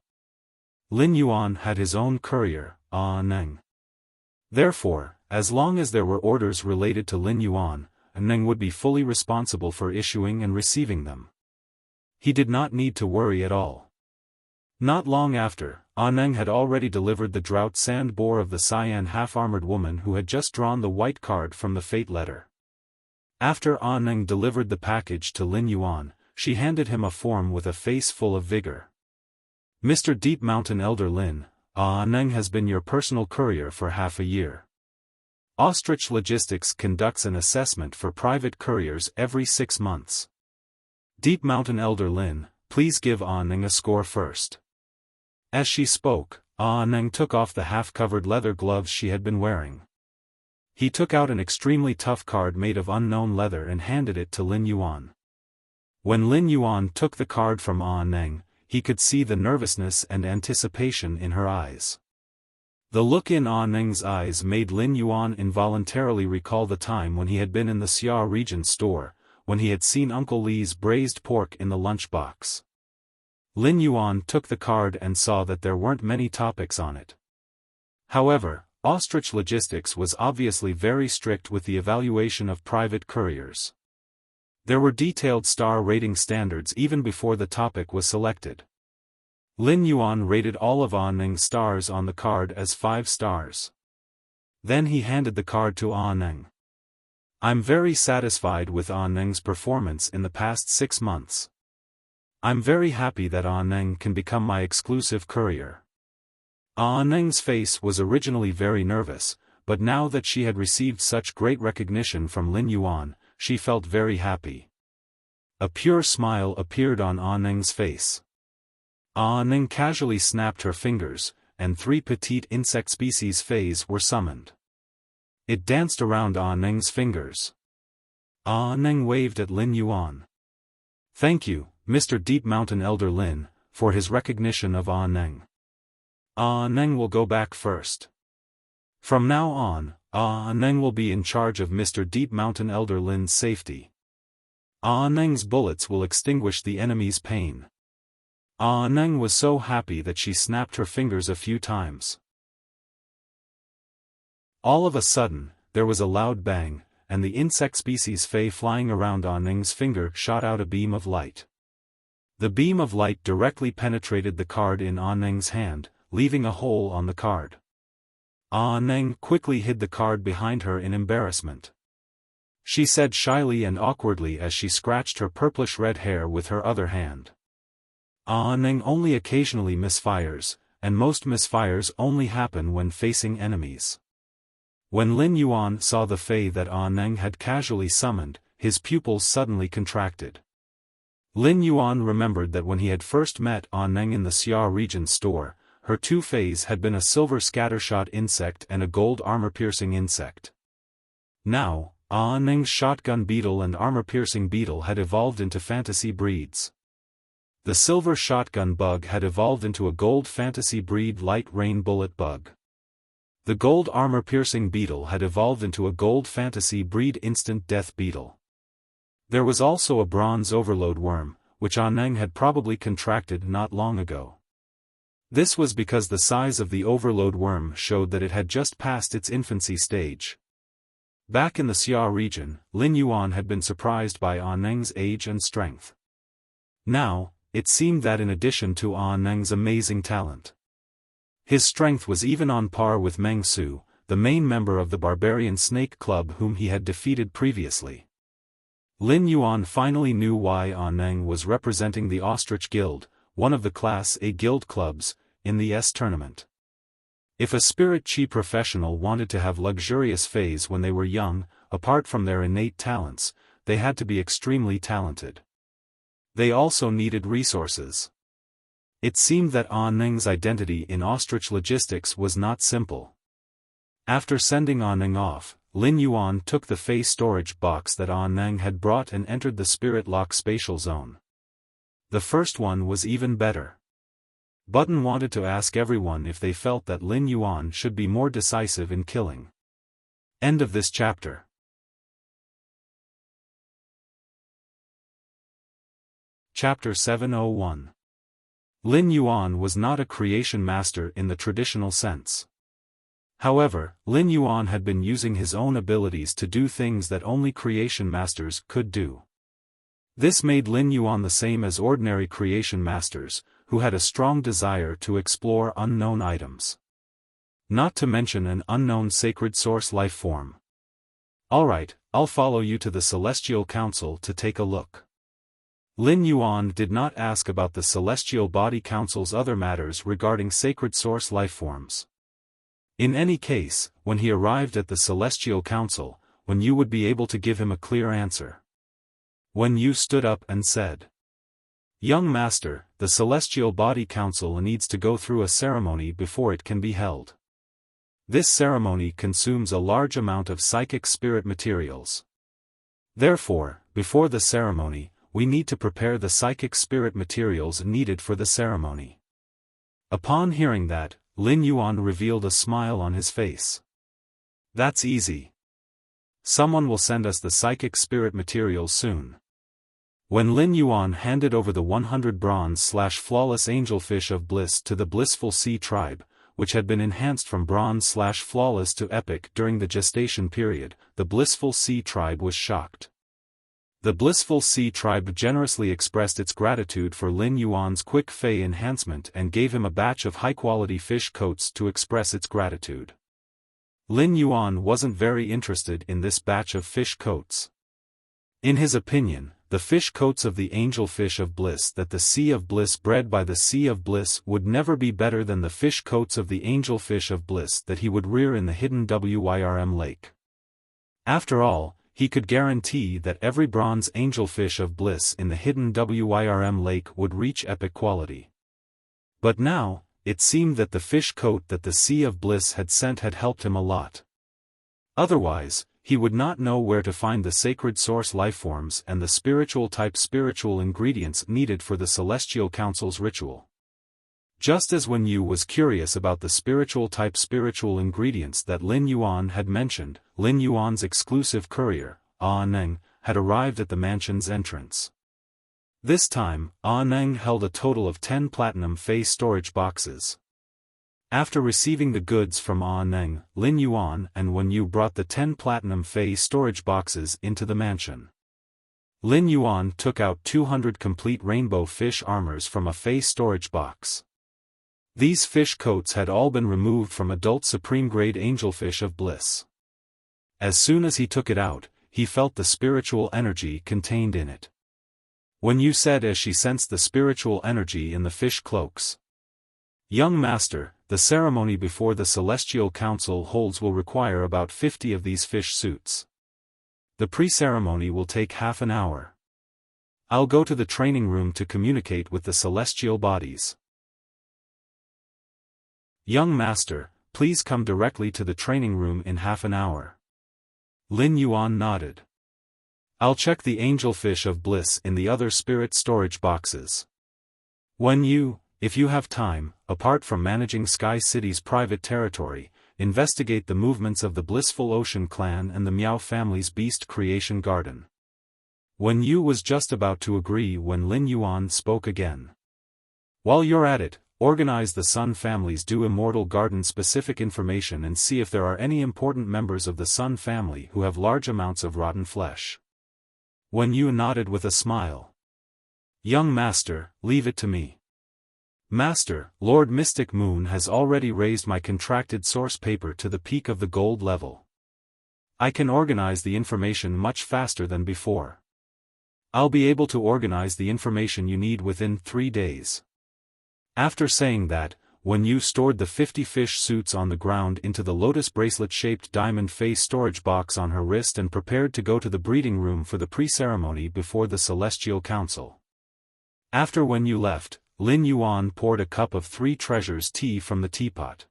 Lin Yuan had his own courier, Neng. Therefore, as long as there were orders related to Lin Yuan, Neng would be fully responsible for issuing and receiving them. He did not need to worry at all. Not long after, Neng had already delivered the drought sand boar of the cyan half-armored woman who had just drawn the white card from the fate letter. After Neng delivered the package to Lin Yuan, she handed him a form with a face full of vigor. "Mr. Deep Mountain Elder Lin, Neng has been your personal courier for half a year. Ostrich Logistics conducts an assessment for private couriers every 6 months. Deep Mountain Elder Lin, please give Neng a score first." As she spoke, Neng took off the half-covered leather gloves she had been wearing. He took out an extremely tough card made of unknown leather and handed it to Lin Yuan. When Lin Yuan took the card from Neng, he could see the nervousness and anticipation in her eyes. The look in Neng's eyes made Lin Yuan involuntarily recall the time when he had been in the Xia region store, when he had seen Uncle Li's braised pork in the lunchbox. Lin Yuan took the card and saw that there weren't many topics on it. However, Ostrich Logistics was obviously very strict with the evaluation of private couriers. There were detailed star rating standards even before the topic was selected. Lin Yuan rated all of Neng's stars on the card as 5 stars. Then he handed the card to Neng. I'm very satisfied with Neng's performance in the past 6 months. I'm very happy that Neng can become my exclusive courier. Neng's face was originally very nervous, but now that she had received such great recognition from Lin Yuan, she felt very happy. A pure smile appeared on Neng's face. Neng casually snapped her fingers, and 3 petite insect species phase were summoned. It danced around Neng's fingers. Neng waved at Lin Yuan. Thank you, Mr. Deep Mountain Elder Lin, for his recognition of Neng. Neng will go back first. From now on, Neng will be in charge of Mr. Deep Mountain Elder Lin's safety. Neng's bullets will extinguish the enemy's pain. Neng was so happy that she snapped her fingers a few times. All of a sudden, there was a loud bang, and the insect species Fei flying around Neng's finger shot out a beam of light. The beam of light directly penetrated the card in Neng's hand, leaving a hole on the card. Neng quickly hid the card behind her in embarrassment. She said shyly and awkwardly as she scratched her purplish-red hair with her other hand. Neng only occasionally misfires, and most misfires only happen when facing enemies. When Lin Yuan saw the Fei that Neng had casually summoned, his pupils suddenly contracted. Lin Yuan remembered that when he had first met Neng in the Xia region store, her 2 Feis had been a silver scattershot insect and a gold armor-piercing insect. Now, Neng's shotgun beetle and armor-piercing beetle had evolved into fantasy breeds. The silver shotgun bug had evolved into a gold fantasy breed light rain bullet bug. The gold armor-piercing beetle had evolved into a gold fantasy breed instant death beetle. There was also a bronze overload worm, which Neng had probably contracted not long ago. This was because the size of the overload worm showed that it had just passed its infancy stage. Back in the Xia region, Lin Yuan had been surprised by Neng's age and strength. Now, it seemed that in addition to Neng's amazing talent, his strength was even on par with Meng Su, the main member of the Barbarian Snake Club whom he had defeated previously. Lin Yuan finally knew why Neng was representing the Ostrich Guild, one of the Class A guild clubs, in the S tournament. If a spirit chi professional wanted to have luxurious phase when they were young, apart from their innate talents, they had to be extremely talented. They also needed resources. It seemed that Neng's identity in Ostrich Logistics was not simple. After sending Neng off, Lin Yuan took the Fei storage box that Neng had brought and entered the Spirit Lock spatial zone. The first one was even better. Button wanted to ask everyone if they felt that Lin Yuan should be more decisive in killing. End of this chapter. Chapter 701. Lin Yuan was not a creation master in the traditional sense. However, Lin Yuan had been using his own abilities to do things that only creation masters could do. This made Lin Yuan the same as ordinary creation masters, who had a strong desire to explore unknown items. Not to mention an unknown sacred source life form. Alright, I'll follow you to the Celestial Council to take a look. Lin Yuan did not ask about the Celestial Body Council's other matters regarding sacred source life forms. In any case, when he arrived at the Celestial Council, Wen Yu would be able to give him a clear answer. Wen Yu stood up and said, Young master, the Celestial Body Council needs to go through a ceremony before it can be held. This ceremony consumes a large amount of psychic spirit materials. Therefore, before the ceremony, we need to prepare the psychic spirit materials needed for the ceremony. Upon hearing that, Lin Yuan revealed a smile on his face. That's easy. Someone will send us the psychic spirit materials soon. When Lin Yuan handed over the 100 bronze/flawless angelfish of bliss to the blissful sea tribe, which had been enhanced from bronze/flawless to epic during the gestation period, the blissful sea tribe was shocked. The blissful sea tribe generously expressed its gratitude for Lin Yuan's quick fey enhancement and gave him a batch of high-quality fish coats to express its gratitude. Lin Yuan wasn't very interested in this batch of fish coats. In his opinion, the fish coats of the angelfish of bliss that the Sea of Bliss bred by the Sea of Bliss would never be better than the fish coats of the angelfish of bliss that he would rear in the hidden Wyrm lake. After all, he could guarantee that every bronze angelfish of bliss in the hidden Wyrm lake would reach epic quality. But now, it seemed that the fish coat that the Sea of Bliss had sent had helped him a lot. Otherwise, he would not know where to find the sacred source lifeforms and the spiritual ingredients needed for the Celestial Council's ritual. Just as Wen Yu was curious about the spiritual ingredients that Lin Yuan had mentioned, Lin Yuan's exclusive courier, Ah Neng, had arrived at the mansion's entrance. This time, Ah Neng held a total of 10 platinum fey storage boxes. After receiving the goods from Ah Neng, Lin Yuan and Wen Yu brought the 10 platinum fey storage boxes into the mansion. Lin Yuan took out 200 complete rainbow fish armors from a fey storage box. These fish coats had all been removed from adult supreme-grade angelfish of bliss. As soon as he took it out, he felt the spiritual energy contained in it. Wen Yu said as she sensed the spiritual energy in the fish cloaks. Young master, the ceremony before the Celestial Council holds will require about 50 of these fish suits. The pre-ceremony will take half an hour. I'll go to the training room to communicate with the celestial bodies. Young master, please come directly to the training room in half an hour. Lin Yuan nodded. I'll check the angelfish of bliss in the other spirit storage boxes. Wen Yu, if you have time, apart from managing Sky City's private territory, investigate the movements of the Blissful Ocean clan and the Miao family's beast creation garden. Wen Yu was just about to agree when Lin Yuan spoke again. While you're at it, organize the Sun family's Do Immortal Garden specific information and see if there are any important members of the Sun family who have large amounts of rotten flesh. Wen Yu nodded with a smile. Young master, leave it to me. Master, Lord Mystic Moon has already raised my contracted source paper to the peak of the gold level. I can organize the information much faster than before. I'll be able to organize the information you need within 3 days. After saying that, Wen Yu stored the 50 fish suits on the ground into the lotus bracelet-shaped diamond face storage box on her wrist and prepared to go to the breeding room for the pre-ceremony before the Celestial Council. After Wen Yu left, Lin Yuan poured a cup of 3 treasures tea from the teapot.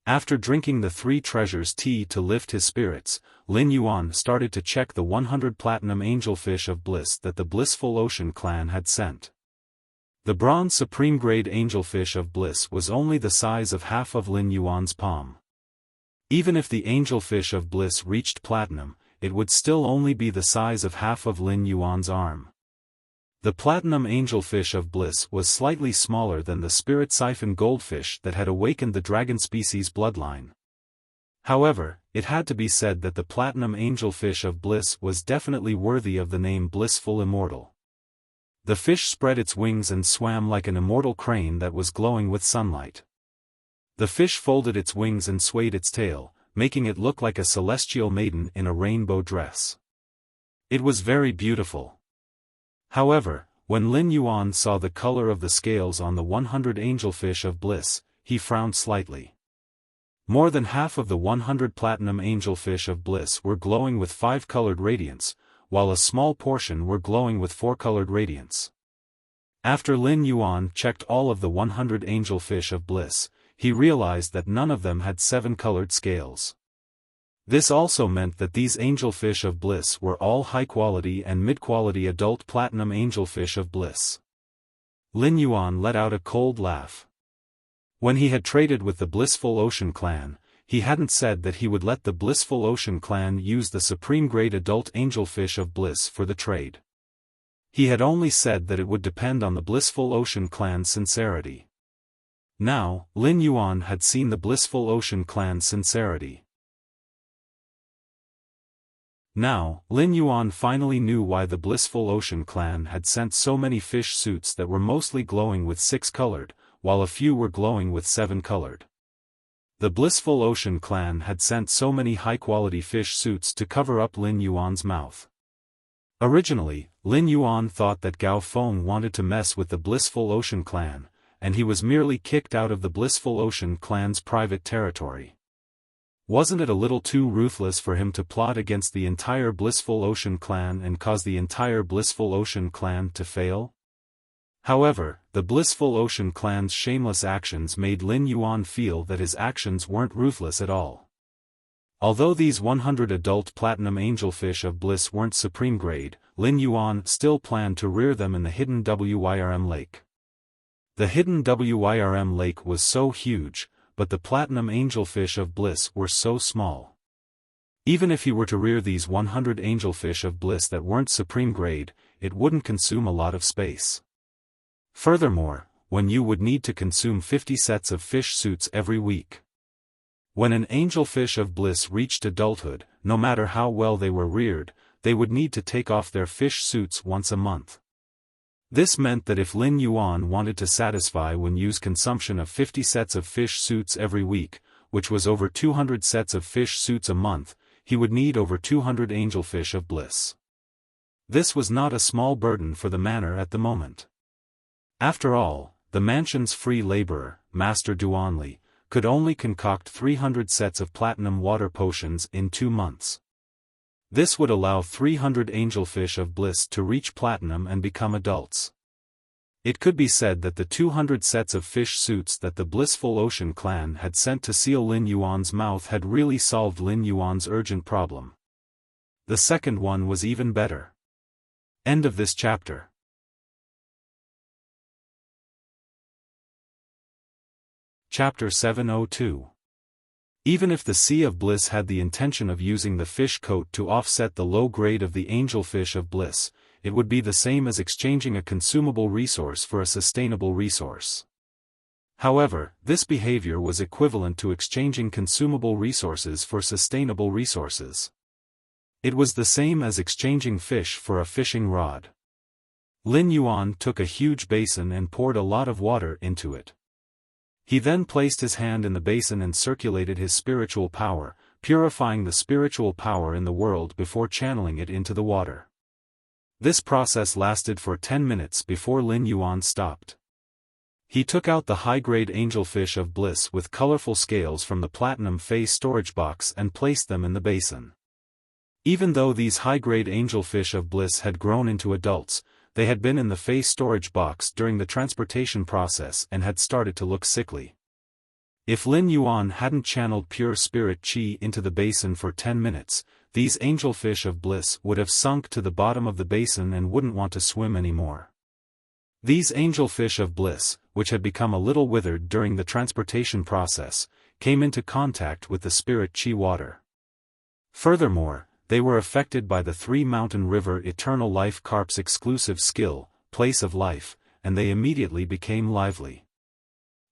After drinking the 3 treasures tea to lift his spirits, Lin Yuan started to check the 100 platinum angelfish of bliss that the Blissful Ocean clan had sent. The bronze supreme-grade angelfish of bliss was only the size of half of Lin Yuan's palm. Even if the angelfish of bliss reached platinum, it would still only be the size of half of Lin Yuan's arm. The platinum angelfish of bliss was slightly smaller than the spirit siphon goldfish that had awakened the dragon species bloodline. However, it had to be said that the platinum angelfish of bliss was definitely worthy of the name Blissful Immortal. The fish spread its wings and swam like an immortal crane that was glowing with sunlight. The fish folded its wings and swayed its tail, making it look like a celestial maiden in a rainbow dress. It was very beautiful. However, when Lin Yuan saw the color of the scales on the 100 angelfish of bliss, he frowned slightly. More than half of the 100 platinum angelfish of bliss were glowing with 5-colored radiance, while a small portion were glowing with 4-colored radiance. After Lin Yuan checked all of the 100 angelfish of bliss, he realized that none of them had 7 colored scales. This also meant that these angelfish of bliss were all high-quality and mid-quality adult platinum angelfish of bliss. Lin Yuan let out a cold laugh. When he had traded with the Blissful Ocean Clan, he hadn't said that he would let the Blissful Ocean Clan use the supreme-grade adult angelfish of bliss for the trade. He had only said that it would depend on the Blissful Ocean Clan's sincerity. Now, Lin Yuan had seen the Blissful Ocean Clan's sincerity. Now, Lin Yuan finally knew why the Blissful Ocean Clan had sent so many fish suits that were mostly glowing with 6-colored, while a few were glowing with 7-colored. The Blissful Ocean Clan had sent so many high-quality fish suits to cover up Lin Yuan's mouth. Originally, Lin Yuan thought that Gao Feng wanted to mess with the Blissful Ocean Clan, and he was merely kicked out of the Blissful Ocean Clan's private territory. Wasn't it a little too ruthless for him to plot against the entire Blissful Ocean Clan and cause the entire Blissful Ocean Clan to fail? However, the Blissful Ocean Clan's shameless actions made Lin Yuan feel that his actions weren't ruthless at all. Although these 100 adult platinum angelfish of bliss weren't supreme grade, Lin Yuan still planned to rear them in the hidden Wyrm lake. The hidden Wyrm lake was so huge, but the platinum angelfish of bliss were so small. Even if he were to rear these 100 angelfish of bliss that weren't supreme grade, it wouldn't consume a lot of space. Furthermore, when you would need to consume 50 sets of fish suits every week. When an angelfish of bliss reached adulthood, no matter how well they were reared, they would need to take off their fish suits once a month. This meant that if Lin Yuan wanted to satisfy Wenju's consumption of 50 sets of fish suits every week, which was over 200 sets of fish suits a month, he would need over 200 angelfish of bliss. This was not a small burden for the manor at the moment. After all, the mansion's free laborer, Master Duanli, could only concoct 300 sets of platinum water potions in 2 months. This would allow 300 angelfish of bliss to reach platinum and become adults. It could be said that the 200 sets of fish suits that the Blissful Ocean Clan had sent to seal Lin Yuan's mouth had really solved Lin Yuan's urgent problem. The second one was even better. End of this chapter. Chapter 702. Even if the Sea of Bliss had the intention of using the fish coat to offset the low grade of the angelfish of bliss, it would be the same as exchanging a consumable resource for a sustainable resource. However, this behavior was equivalent to exchanging consumable resources for sustainable resources. It was the same as exchanging fish for a fishing rod. Lin Yuan took a huge basin and poured a lot of water into it. He then placed his hand in the basin and circulated his spiritual power, purifying the spiritual power in the world before channeling it into the water. This process lasted for 10 minutes before Lin Yuan stopped. He took out the high-grade angelfish of bliss with colorful scales from the platinum phase storage box and placed them in the basin. Even though these high-grade angelfish of bliss had grown into adults, they had been in the phase storage box during the transportation process and had started to look sickly. If Lin Yuan hadn't channeled pure spirit qi into the basin for 10 minutes, these angelfish of bliss would have sunk to the bottom of the basin and wouldn't want to swim anymore. These angelfish of bliss, which had become a little withered during the transportation process, came into contact with the spirit qi water. Furthermore, they were affected by the Three Mountain River Eternal Life Carp's exclusive skill, Place of Life, and they immediately became lively.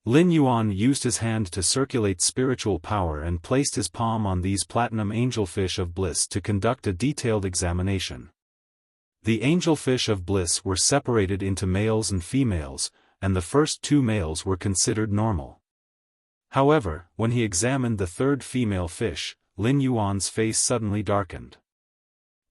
Lin Yuan used his hand to circulate spiritual power and placed his palm on these platinum angelfish of bliss to conduct a detailed examination. The angelfish of bliss were separated into males and females, and the first 2 males were considered normal. However, when he examined the third female fish, Lin Yuan's face suddenly darkened.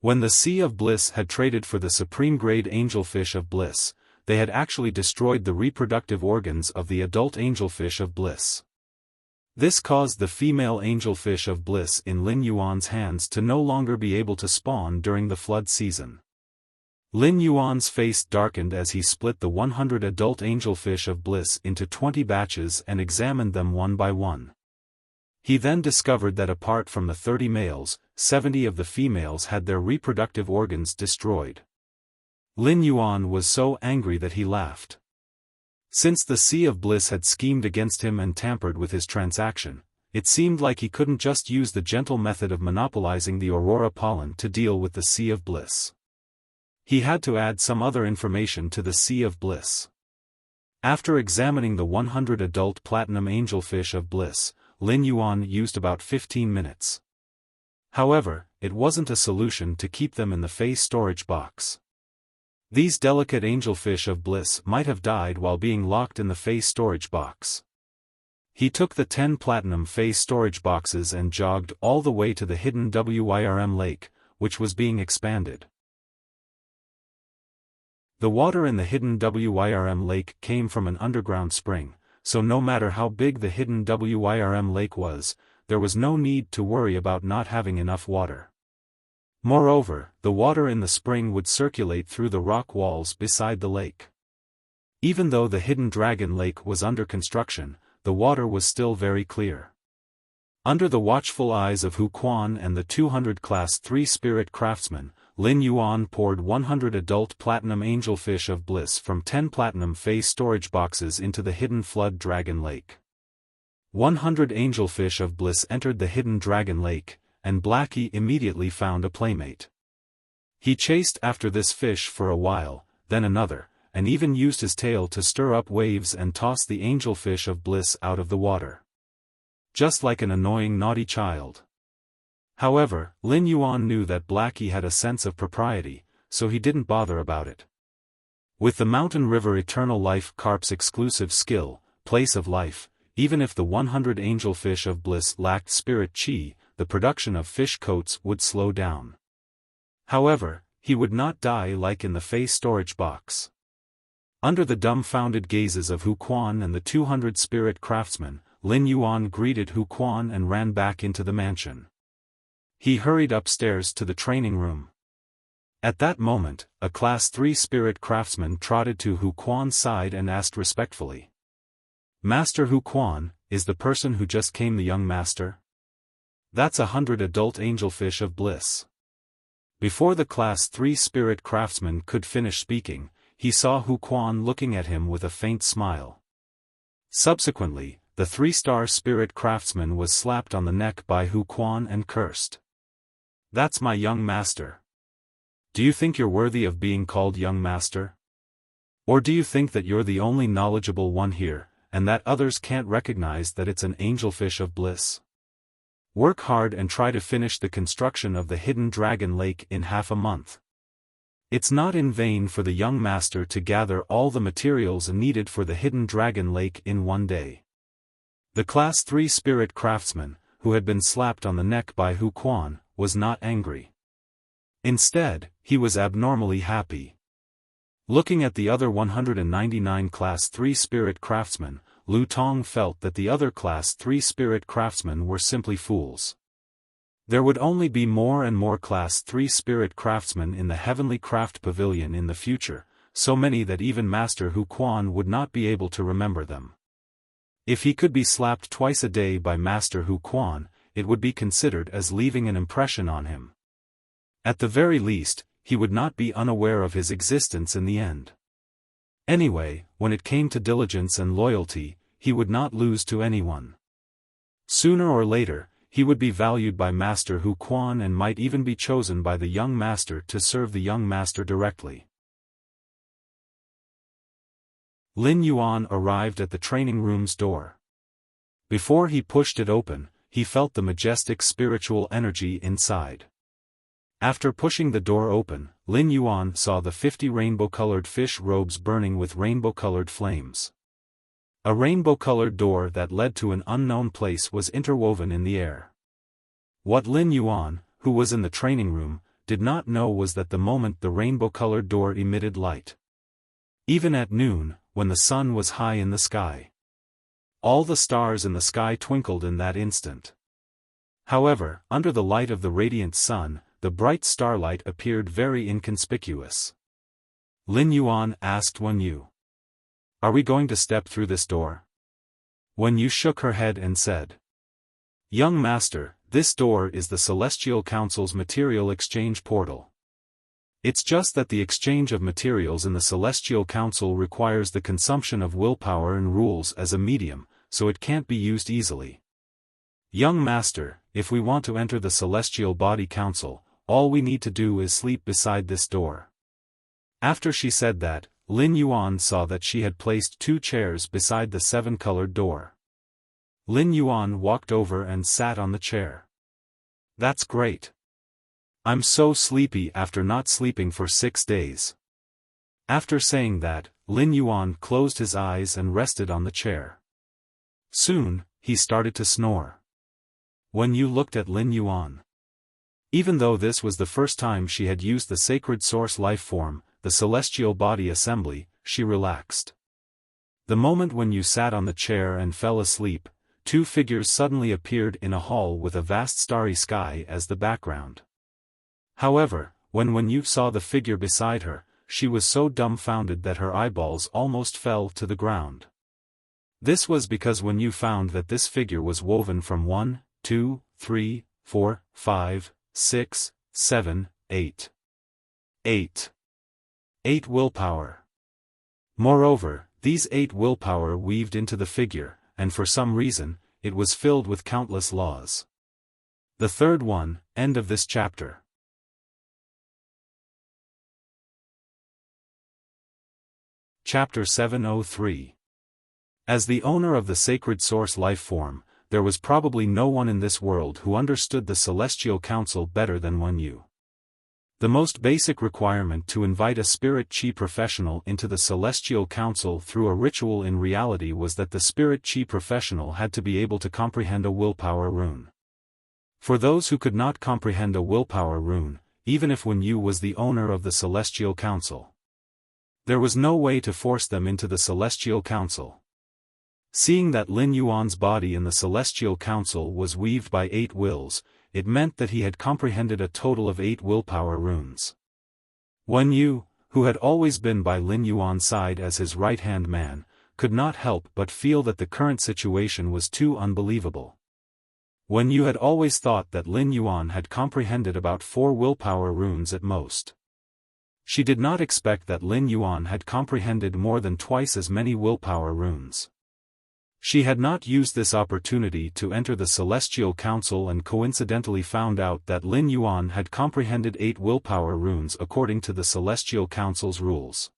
When the Sea of Bliss had traded for the supreme-grade angelfish of bliss, they had actually destroyed the reproductive organs of the adult angelfish of bliss. This caused the female angelfish of bliss in Lin Yuan's hands to no longer be able to spawn during the flood season. Lin Yuan's face darkened as he split the 100 adult angelfish of bliss into 20 batches and examined them one by one. He then discovered that apart from the 30 males, 70 of the females had their reproductive organs destroyed. Lin Yuan was so angry that he laughed. Since the Sea of Bliss had schemed against him and tampered with his transaction, it seemed like he couldn't just use the gentle method of monopolizing the aurora pollen to deal with the Sea of Bliss. He had to add some other information to the Sea of Bliss. After examining the 100 adult platinum angelfish of bliss, Lin Yuan used about 15 minutes. However, it wasn't a solution to keep them in the phase storage box. These delicate angelfish of bliss might have died while being locked in the phase storage box. He took the 10 platinum phase storage boxes and jogged all the way to the hidden Wyrm lake, which was being expanded. The water in the hidden Wyrm lake came from an underground spring, so no matter how big the hidden Wyrm lake was, there was no need to worry about not having enough water. Moreover, the water in the spring would circulate through the rock walls beside the lake. Even though the hidden dragon lake was under construction, the water was still very clear. Under the watchful eyes of Hu Quan and the 200 Class 3 spirit craftsmen, Lin Yuan poured 100 adult platinum angelfish of bliss from 10 platinum phase storage boxes into the hidden flood dragon lake. 100 angelfish of bliss entered the hidden dragon lake, and Blackie immediately found a playmate. He chased after this fish for a while, then another, and even used his tail to stir up waves and toss the angelfish of bliss out of the water. Just like an annoying naughty child. However, Lin Yuan knew that Blackie had a sense of propriety, so he didn't bother about it. With the Mountain River Eternal Life Carp's exclusive skill, Place of Life, even if the 100 angelfish of bliss lacked spirit chi, the production of fish coats would slow down. However, he would not die like in the phase storage box. Under the dumbfounded gazes of Hu Quan and the 200 spirit craftsmen, Lin Yuan greeted Hu Quan and ran back into the mansion. He hurried upstairs to the training room. At that moment, a Class 3 spirit craftsman trotted to Hu Quan's side and asked respectfully. "Master Hu Quan, is the person who just came the young master?" "That's 100 adult angelfish of bliss." Before the Class 3 spirit craftsman could finish speaking, he saw Hu Quan looking at him with a faint smile. Subsequently, the 3-star spirit craftsman was slapped on the neck by Hu Quan and cursed. "That's my young master. Do you think you're worthy of being called young master? Or do you think that you're the only knowledgeable one here, and that others can't recognize that it's an angelfish of bliss? Work hard and try to finish the construction of the hidden dragon lake in half a month. It's not in vain for the young master to gather all the materials needed for the hidden dragon lake in one day." The Class 3 spirit craftsman, who had been slapped on the neck by Hu Quan, was not angry. Instead, he was abnormally happy. Looking at the other 199 Class 3 spirit craftsmen, Lu Tong felt that the other Class 3 spirit craftsmen were simply fools. There would only be more and more Class 3 spirit craftsmen in the Heavenly Craft Pavilion in the future, so many that even Master Hu Quan would not be able to remember them. If he could be slapped twice a day by Master Hu Quan, it would be considered as leaving an impression on him. At the very least, he would not be unaware of his existence in the end. Anyway, when it came to diligence and loyalty, he would not lose to anyone. Sooner or later, he would be valued by Master Hu Quan and might even be chosen by the young master to serve the young master directly. Lin Yuan arrived at the training room's door. Before he pushed it open, he felt the majestic spiritual energy inside. After pushing the door open, Lin Yuan saw the 50 rainbow-colored fish robes burning with rainbow-colored flames. A rainbow-colored door that led to an unknown place was interwoven in the air. What Lin Yuan, who was in the training room, did not know was that the moment the rainbow-colored door emitted light. Even at noon, when the sun was high in the sky, all the stars in the sky twinkled in that instant. However, under the light of the radiant sun, the bright starlight appeared very inconspicuous. Lin Yuan asked Wen Yu. Are we going to step through this door? Wen Yu shook her head and said. Young master, this door is the Celestial Council's material exchange portal. It's just that the exchange of materials in the Celestial Council requires the consumption of willpower and rules as a medium, so it can't be used easily. Young master, if we want to enter the Celestial Body Council, all we need to do is sleep beside this door. After she said that, Lin Yuan saw that she had placed 2 chairs beside the 7-colored door. Lin Yuan walked over and sat on the chair. That's great. I'm so sleepy after not sleeping for 6 days. After saying that, Lin Yuan closed his eyes and rested on the chair. Soon, he started to snore. Wen Yu looked at Lin Yuan. Even though this was the first time she had used the sacred source life form, the celestial body assembly, she relaxed. The moment Wen Yu sat on the chair and fell asleep, 2 figures suddenly appeared in a hall with a vast starry sky as the background. However, when Wen Yu saw the figure beside her, she was so dumbfounded that her eyeballs almost fell to the ground. This was because Wen Yu found that this figure was woven from 1, 2, 3, 4, 5, 6, 7, 8. 8 willpower. Moreover, these 8 willpower weaved into the figure, and for some reason, it was filled with countless laws. The third one, end of this chapter. Chapter 703. As the owner of the sacred source life form, there was probably no one in this world who understood the Celestial Council better than Wen Yu. The most basic requirement to invite a spirit chi professional into the Celestial Council through a ritual in reality was that the spirit chi professional had to be able to comprehend a willpower rune. For those who could not comprehend a willpower rune, even if Wen Yu was the owner of the Celestial Council, there was no way to force them into the Celestial Council. Seeing that Lin Yuan's body in the Celestial Council was weaved by 8 wills, it meant that he had comprehended a total of 8 willpower runes. Wen Yu, who had always been by Lin Yuan's side as his right-hand man, could not help but feel that the current situation was too unbelievable. Wen Yu had always thought that Lin Yuan had comprehended about 4 willpower runes at most. She did not expect that Lin Yuan had comprehended more than twice as many willpower runes. She had not used this opportunity to enter the Celestial Council and coincidentally found out that Lin Yuan had comprehended 8 willpower runes according to the Celestial Council's rules.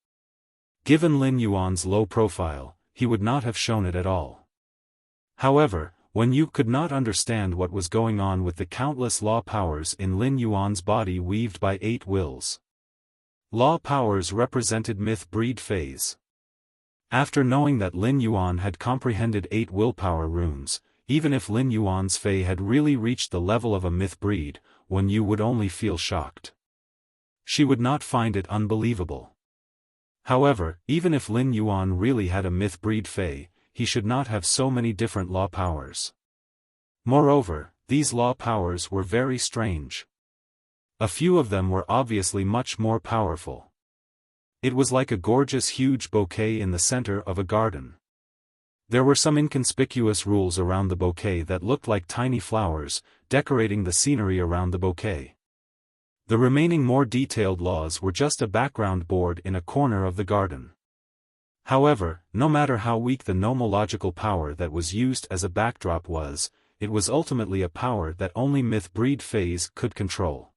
Given Lin Yuan's low profile, he would not have shown it at all. However, Wen Yu could not understand what was going on with the countless law powers in Lin Yuan's body weaved by 8 wills. Law powers represented myth breed phase. After knowing that Lin Yuan had comprehended 8 willpower runes, even if Lin Yuan's Fei had really reached the level of a myth breed, Wen Yu would only feel shocked. She would not find it unbelievable. However, even if Lin Yuan really had a myth breed Fei, he should not have so many different law powers. Moreover, these law powers were very strange. A few of them were obviously much more powerful. It was like a gorgeous huge bouquet in the center of a garden. There were some inconspicuous rules around the bouquet that looked like tiny flowers, decorating the scenery around the bouquet. The remaining more detailed laws were just a background board in a corner of the garden. However, no matter how weak the nomological power that was used as a backdrop was, it was ultimately a power that only myth breed phase could control.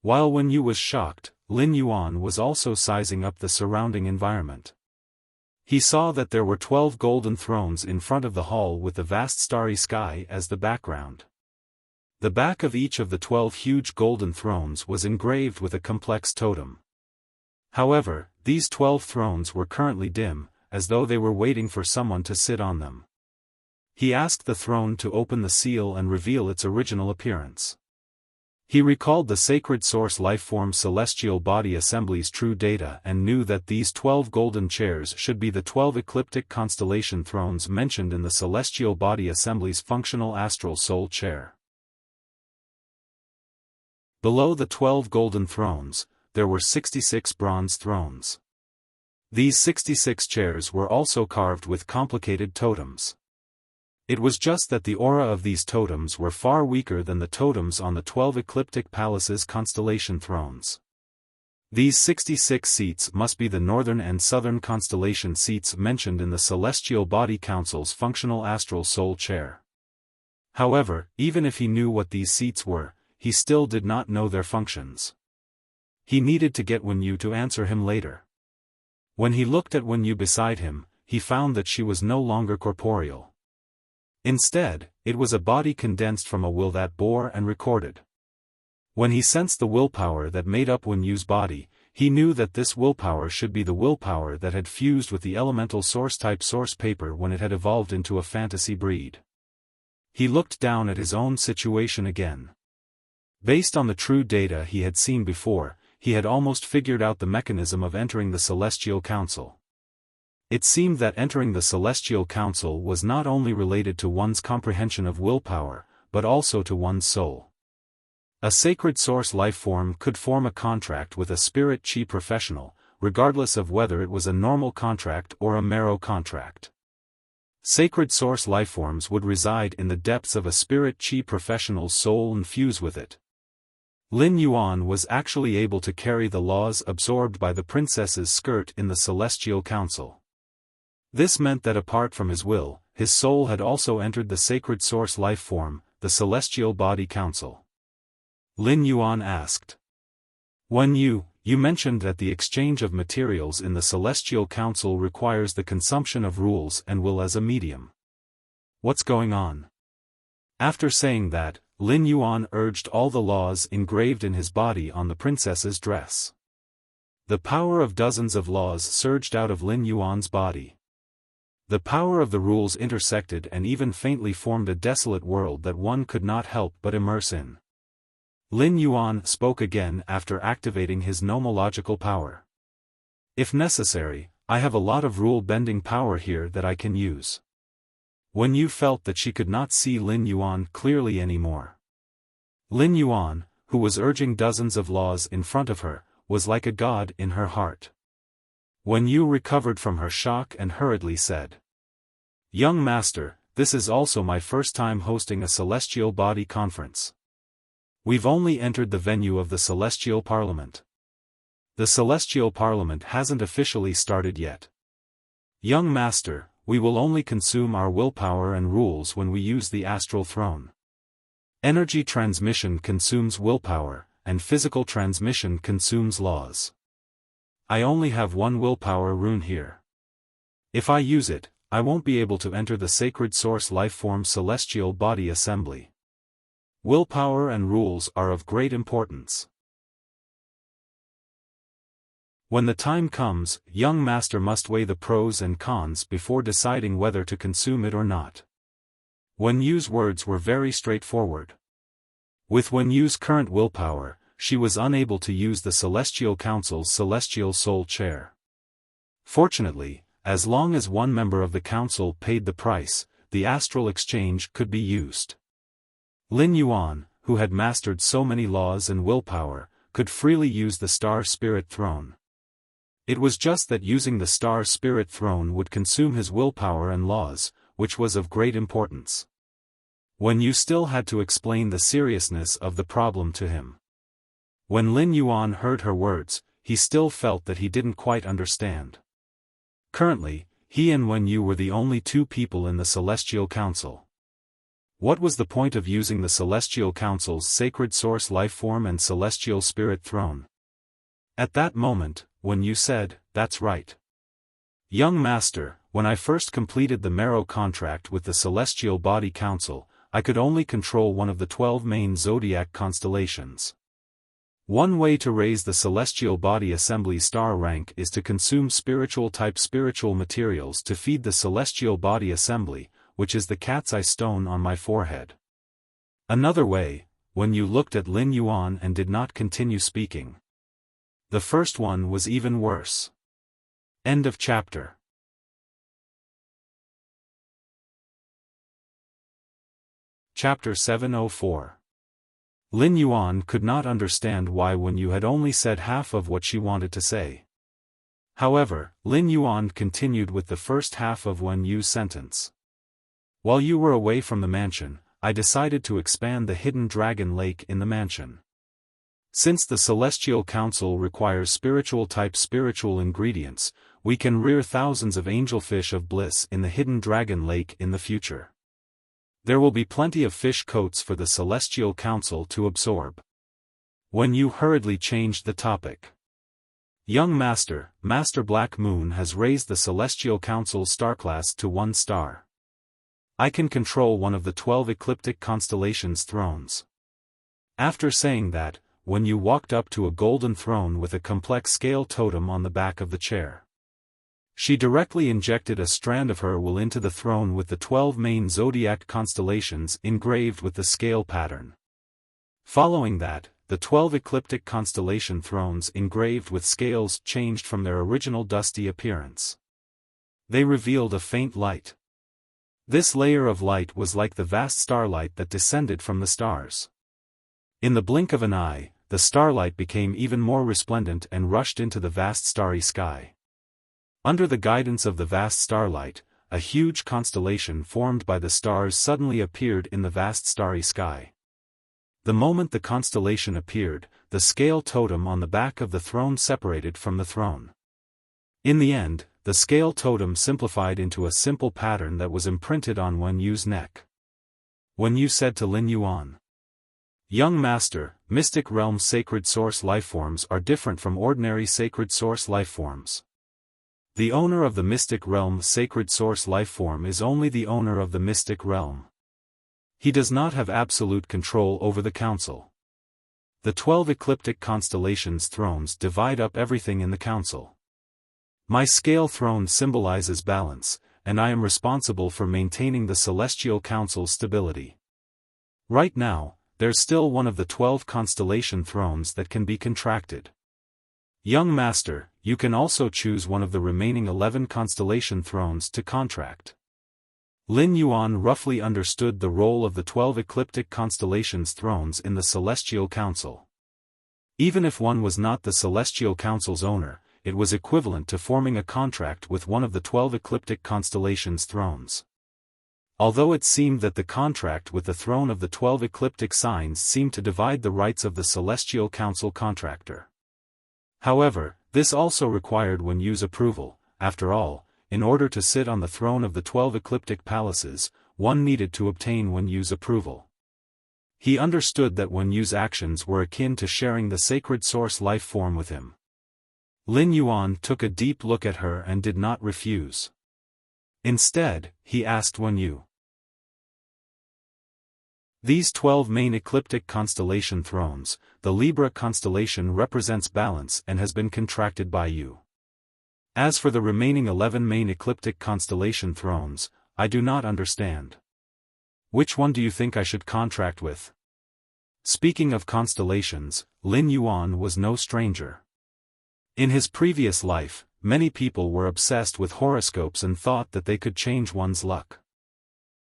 While Wen Yu was shocked, Lin Yuan was also sizing up the surrounding environment. He saw that there were 12 golden thrones in front of the hall with the vast starry sky as the background. The back of each of the 12 huge golden thrones was engraved with a complex totem. However, these 12 thrones were currently dim, as though they were waiting for someone to sit on them. He asked the throne to open the seal and reveal its original appearance. He recalled the sacred source lifeform celestial body assembly's true data and knew that these 12 golden chairs should be the 12 ecliptic constellation thrones mentioned in the celestial body assembly's functional astral soul chair. Below the 12 golden thrones, there were 66 bronze thrones. These 66 chairs were also carved with complicated totems. It was just that the aura of these totems were far weaker than the totems on the 12 ecliptic palaces' constellation thrones. These 66 seats must be the northern and southern constellation seats mentioned in the Celestial Body Council's functional astral soul chair. However, even if he knew what these seats were, he still did not know their functions. He needed to get Wenyu to answer him later. When he looked at Wenyu beside him, he found that she was no longer corporeal. Instead, it was a body condensed from a will that bore and recorded. When he sensed the willpower that made up Wenyu's body, he knew that this willpower should be the willpower that had fused with the elemental source-type source paper when it had evolved into a fantasy breed. He looked down at his own situation again. Based on the true data he had seen before, he had almost figured out the mechanism of entering the Celestial Council. It seemed that entering the Celestial Council was not only related to one's comprehension of willpower, but also to one's soul. A sacred source lifeform could form a contract with a spirit chi professional, regardless of whether it was a normal contract or a marrow contract. Sacred source lifeforms would reside in the depths of a spirit chi professional's soul and fuse with it. Lin Yuan was actually able to carry the laws absorbed by the princess's skirt in the Celestial Council. This meant that apart from his will, his soul had also entered the sacred source life form, the Celestial Body Council. Lin Yuan asked. Wenyu, you mentioned that the exchange of materials in the Celestial Council requires the consumption of rules and will as a medium. What's going on? After saying that, Lin Yuan urged all the laws engraved in his body on the princess's dress. The power of dozens of laws surged out of Lin Yuan's body. The power of the rules intersected and even faintly formed a desolate world that one could not help but immerse in. Lin Yuan spoke again after activating his nomological power. If necessary, I have a lot of rule-bending power here that I can use. Wenyu felt that she could not see Lin Yuan clearly anymore. Lin Yuan, who was urging dozens of laws in front of her, was like a god in her heart. Wenyu recovered from her shock and hurriedly said, "Young master, this is also my first time hosting a Celestial Body Conference. We've only entered the venue of the Celestial Parliament. The Celestial Parliament hasn't officially started yet. Young master, we will only consume our willpower and rules when we use the astral throne. Energy transmission consumes willpower, and physical transmission consumes laws. I only have one willpower rune here. If I use it, I won't be able to enter the sacred source lifeform celestial body assembly. Willpower and rules are of great importance. When the time comes, young master must weigh the pros and cons before deciding whether to consume it or not." Wenyu's words were very straightforward. With Wenyu's current willpower, she was unable to use the Celestial Council's Celestial Soul Chair. Fortunately, as long as one member of the council paid the price, the astral exchange could be used. Lin Yuan, who had mastered so many laws and willpower, could freely use the Star Spirit Throne. It was just that using the Star Spirit Throne would consume his willpower and laws, which was of great importance. Wenyu still had to explain the seriousness of the problem to him. When Lin Yuan heard her words, he still felt that he didn't quite understand. Currently, he and Wenyu were the only two people in the Celestial Council. What was the point of using the Celestial Council's Sacred Source Lifeform and Celestial Spirit Throne? At that moment, Wenyu said, "That's right. Young master, when I first completed the marrow contract with the Celestial Body Council, I could only control one of the 12 main zodiac constellations. One way to raise the Celestial Body Assembly star rank is to consume spiritual-type spiritual materials to feed the Celestial Body Assembly, which is the cat's eye stone on my forehead. Another way, when you looked at Lin Yuan and did not continue speaking. The first one was even worse." End of chapter. Chapter 704. Lin Yuan could not understand why Wen Yu had only said half of what she wanted to say. However, Lin Yuan continued with the first half of Wen Yu's sentence. While you were away from the mansion, I decided to expand the hidden dragon lake in the mansion. Since the Celestial Council requires spiritual-type spiritual ingredients, we can rear thousands of angelfish of bliss in the hidden dragon lake in the future. There will be plenty of fish coats for the Celestial Council to absorb. Wen Yu hurriedly changed the topic. Young Master, Master Black Moon has raised the Celestial Council's star class to 1 star. I can control one of the 12 ecliptic constellations' thrones. After saying that, Wen Yu walked up to a golden throne with a complex scale totem on the back of the chair. She directly injected a strand of her will into the throne with the 12 main zodiac constellations engraved with the scale pattern. Following that, the 12 ecliptic constellation thrones engraved with scales changed from their original dusty appearance. They revealed a faint light. This layer of light was like the vast starlight that descended from the stars. In the blink of an eye, the starlight became even more resplendent and rushed into the vast starry sky. Under the guidance of the vast starlight, a huge constellation formed by the stars suddenly appeared in the vast starry sky. The moment the constellation appeared, the scale totem on the back of the throne separated from the throne. In the end, the scale totem simplified into a simple pattern that was imprinted on Wen Yu's neck. Wen Yu said to Lin Yuan, Young Master, Mystic Realm Sacred Source Lifeforms are different from ordinary Sacred Source Lifeforms. The owner of the Mystic Realm Sacred Source Lifeform is only the owner of the Mystic Realm. He does not have absolute control over the Council. The 12 ecliptic constellations' thrones divide up everything in the Council. My scale throne symbolizes balance, and I am responsible for maintaining the Celestial Council's stability. Right now, there's still one of the 12 constellation thrones that can be contracted. Young Master, you can also choose one of the remaining 11 constellation thrones to contract. Lin Yuan roughly understood the role of the 12 ecliptic constellations thrones in the Celestial Council. Even if one was not the Celestial Council's owner, it was equivalent to forming a contract with one of the 12 ecliptic constellations thrones. Although it seemed that the contract with the throne of the 12 ecliptic signs seemed to divide the rights of the Celestial Council contractor. However, this also required Wen Yu's approval. After all, in order to sit on the throne of the 12 ecliptic palaces, one needed to obtain Wen Yu's approval. He understood that Wen Yu's actions were akin to sharing the sacred source life form with him. Lin Yuan took a deep look at her and did not refuse. Instead, he asked Wen Yu. These 12 main ecliptic constellation thrones, the Libra constellation represents balance and has been contracted by you. As for the remaining 11 main ecliptic constellation thrones, I do not understand. Which one do you think I should contract with? Speaking of constellations, Lin Yuan was no stranger. In his previous life, many people were obsessed with horoscopes and thought that they could change one's luck.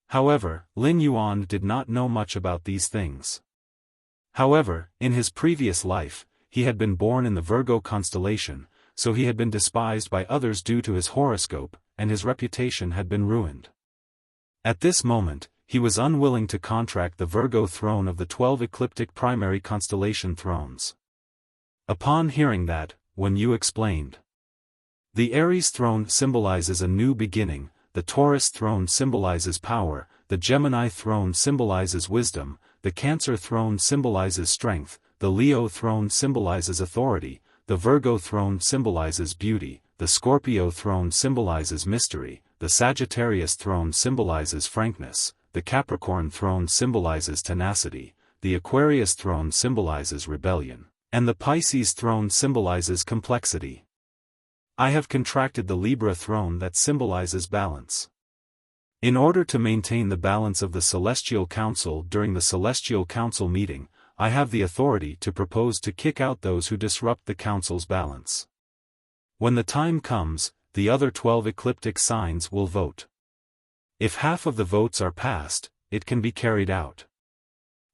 However, Lin Yuan did not know much about these things. However, in his previous life, he had been born in the Virgo constellation, so he had been despised by others due to his horoscope, and his reputation had been ruined. At this moment, he was unwilling to contract the Virgo throne of the 12 ecliptic primary constellation thrones. Upon hearing that, Wen Yu explained. The Aries throne symbolizes a new beginning, the Taurus throne symbolizes power, the Gemini throne symbolizes wisdom, the Cancer throne symbolizes strength, the Leo throne symbolizes authority, the Virgo throne symbolizes beauty, the Scorpio throne symbolizes mystery, the Sagittarius throne symbolizes frankness, the Capricorn throne symbolizes tenacity, the Aquarius throne symbolizes rebellion, and the Pisces throne symbolizes complexity. I have contracted the Libra throne that symbolizes balance. In order to maintain the balance of the Celestial Council during the Celestial Council meeting, I have the authority to propose to kick out those who disrupt the Council's balance. When the time comes, the other 12 ecliptic signs will vote. If half of the votes are passed, it can be carried out.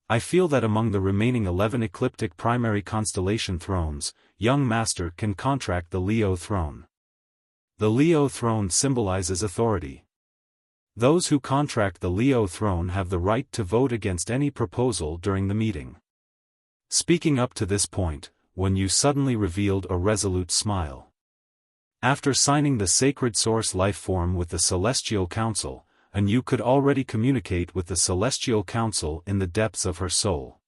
I feel that among the remaining 11 ecliptic primary constellation thrones, young master can contract the Leo throne. The Leo throne symbolizes authority. Those who contract the Leo throne have the right to vote against any proposal during the meeting. Speaking up to this point, Wen Yu suddenly revealed a resolute smile. After signing the sacred source life form with the Celestial Council, Wen Yu could already communicate with the Celestial Council in the depths of her soul.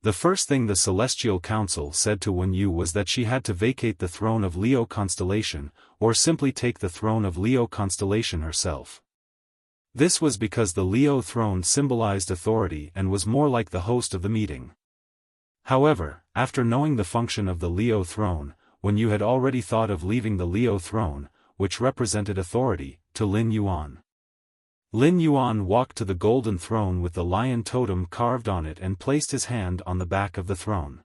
The first thing the Celestial Council said to Wen Yu was that she had to vacate the throne of Leo constellation, or simply take the throne of Leo constellation herself. This was because the Leo throne symbolized authority and was more like the host of the meeting. However, after knowing the function of the Leo throne, Wen Yu had already thought of leaving the Leo throne, which represented authority, to Lin Yuan. Lin Yuan walked to the golden throne with the lion totem carved on it and placed his hand on the back of the throne.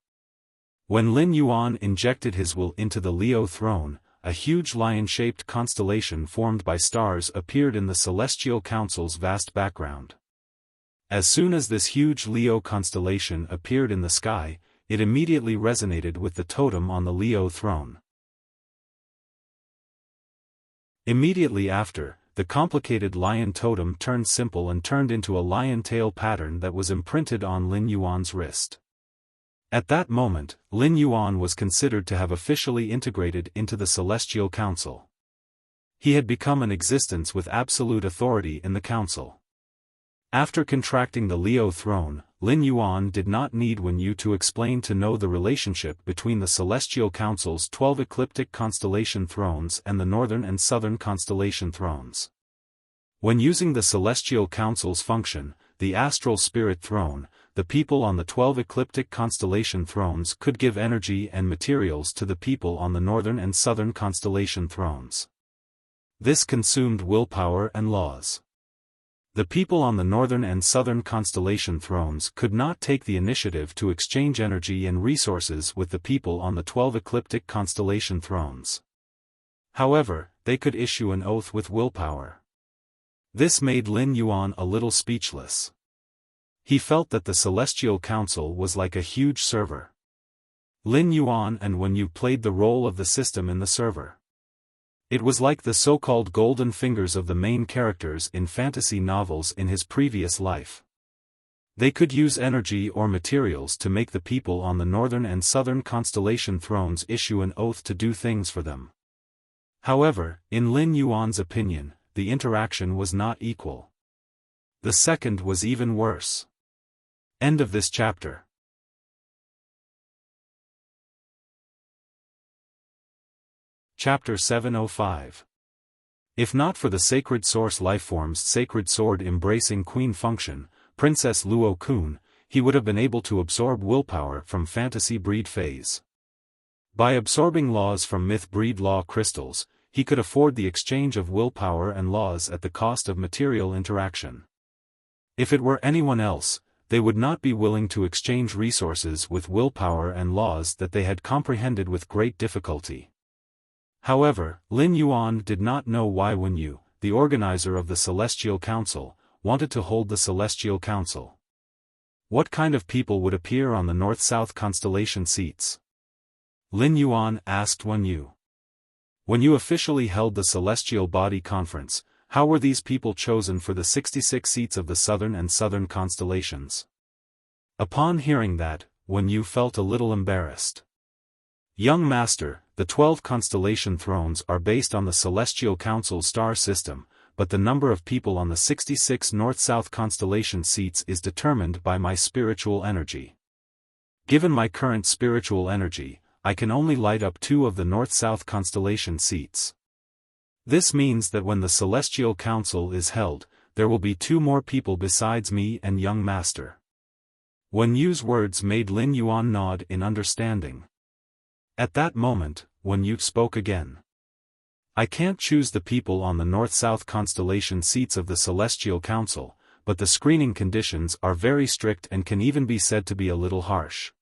When Lin Yuan injected his will into the Leo throne, a huge lion-shaped constellation formed by stars appeared in the Celestial Council's vast background. As soon as this huge Leo constellation appeared in the sky, it immediately resonated with the totem on the Leo throne. Immediately after, the complicated lion totem turned simple and turned into a lion tail pattern that was imprinted on Lin Yuan's wrist. At that moment, Lin Yuan was considered to have officially integrated into the Celestial Council. He had become an existence with absolute authority in the council. After contracting the Leo throne, Lin Yuan did not need Wen Yu to explain to know the relationship between the Celestial Council's 12 ecliptic constellation thrones and the northern and southern constellation thrones. When using the Celestial Council's function, the astral spirit throne, the people on the 12 ecliptic constellation thrones could give energy and materials to the people on the northern and southern constellation thrones. This consumed willpower and laws. The people on the northern and southern constellation thrones could not take the initiative to exchange energy and resources with the people on the 12 ecliptic constellation thrones. However, they could issue an oath with willpower. This made Lin Yuan a little speechless. He felt that the Celestial Council was like a huge server. Lin Yuan and Wen Yu played the role of the system in the server. It was like the so-called golden fingers of the main characters in fantasy novels in his previous life. They could use energy or materials to make the people on the northern and southern constellation thrones issue an oath to do things for them. However, in Lin Yuan's opinion, the interaction was not equal. The second was even worse. End of this chapter. Chapter 705. If not for the sacred source lifeform's sacred sword embracing queen function, Princess Luo Kun, he would have been able to absorb willpower from fantasy breed phase. By absorbing laws from myth breed law crystals, he could afford the exchange of willpower and laws at the cost of material interaction. If it were anyone else, they would not be willing to exchange resources with willpower and laws that they had comprehended with great difficulty. However, Lin Yuan did not know why Wen Yu, the organizer of the Celestial Council, wanted to hold the Celestial Council. What kind of people would appear on the north-south constellation seats? Lin Yuan asked Wen Yu. When you officially held the Celestial Body Conference, how were these people chosen for the 66 seats of the southern and southern constellations? Upon hearing that, Wen Yu felt a little embarrassed. Young Master, the 12 constellation thrones are based on the Celestial Council's star system, but the number of people on the 66 north-south constellation seats is determined by my spiritual energy. Given my current spiritual energy, I can only light up 2 of the north-south constellation seats. This means that when the Celestial Council is held, there will be 2 more people besides me and Young Master. Wen Yu's words made Lin Yuan nod in understanding. At that moment, Wen Yu spoke again. I can't choose the people on the north-south constellation seats of the Celestial Council, but the screening conditions are very strict and can even be said to be a little harsh.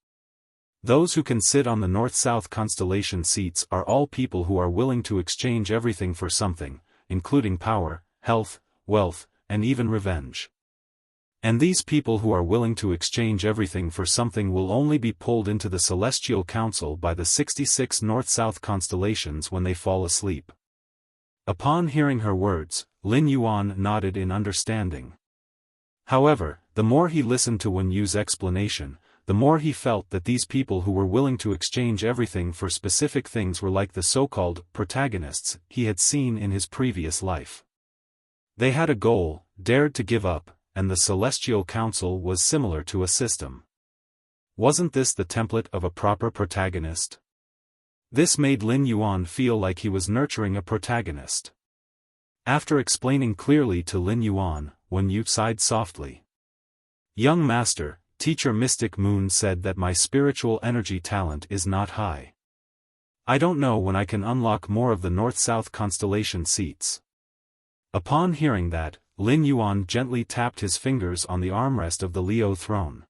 Those who can sit on the north-south constellation seats are all people who are willing to exchange everything for something, including power, health, wealth, and even revenge. And these people who are willing to exchange everything for something will only be pulled into the Celestial Council by the 66 north-south constellations when they fall asleep. Upon hearing her words, Lin Yuan nodded in understanding. However, the more he listened to Wen Yu's explanation, the more he felt that these people who were willing to exchange everything for specific things were like the so-called protagonists he had seen in his previous life. They had a goal, dared to give up, and the Celestial Council was similar to a system. Wasn't this the template of a proper protagonist? This made Lin Yuan feel like he was nurturing a protagonist. After explaining clearly to Lin Yuan, Wen Yu sighed softly. "Young master, Teacher Mystic Moon said that my spiritual energy talent is not high. I don't know when I can unlock more of the north-south constellation seats." Upon hearing that, Lin Yuan gently tapped his fingers on the armrest of the Leo throne.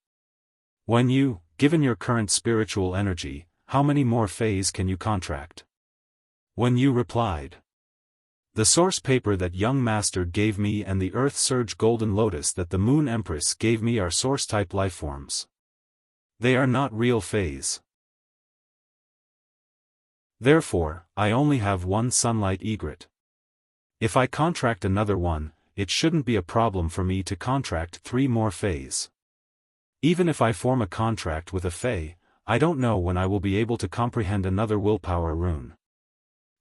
"Wen Yu, given your current spiritual energy, how many more fays can you contract?" Wen Yu replied. "The source paper that young master gave me and the Earth Surge Golden Lotus that the Moon Empress gave me are source-type lifeforms. They are not real fays. Therefore, I only have one sunlight egret. If I contract another one, it shouldn't be a problem for me to contract 3 more fays. Even if I form a contract with a fay, I don't know when I will be able to comprehend another willpower rune."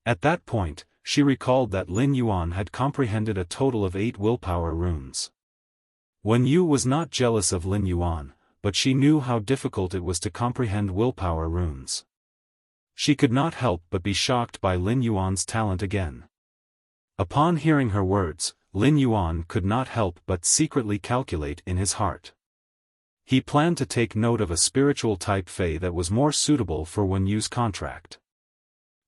At that point, she recalled that Lin Yuan had comprehended a total of 8 willpower runes. Wen Yu was not jealous of Lin Yuan, but she knew how difficult it was to comprehend willpower runes. She could not help but be shocked by Lin Yuan's talent again. Upon hearing her words, Lin Yuan could not help but secretly calculate in his heart. He planned to take note of a spiritual type fey that was more suitable for Wen Yu's contract.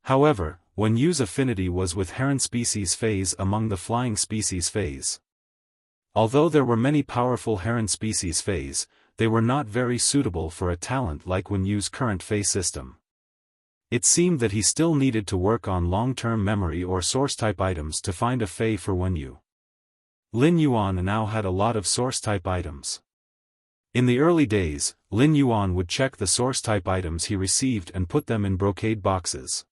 However, Wen Yu's affinity was with heron species fays among the flying species fays. Although there were many powerful heron species fays, they were not very suitable for a talent like Wen Yu's current fey system. It seemed that he still needed to work on long-term memory or source-type items to find a fey for Wen Yu. Lin Yuan now had a lot of source-type items. In the early days, Lin Yuan would check the source-type items he received and put them in brocade boxes.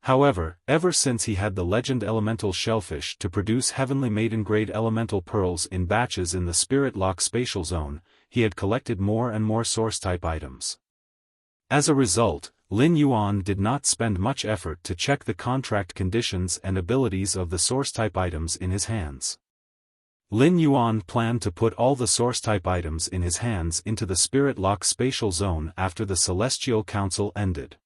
However, ever since he had the legend elemental shellfish to produce heavenly maiden-grade elemental pearls in batches in the Spirit Lock spatial zone, he had collected more and more source-type items. As a result, Lin Yuan did not spend much effort to check the contract conditions and abilities of the source-type items in his hands. Lin Yuan planned to put all the source-type items in his hands into the Spirit Lock spatial zone after the Celestial Council ended.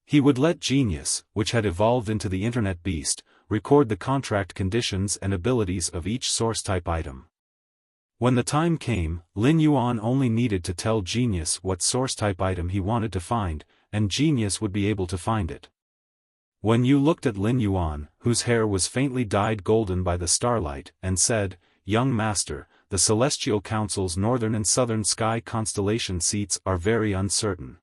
He would let Genius, which had evolved into the Internet Beast, record the contract conditions and abilities of each source-type item. When the time came, Lin Yuan only needed to tell Genius what source-type item he wanted to find, and Genius would be able to find it. Wen Yu looked at Lin Yuan, whose hair was faintly dyed golden by the starlight, and said, "Young master, the Celestial Council's northern and southern sky constellation seats are very uncertain.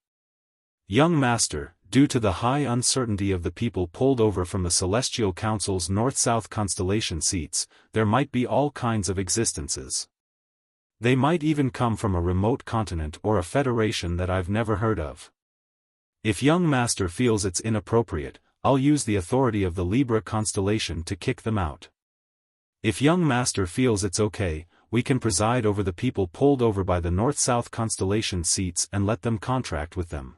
Young master, due to the high uncertainty of the people pulled over from the Celestial Council's north-south constellation seats, there might be all kinds of existences. They might even come from a remote continent or a federation that I've never heard of. If young master feels it's inappropriate, I'll use the authority of the Libra constellation to kick them out. If young master feels it's okay, we can preside over the people pulled over by the north-south constellation seats and let them contract with them.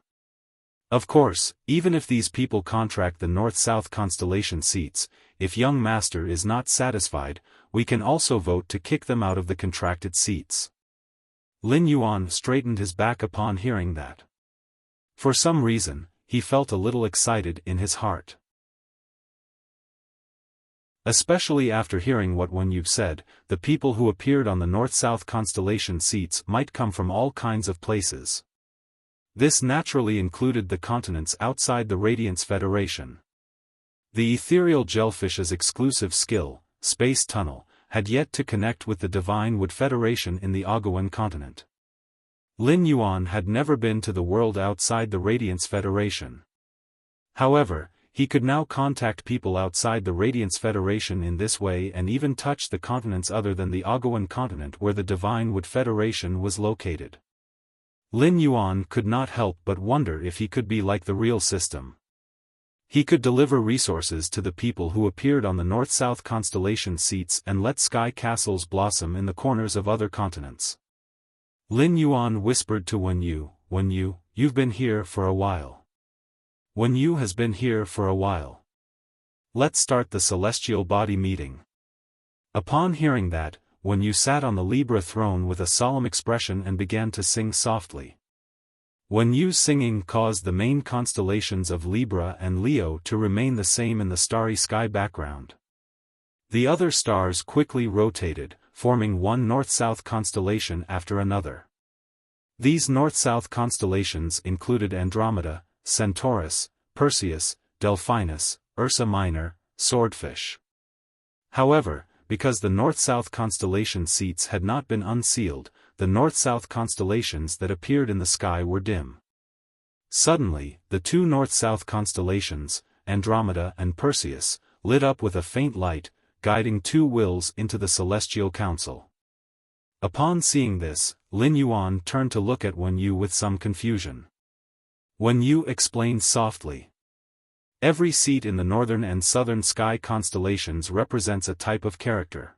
Of course, even if these people contract the north-south constellation seats, if young master is not satisfied, we can also vote to kick them out of the contracted seats." Lin Yuan straightened his back upon hearing that. For some reason, he felt a little excited in his heart. Especially after hearing what Wen Yu said, the people who appeared on the north-south constellation seats might come from all kinds of places. This naturally included the continents outside the Radiance Federation. The ethereal jellyfish's exclusive skill, Space Tunnel, had yet to connect with the Divine Wood Federation in the Agawan continent. Lin Yuan had never been to the world outside the Radiance Federation. However, he could now contact people outside the Radiance Federation in this way and even touch the continents other than the Ogawan continent where the Divine Wood Federation was located. Lin Yuan could not help but wonder if he could be like the real system. He could deliver resources to the people who appeared on the north-south constellation seats and let sky castles blossom in the corners of other continents. Lin Yuan whispered to Wen Yu, "You've been here for a while." Wen Yu has been here for a while. Let's start the celestial body meeting. Upon hearing that, Wen Yu sat on the Libra throne with a solemn expression and began to sing softly. Wen Yu's singing caused the main constellations of Libra and Leo to remain the same in the starry sky background. The other stars quickly rotated, forming one north-south constellation after another. These north-south constellations included Andromeda, Centaurus, Perseus, Delphinus, Ursa Minor, Swordfish. However, because the north-south constellation seats had not been unsealed, the north-south constellations that appeared in the sky were dim. Suddenly, the two north-south constellations, Andromeda and Perseus, lit up with a faint light, guiding two wills into the celestial council. Upon seeing this, Lin Yuan turned to look at Wen Yu with some confusion. Wen Yu explained softly. Every seat in the northern and southern sky constellations represents a type of character.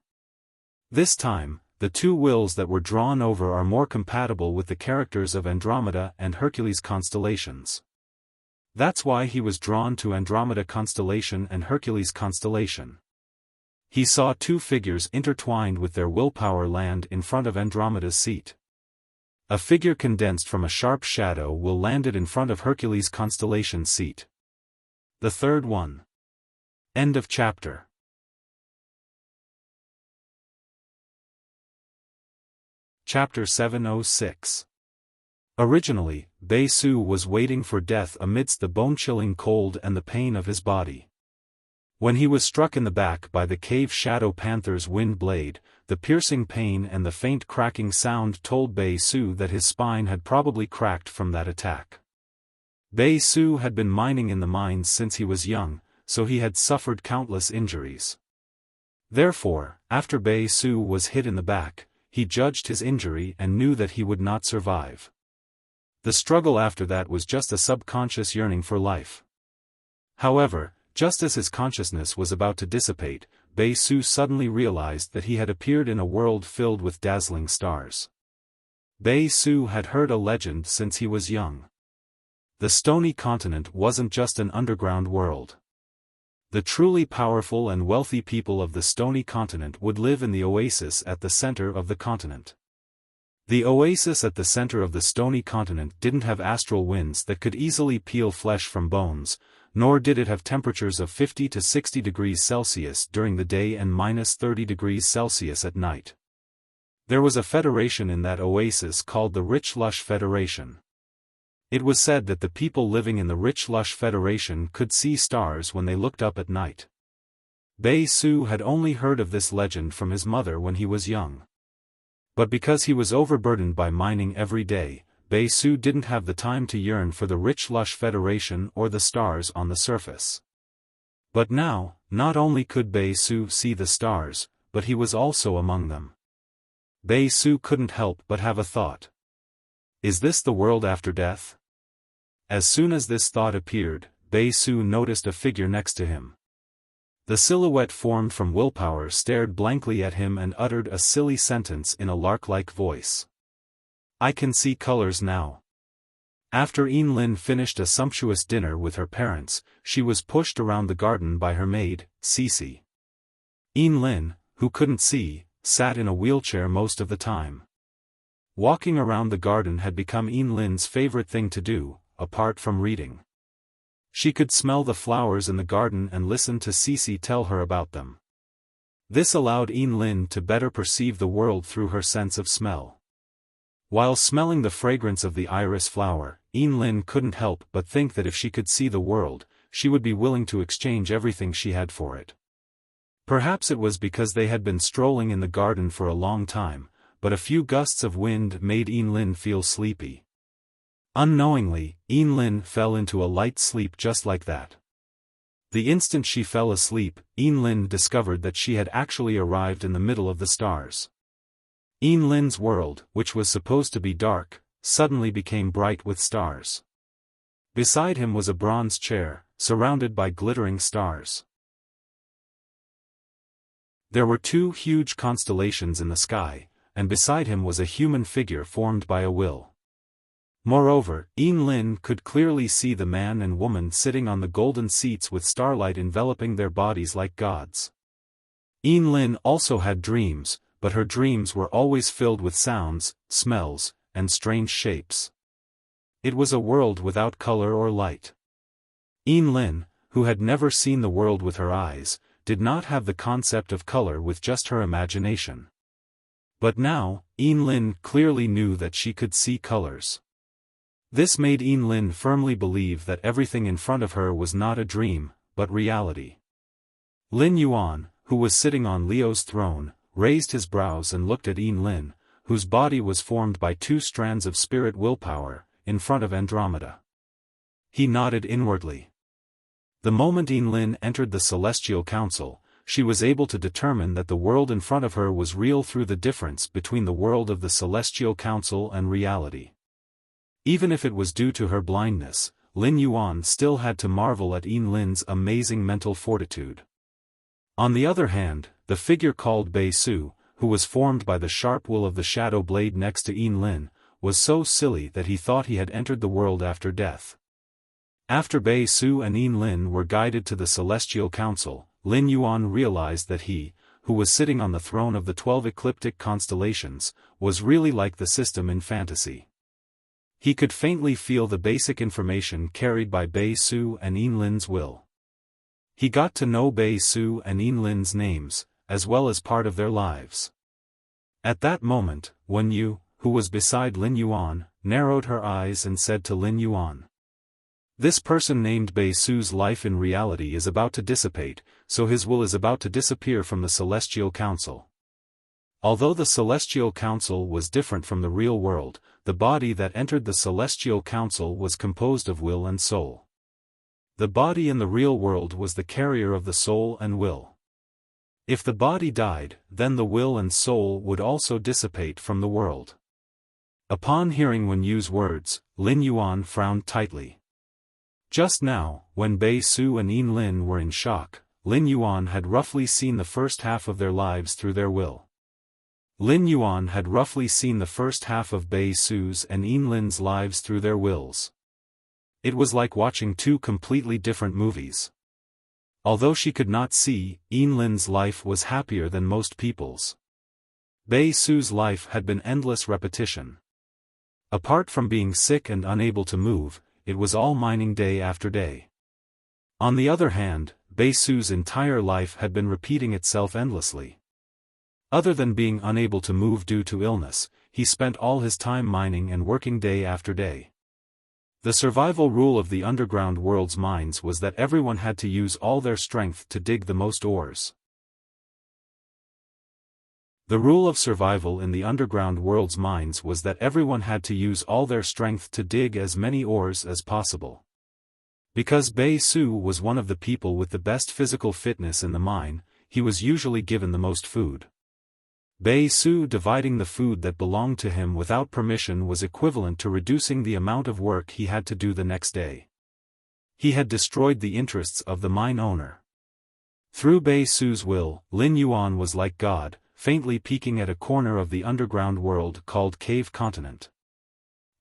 This time, the two wills that were drawn over are more compatible with the characters of Andromeda and Hercules constellations. That's why he was drawn to Andromeda constellation and Hercules constellation. He saw two figures intertwined with their willpower land in front of Andromeda's seat. A figure condensed from a sharp shadow will landed in front of Hercules constellation's seat. The third one. End of chapter. Chapter 706. Originally, Bei Su was waiting for death amidst the bone-chilling cold and the pain of his body. When he was struck in the back by the cave shadow panther's wind blade, the piercing pain and the faint cracking sound told Bei Su that his spine had probably cracked from that attack. Bei Su had been mining in the mines since he was young, so he had suffered countless injuries. Therefore, after Bei Su was hit in the back, he judged his injury and knew that he would not survive. The struggle after that was just a subconscious yearning for life. However, just as his consciousness was about to dissipate, Bei Su suddenly realized that he had appeared in a world filled with dazzling stars. Bei Su had heard a legend since he was young. The stony continent wasn't just an underground world. The truly powerful and wealthy people of the stony continent would live in the oasis at the center of the continent. The oasis at the center of the stony continent didn't have astral winds that could easily peel flesh from bones, nor did it have temperatures of 50 to 60 degrees Celsius during the day and minus 30 degrees Celsius at night. There was a federation in that oasis called the Rich Lush Federation. It was said that the people living in the Rich Lush Federation could see stars when they looked up at night. Bei Su had only heard of this legend from his mother when he was young. But because he was overburdened by mining every day, Bei Su didn't have the time to yearn for the Rich Lush Federation or the stars on the surface. But now, not only could Bei Su see the stars, but he was also among them. Bei Su couldn't help but have a thought. Is this the world after death? As soon as this thought appeared, Bei Su noticed a figure next to him. The silhouette formed from willpower stared blankly at him and uttered a silly sentence in a lark-like voice. I can see colors now. After Yin Lin finished a sumptuous dinner with her parents, she was pushed around the garden by her maid, Cece. Yin Lin, who couldn't see, sat in a wheelchair most of the time. Walking around the garden had become Yin Lin's favorite thing to do, apart from reading. She could smell the flowers in the garden and listen to Cece tell her about them. This allowed Yin Lin to better perceive the world through her sense of smell. While smelling the fragrance of the iris flower, Yin Lin couldn't help but think that if she could see the world, she would be willing to exchange everything she had for it. Perhaps it was because they had been strolling in the garden for a long time, but a few gusts of wind made Yin Lin feel sleepy. Unknowingly, Yin Lin fell into a light sleep just like that. The instant she fell asleep, Lin discovered that she had actually arrived in the middle of the stars. Lin's world, which was supposed to be dark, suddenly became bright with stars. Beside him was a bronze chair, surrounded by glittering stars. There were 2 huge constellations in the sky, and beside him was a human figure formed by a will. Moreover, Lin could clearly see the man and woman sitting on the golden seats with starlight enveloping their bodies like gods. Lin also had dreams, but her dreams were always filled with sounds, smells, and strange shapes. It was a world without color or light. Lin, who had never seen the world with her eyes, did not have the concept of color with just her imagination. But now, Lin clearly knew that she could see colors. This made Lin firmly believe that everything in front of her was not a dream, but reality. Lin Yuan, who was sitting on Leo's throne, raised his brows and looked at Lin, whose body was formed by 2 strands of spirit willpower, in front of Andromeda. He nodded inwardly. The moment Lin entered the Celestial Council, she was able to determine that the world in front of her was real through the difference between the world of the Celestial Council and reality. Even if it was due to her blindness, Lin Yuan still had to marvel at Lin's amazing mental fortitude. On the other hand, the figure called Bei Su, who was formed by the sharp will of the shadow blade next to Lin, was so silly that he thought he had entered the world after death. After Bei Su and Lin were guided to the Celestial Council, Lin Yuan realized that he, who was sitting on the throne of the 12 ecliptic constellations, was really like the system in fantasy. He could faintly feel the basic information carried by Bei Su and Lin's will. He got to know Bei Su and Lin's names, as well as part of their lives. At that moment, Wen Yu, who was beside Lin Yuan, narrowed her eyes and said to Lin Yuan, "This person named Bei Su's life in reality is about to dissipate, so his will is about to disappear from the Celestial Council." Although the Celestial Council was different from the real world, the body that entered the Celestial Council was composed of will and soul. The body in the real world was the carrier of the soul and will. If the body died, then the will and soul would also dissipate from the world. Upon hearing Wen Yu's words, Lin Yuan frowned tightly. Just now, when Bei Su and Lin were in shock, Lin Yuan had roughly seen the first half of their lives through their will. Lin Yuan had roughly seen the first half of Bei Su's and Lin's lives through their wills. It was like watching 2 completely different movies. Although she could not see, Lin's life was happier than most people's. Bei Su's life had been endless repetition. Apart from being sick and unable to move, it was all mining day after day. On the other hand, Bei Su's entire life had been repeating itself endlessly. Other than being unable to move due to illness, he spent all his time mining and working day after day. The survival rule of the underground world's mines was that everyone had to use all their strength to dig the most ores. The rule of survival in the underground world's mines was that everyone had to use all their strength to dig as many ores as possible. Because Bei Su was one of the people with the best physical fitness in the mine, he was usually given the most food. Bei Su dividing the food that belonged to him without permission was equivalent to reducing the amount of work he had to do the next day. He had destroyed the interests of the mine owner. Through Bei Su's will, Lin Yuan was like God, faintly peeking at a corner of the underground world called Cave Continent.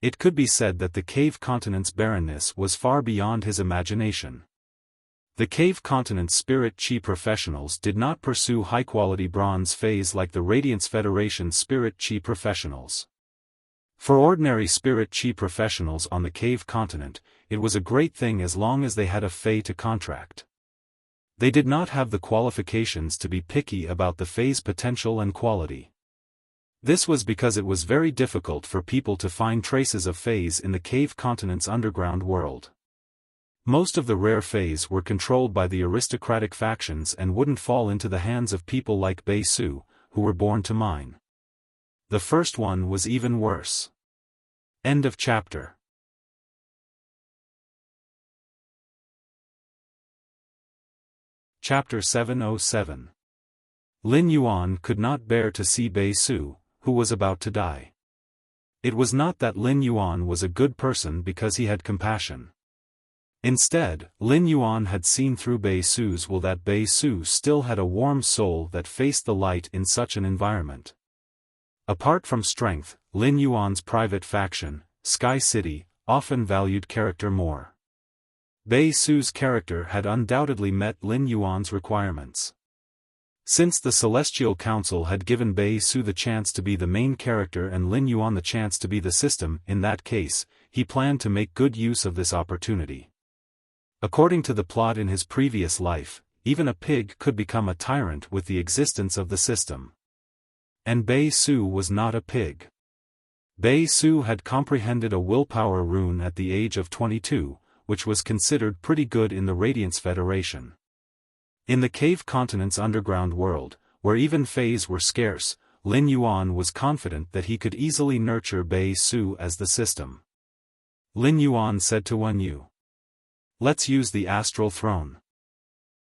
It could be said that the Cave Continent's barrenness was far beyond his imagination. The Cave Continent's Spirit Chi professionals did not pursue high-quality bronze phase like the Radiance Federation's Spirit Chi professionals. For ordinary Spirit Chi professionals on the Cave Continent, it was a great thing as long as they had a Fey to contract. They did not have the qualifications to be picky about the Fey's potential and quality. This was because it was very difficult for people to find traces of Feys in the Cave Continent's underground world. Most of the rare Feys were controlled by the aristocratic factions and wouldn't fall into the hands of people like Bei Su, who were born to mine. The first one was even worse. End of chapter. Chapter 707. Lin Yuan could not bear to see Bei Su, who was about to die. It was not that Lin Yuan was a good person because he had compassion. Instead, Lin Yuan had seen through Bei Su's will that Bei Su still had a warm soul that faced the light in such an environment. Apart from strength, Lin Yuan's private faction, Sky City, often valued character more. Bei Su's character had undoubtedly met Lin Yuan's requirements. Since the Celestial Council had given Bei Su the chance to be the main character and Lin Yuan the chance to be the system, in that case, he planned to make good use of this opportunity. According to the plot in his previous life, even a pig could become a tyrant with the existence of the system. And Bei Su was not a pig. Bei Su had comprehended a willpower rune at the age of 22, which was considered pretty good in the Radiance Federation. In the cave continent's underground world, where even fays were scarce, Lin Yuan was confident that he could easily nurture Bei Su as the system. Lin Yuan said to Wen Yu, "Let's use the astral throne."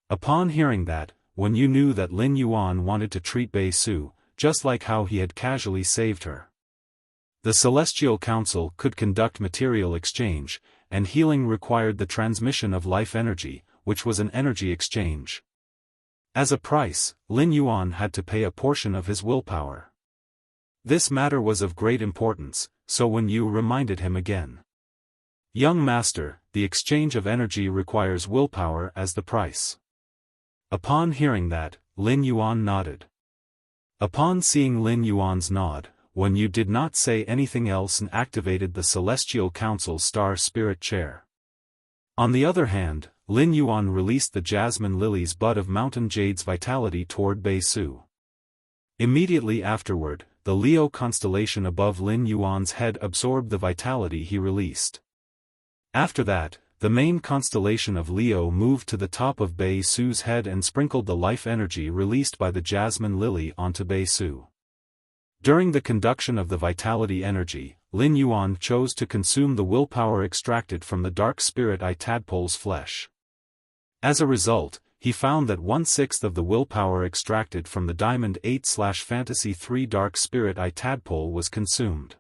Upon hearing that, Wen Yu knew that Lin Yuan wanted to treat Bei Su, just like how he had casually saved her. The Celestial Council could conduct material exchange, and healing required the transmission of life energy, which was an energy exchange. As a price, Lin Yuan had to pay a portion of his willpower. This matter was of great importance, so Wen Yu reminded him again. "Young master, the exchange of energy requires willpower as the price." Upon hearing that, Lin Yuan nodded. Upon seeing Lin Yuan's nod, Wen Yu did not say anything else and activated the Celestial Council Star Spirit Chair. On the other hand, Lin Yuan released the Jasmine Lily's bud of Mountain Jade's vitality toward Bei Su. Immediately afterward, the Leo constellation above Lin Yuan's head absorbed the vitality he released. After that, the main constellation of Leo moved to the top of Bei Su's head and sprinkled the life energy released by the Jasmine Lily onto Bei Su. During the conduction of the vitality energy, Lin Yuan chose to consume the willpower extracted from the dark spirit eye tadpole's flesh. As a result, he found that 1/6 of the willpower extracted from the Diamond 8/Fantasy 3 dark spirit eye tadpole was consumed.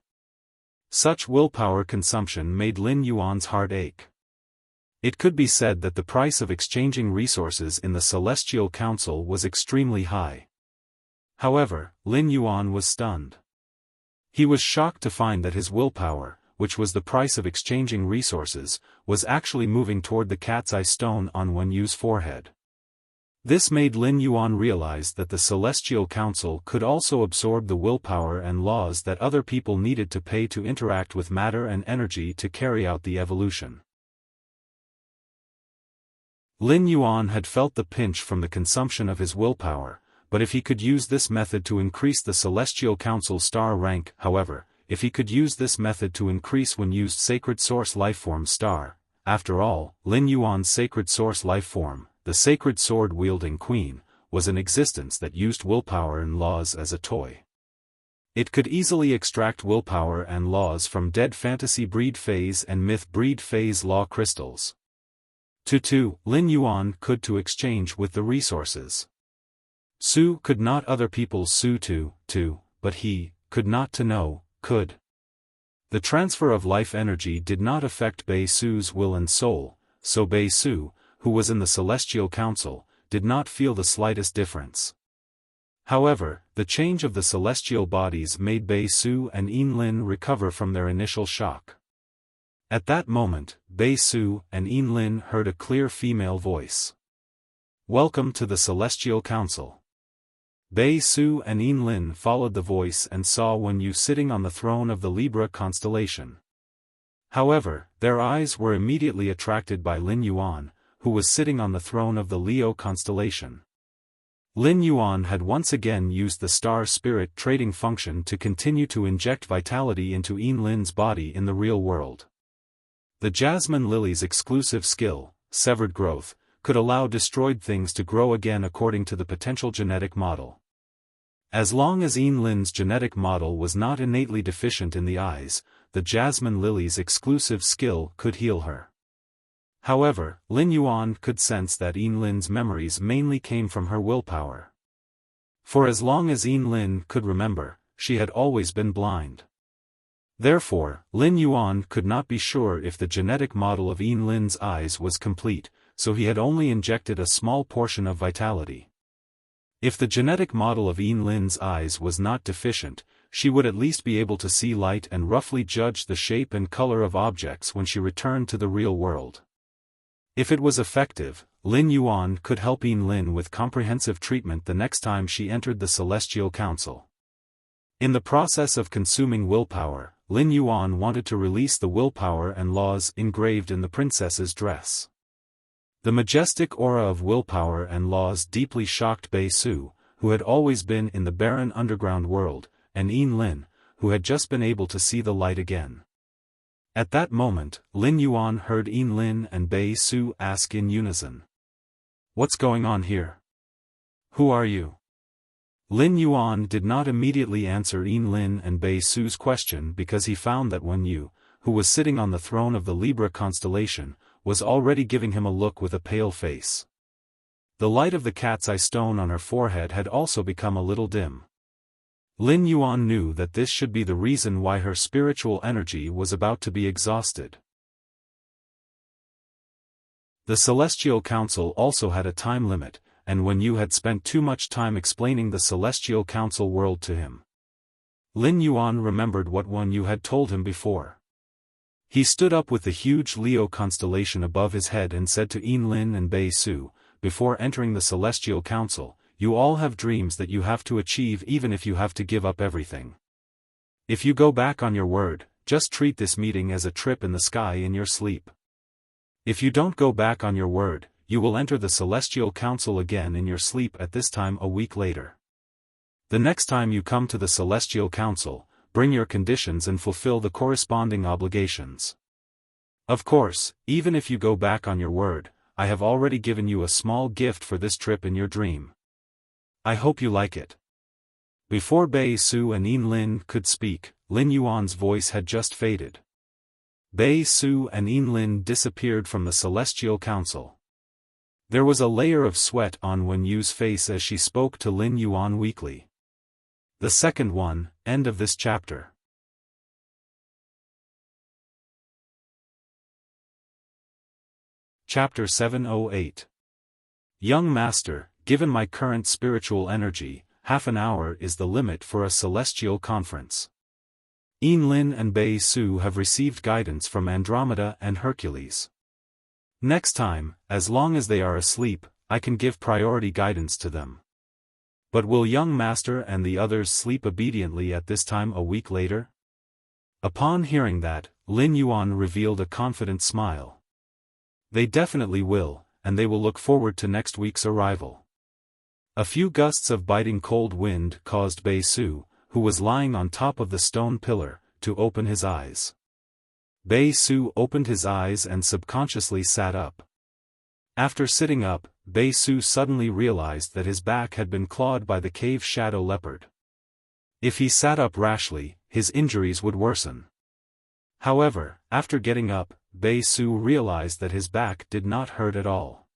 Such willpower consumption made Lin Yuan's heart ache. It could be said that the price of exchanging resources in the Celestial Council was extremely high. However, Lin Yuan was stunned. He was shocked to find that his willpower, which was the price of exchanging resources, was actually moving toward the cat's eye stone on Wen Yu's forehead. This made Lin Yuan realize that the Celestial Council could also absorb the willpower and laws that other people needed to pay to interact with matter and energy to carry out the evolution. Lin Yuan had felt the pinch from the consumption of his willpower, but if he could use this method to increase the Celestial Council star rank, however, if he could use this method to increase when used Sacred Source Lifeform star, after all, Lin Yuan's Sacred Source Lifeform, the Sacred Sword-wielding Queen, was an existence that used willpower and laws as a toy. It could easily extract willpower and laws from dead fantasy breed phase and myth breed phase law crystals. Lin Yuan could to exchange with the resources. Su could not other people's Su to, but he, could not to know, could. The transfer of life energy did not affect Bei Su's will and soul, so Bei Su, who was in the Celestial Council, did not feel the slightest difference. However, the change of the celestial bodies made Bei Su and Yin Lin recover from their initial shock. At that moment, Bei Su and Yin Lin heard a clear female voice. "Welcome to the Celestial Council." Bei Su and Yin Lin followed the voice and saw Wen Yu sitting on the throne of the Libra constellation. However, their eyes were immediately attracted by Lin Yuan, who was sitting on the throne of the Leo constellation. Lin Yuan had once again used the star spirit trading function to continue to inject vitality into Yin Lin's body in the real world. The Jasmine Lily's exclusive skill, Severed Growth, could allow destroyed things to grow again according to the potential genetic model. As long as Yin Lin's genetic model was not innately deficient in the eyes, the Jasmine Lily's exclusive skill could heal her. However, Lin Yuan could sense that Yin Lin's memories mainly came from her willpower. For as long as Yin Lin could remember, she had always been blind. Therefore, Lin Yuan could not be sure if the genetic model of Yin Lin's eyes was complete, so he had only injected a small portion of vitality. If the genetic model of Yin Lin's eyes was not deficient, she would at least be able to see light and roughly judge the shape and color of objects when she returned to the real world. If it was effective, Lin Yuan could help Yin Lin with comprehensive treatment the next time she entered the Celestial Council. In the process of consuming willpower, Lin Yuan wanted to release the willpower and laws engraved in the princess's dress. The majestic aura of willpower and laws deeply shocked Bei Su, who had always been in the barren underground world, and Yin Lin, who had just been able to see the light again. At that moment, Lin Yuan heard Yin Lin and Bei Su ask in unison. "What's going on here? Who are you?" Lin Yuan did not immediately answer Yin Lin and Bei Su's question because he found that Wen Yu, who was sitting on the throne of the Libra constellation, was already giving him a look with a pale face. The light of the cat's eye stone on her forehead had also become a little dim. Lin Yuan knew that this should be the reason why her spiritual energy was about to be exhausted. The Celestial Council also had a time limit, and Wen Yu had spent too much time explaining the Celestial Council world to him. Lin Yuan remembered what Wen Yu had told him before. He stood up with the huge Leo constellation above his head and said to Yin Lin and Bei Su, before entering the Celestial Council, "You all have dreams that you have to achieve even if you have to give up everything. If you go back on your word, just treat this meeting as a trip in the sky in your sleep. If you don't go back on your word, you will enter the Celestial Council again in your sleep at this time a week later. The next time you come to the Celestial Council, bring your conditions and fulfill the corresponding obligations. Of course, even if you go back on your word, I have already given you a small gift for this trip in your dream. I hope you like it." Before Bei Su and Yin Lin could speak, Lin Yuan's voice had just faded. Bei Su and Yin Lin disappeared from the Celestial Council. There was a layer of sweat on Wen Yu's face as she spoke to Lin Yuan weakly. The second one, end of this chapter. Chapter 708. Young Master, given my current spiritual energy, half an hour is the limit for a celestial conference. Yin Lin and Bei Su have received guidance from Andromeda and Hercules. Next time, as long as they are asleep, I can give priority guidance to them. But will young master and the others sleep obediently at this time a week later? Upon hearing that, Lin Yuan revealed a confident smile. They definitely will, and they will look forward to next week's arrival. A few gusts of biting cold wind caused Bei Su, who was lying on top of the stone pillar, to open his eyes. Bei Su opened his eyes and subconsciously sat up. After sitting up, Bei Su suddenly realized that his back had been clawed by the cave shadow leopard. If he sat up rashly, his injuries would worsen. However, after getting up, Bei Su realized that his back did not hurt at all.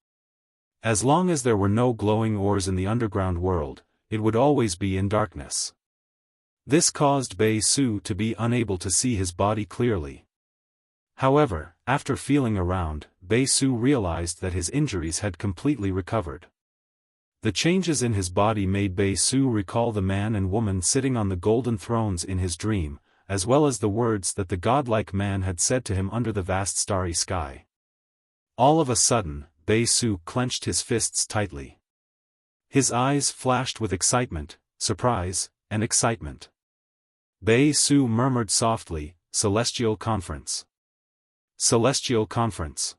As long as there were no glowing ores in the underground world, it would always be in darkness. This caused Bei Su to be unable to see his body clearly. However, after feeling around, Bei Su realized that his injuries had completely recovered. The changes in his body made Bei Su recall the man and woman sitting on the golden thrones in his dream, as well as the words that the godlike man had said to him under the vast starry sky. All of a sudden, Bei Su clenched his fists tightly. His eyes flashed with excitement, surprise, and excitement. Bei Su murmured softly, "Celestial Conference. Celestial Conference."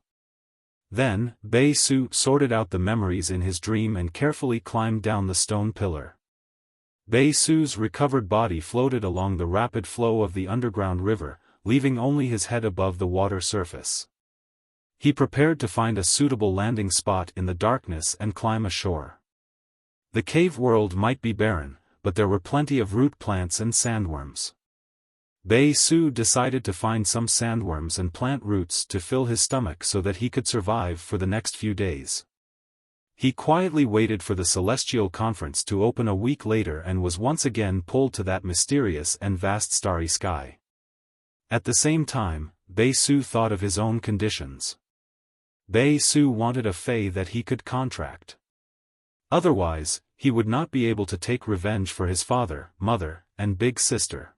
Then, Bei Su sorted out the memories in his dream and carefully climbed down the stone pillar. Bei Su's recovered body floated along the rapid flow of the underground river, leaving only his head above the water surface. He prepared to find a suitable landing spot in the darkness and climb ashore. The cave world might be barren, but there were plenty of root plants and sandworms. Bei Su decided to find some sandworms and plant roots to fill his stomach so that he could survive for the next few days. He quietly waited for the celestial conference to open a week later and was once again pulled to that mysterious and vast starry sky. At the same time, Bei Su thought of his own conditions. Bei Su wanted a fae that he could contract. Otherwise, he would not be able to take revenge for his father, mother, and big sister.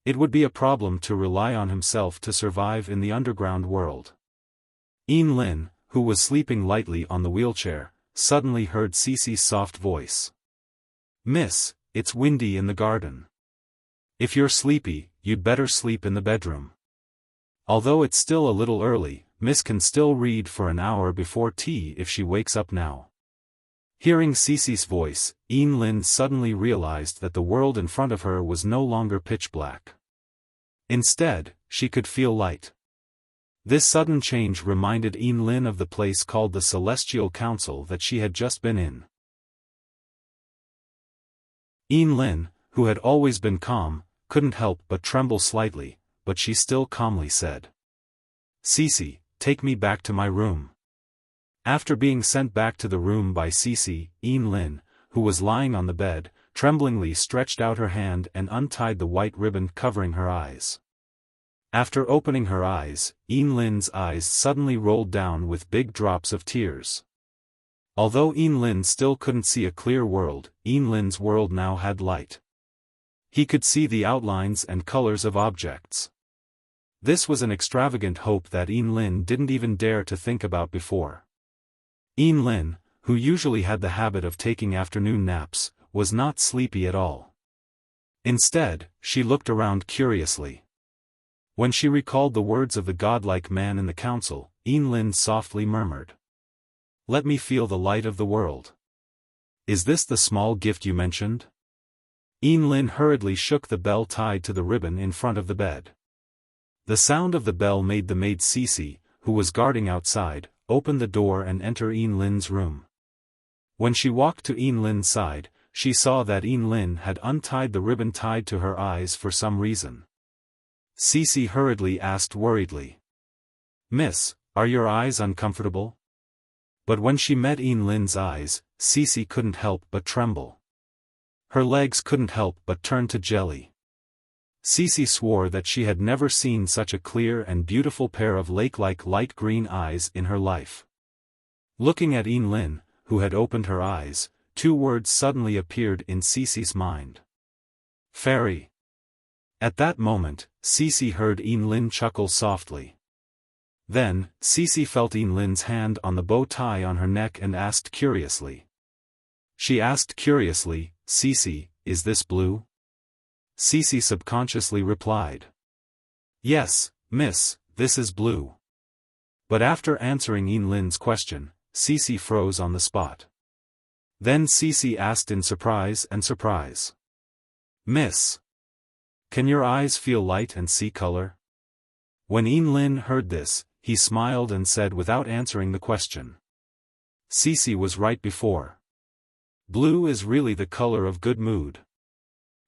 It would be a problem to rely on himself to survive in the underground world. Lin, who was sleeping lightly on the wheelchair, suddenly heard Cece's soft voice. "Miss, it's windy in the garden. If you're sleepy, you'd better sleep in the bedroom. Although it's still a little early, Miss can still read for an hour before tea if she wakes up now." Hearing Cece's voice, Lin suddenly realized that the world in front of her was no longer pitch black. Instead, she could feel light. This sudden change reminded Lin of the place called the Celestial Council that she had just been in. Lin, who had always been calm, couldn't help but tremble slightly, but she still calmly said, "Cece, take me back to my room." After being sent back to the room by Cece, Lin, who was lying on the bed, tremblingly stretched out her hand and untied the white ribbon covering her eyes. After opening her eyes, Lin's eyes suddenly rolled down with big drops of tears. Although Lin still couldn't see a clear world, Lin's world now had light. He could see the outlines and colors of objects. This was an extravagant hope that Lin didn't even dare to think about before. Lin, who usually had the habit of taking afternoon naps, was not sleepy at all. Instead, she looked around curiously. When she recalled the words of the godlike man in the council, Lin softly murmured, "Let me feel the light of the world. Is this the small gift you mentioned?" Lin hurriedly shook the bell tied to the ribbon in front of the bed. The sound of the bell made the maid Cece, who was guarding outside, open the door and enter Lin's room. When she walked to Lin's side, she saw that Lin had untied the ribbon tied to her eyes for some reason. Cece hurriedly asked worriedly, "Miss, are your eyes uncomfortable?" But when she met Lin's eyes, Cece couldn't help but tremble. Her legs couldn't help but turn to jelly. Cece swore that she had never seen such a clear and beautiful pair of lake-like light green eyes in her life. Looking at Lin, who had opened her eyes, two words suddenly appeared in Cece's mind. "Fairy." At that moment, Cece heard Lin chuckle softly. Then, Cece felt Lin's hand on the bow tie on her neck and asked curiously. "Cece, is this blue?" Cece subconsciously replied, "Yes, miss, this is blue." But after answering Lin's question, Cece froze on the spot. Then Cece asked in surprise, "Miss, can your eyes feel light and see color?" When Lin heard this, he smiled and said without answering the question, "Cece was right before. Blue is really the color of good mood."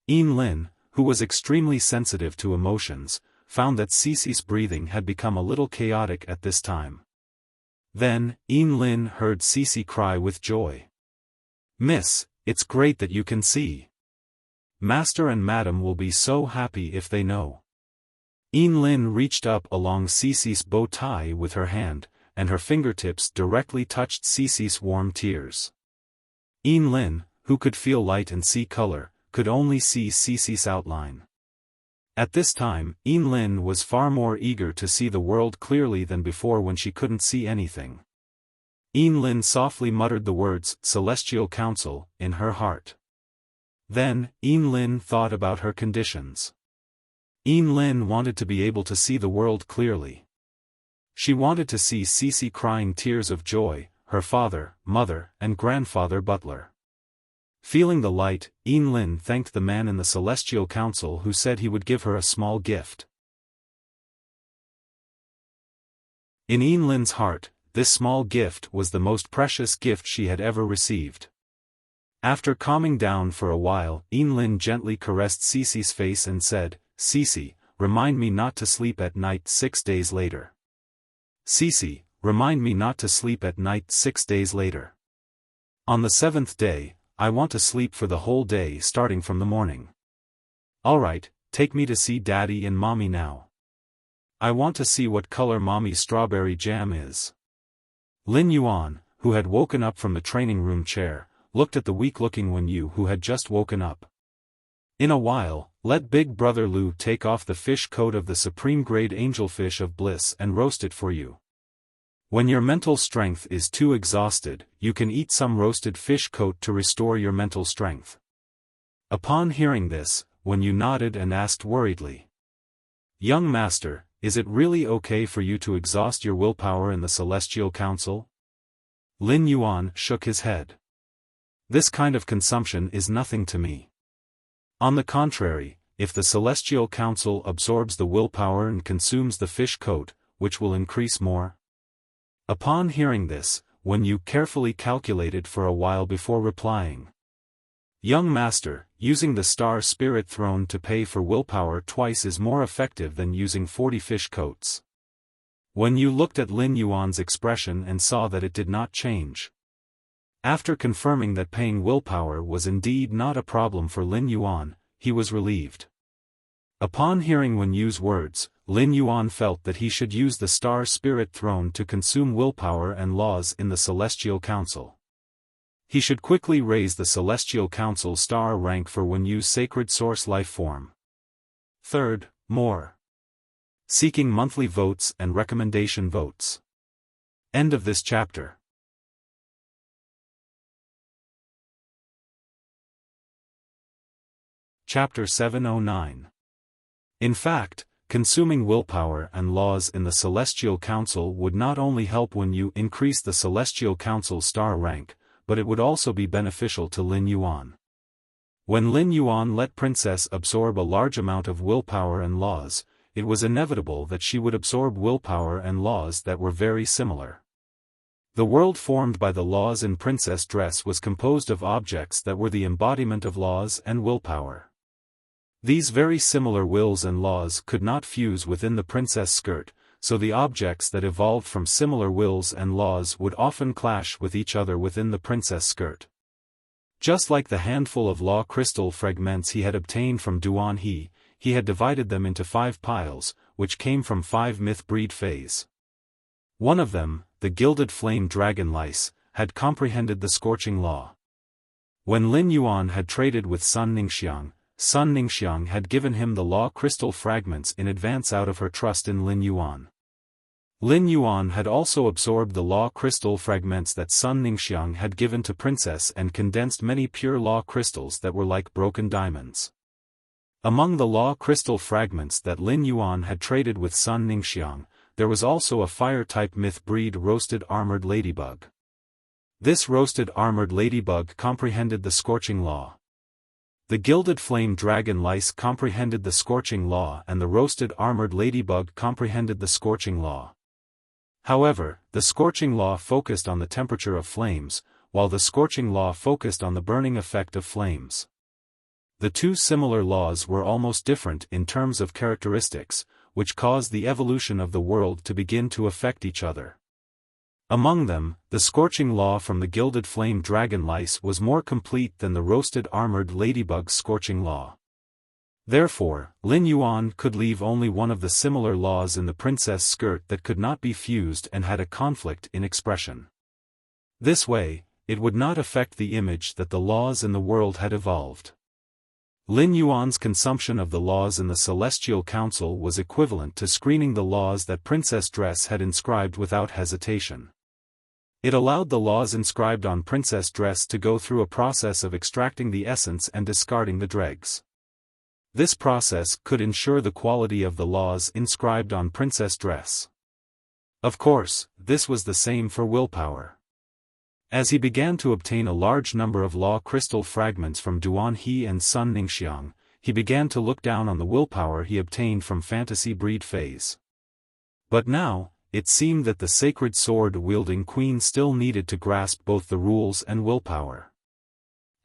Lin, who was extremely sensitive to emotions, found that Cece's breathing had become a little chaotic at this time. Then, Lin heard Cece cry with joy. "Miss, it's great that you can see. Master and Madam will be so happy if they know." Lin reached up along Cece's bow tie with her hand, and her fingertips directly touched Cece's warm tears. Lin, who could feel light and see color, could only see Cece's outline. At this time, Lin was far more eager to see the world clearly than before when she couldn't see anything. Lin softly muttered the words, "Celestial Council," in her heart. Then, Lin thought about her conditions. Lin wanted to be able to see the world clearly. She wanted to see Cece crying tears of joy, her father, mother, and grandfather butler. Feeling the light, Lin thanked the man in the Celestial Council who said he would give her a small gift. In Lin's heart, this small gift was the most precious gift she had ever received. After calming down for a while, Lin gently caressed Cece's face and said, Cece, remind me not to sleep at night 6 days later. Cece, remind me not to sleep at night 6 days later. On the 7th day, I want to sleep for the whole day starting from the morning. Alright, take me to see Daddy and Mommy now. I want to see what color Mommy's strawberry jam is. Lin Yuan, who had woken up from the training room chair, looked at the weak-looking Wen Yu who had just woken up. In a while, let Big Brother Lu take off the fish coat of the supreme-grade angelfish of bliss and roast it for you. When your mental strength is too exhausted, you can eat some roasted fish coat to restore your mental strength. Upon hearing this, Wen Yu nodded and asked worriedly. Young master, is it really okay for you to exhaust your willpower in the Celestial Council? Lin Yuan shook his head. This kind of consumption is nothing to me. On the contrary, if the Celestial Council absorbs the willpower and consumes the fish coat, which will increase more? Upon hearing this, Wen Yu carefully calculated for a while before replying. Young master, using the Star Spirit Throne to pay for willpower twice is more effective than using 40 fish coats. Wen Yu looked at Lin Yuan's expression and saw that it did not change. After confirming that paying willpower was indeed not a problem for Lin Yuan, he was relieved. Upon hearing Wen Yu's words, Lin Yuan felt that he should use the Star Spirit Throne to consume willpower and laws in the Celestial Council. He should quickly raise the Celestial Council star rank for Wen Yu's sacred source life form. Third, more. Seeking monthly votes and recommendation votes. End of this chapter. Chapter 709. In fact, consuming willpower and laws in the Celestial Council would not only help Wen Yu increase the Celestial Council star rank, but it would also be beneficial to Lin Yuan. When Lin Yuan let Princess absorb a large amount of willpower and laws, it was inevitable that she would absorb willpower and laws that were very similar. The world formed by the laws in princess dress was composed of objects that were the embodiment of laws and willpower. These very similar wills and laws could not fuse within the princess skirt, so the objects that evolved from similar wills and laws would often clash with each other within the princess skirt. Just like the handful of law crystal fragments he had obtained from Duan He had divided them into 5 piles, which came from 5 myth breed phase. One of them, the gilded flame dragon lice, had comprehended the scorching law. When Lin Yuan had traded with Sun Ningxiang had given him the law crystal fragments in advance out of her trust in Lin Yuan. Lin Yuan had also absorbed the law crystal fragments that Sun Ningxiang had given to Princess and condensed many pure law crystals that were like broken diamonds. Among the law crystal fragments that Lin Yuan had traded with Sun Ningxiang, there was also a fire-type myth breed roasted armored ladybug. This roasted armored ladybug comprehended the scorching law. The gilded flame dragon lice comprehended the scorching law and the roasted armored ladybug comprehended the scorching law. However, the scorching law focused on the temperature of flames, while the scorching law focused on the burning effect of flames. The two similar laws were almost different in terms of characteristics, which caused the evolution of the world to begin to affect each other. Among them, the scorching law from the gilded flame dragon lice was more complete than the roasted armored ladybug's scorching law. Therefore, Lin Yuan could leave only one of the similar laws in the princess skirt that could not be fused and had a conflict in expression. This way, it would not affect the image that the laws in the world had evolved. Lin Yuan's consumption of the laws in the Celestial Council was equivalent to screening the laws that Princess Dress had inscribed without hesitation. It allowed the laws inscribed on Princess Dress to go through a process of extracting the essence and discarding the dregs. This process could ensure the quality of the laws inscribed on Princess Dress. Of course, this was the same for willpower. As he began to obtain a large number of law crystal fragments from Duan He and Sun Ningxiang, he began to look down on the willpower he obtained from fantasy breed phase. But now, it seemed that the sacred sword-wielding queen still needed to grasp both the rules and willpower.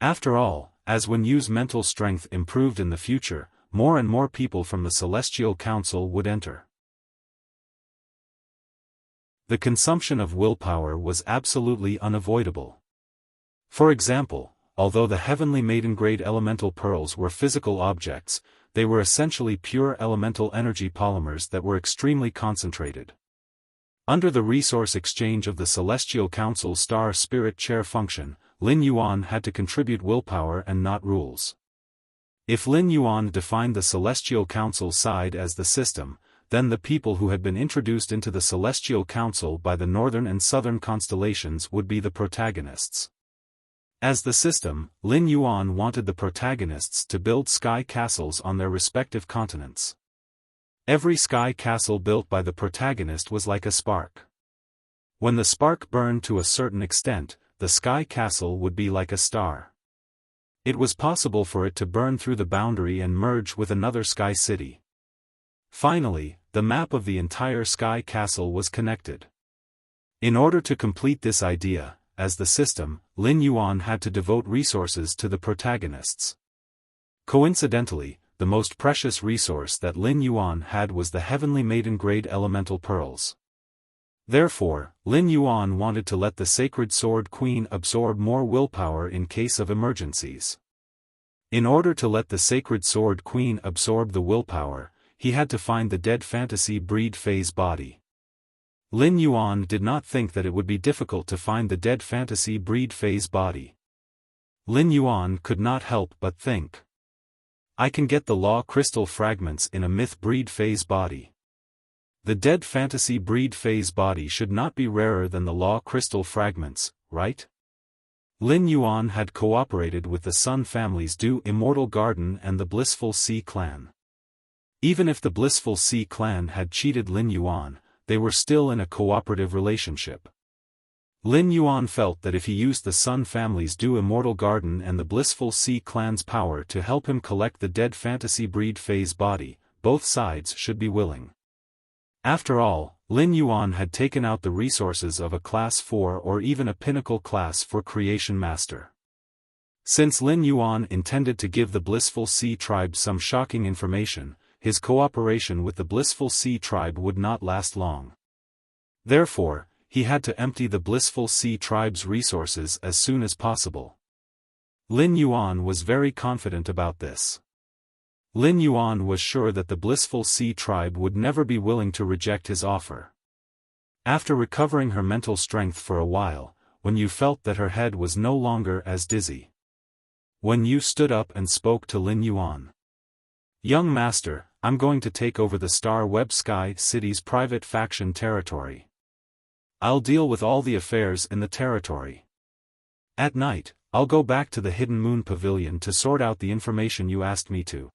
After all, as Wen Yu's mental strength improved in the future, more and more people from the Celestial Council would enter. The consumption of willpower was absolutely unavoidable. For example, although the heavenly maiden-grade elemental pearls were physical objects, they were essentially pure elemental energy polymers that were extremely concentrated. Under the resource exchange of the Celestial Council's Star Spirit Chair function, Lin Yuan had to contribute willpower and not rules. If Lin Yuan defined the Celestial Council's side as the system, then the people who had been introduced into the Celestial Council by the northern and southern constellations would be the protagonists. As the system, Lin Yuan wanted the protagonists to build sky castles on their respective continents. Every sky castle built by the protagonist was like a spark. When the spark burned to a certain extent, the sky castle would be like a star. It was possible for it to burn through the boundary and merge with another sky city. Finally, the map of the entire sky castle was connected. In order to complete this idea, as the system, Lin Yuan had to devote resources to the protagonists. Coincidentally, the most precious resource that Lin Yuan had was the heavenly maiden-grade elemental pearls. Therefore, Lin Yuan wanted to let the Sacred Sword Queen absorb more willpower in case of emergencies. In order to let the Sacred Sword Queen absorb the willpower, he had to find the dead fantasy breed phase body. Lin Yuan did not think that it would be difficult to find the dead fantasy breed phase body. Lin Yuan could not help but think. I can get the law crystal fragments in a myth breed phase body. The dead fantasy breed phase body should not be rarer than the law crystal fragments, right? Lin Yuan had cooperated with the Sun family's Dew Immortal Garden and the Blissful Sea clan. Even if the Blissful Sea clan had cheated Lin Yuan, they were still in a cooperative relationship. Lin Yuan felt that if he used the Sun family's Dew Immortal Garden and the Blissful Sea clan's power to help him collect the dead fantasy breed phase body, both sides should be willing. After all, Lin Yuan had taken out the resources of a Class 4 or even a Pinnacle Class for Creation Master. Since Lin Yuan intended to give the Blissful Sea tribe some shocking information, his cooperation with the Blissful Sea tribe would not last long. Therefore, he had to empty the Blissful Sea tribe's resources as soon as possible. Lin Yuan was very confident about this. Lin Yuan was sure that the Blissful Sea tribe would never be willing to reject his offer. After recovering her mental strength for a while, Wen Yu felt that her head was no longer as dizzy. Wen Yu stood up and spoke to Lin Yuan. Young master, I'm going to take over the Star Web Sky City's private faction territory. I'll deal with all the affairs in the territory. At night, I'll go back to the Hidden Moon Pavilion to sort out the information you asked me to.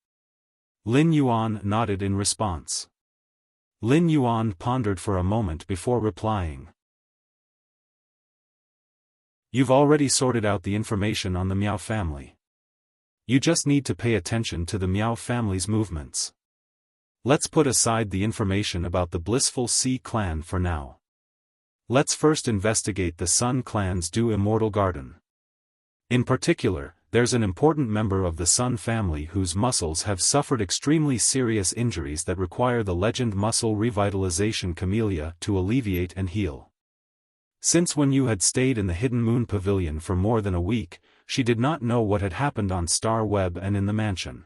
Lin Yuan nodded in response. Lin Yuan pondered for a moment before replying. You've already sorted out the information on the Miao family. You just need to pay attention to the Miao family's movements. Let's put aside the information about the Blissful Sea clan for now. Let's first investigate the Sun clan's Dew Immortal Garden. In particular, there's an important member of the Sun family whose muscles have suffered extremely serious injuries that require the Legend Muscle Revitalization Camellia to alleviate and heal. Since Wen Yu had stayed in the Hidden Moon Pavilion for more than a week, she did not know what had happened on Star Web and in the mansion.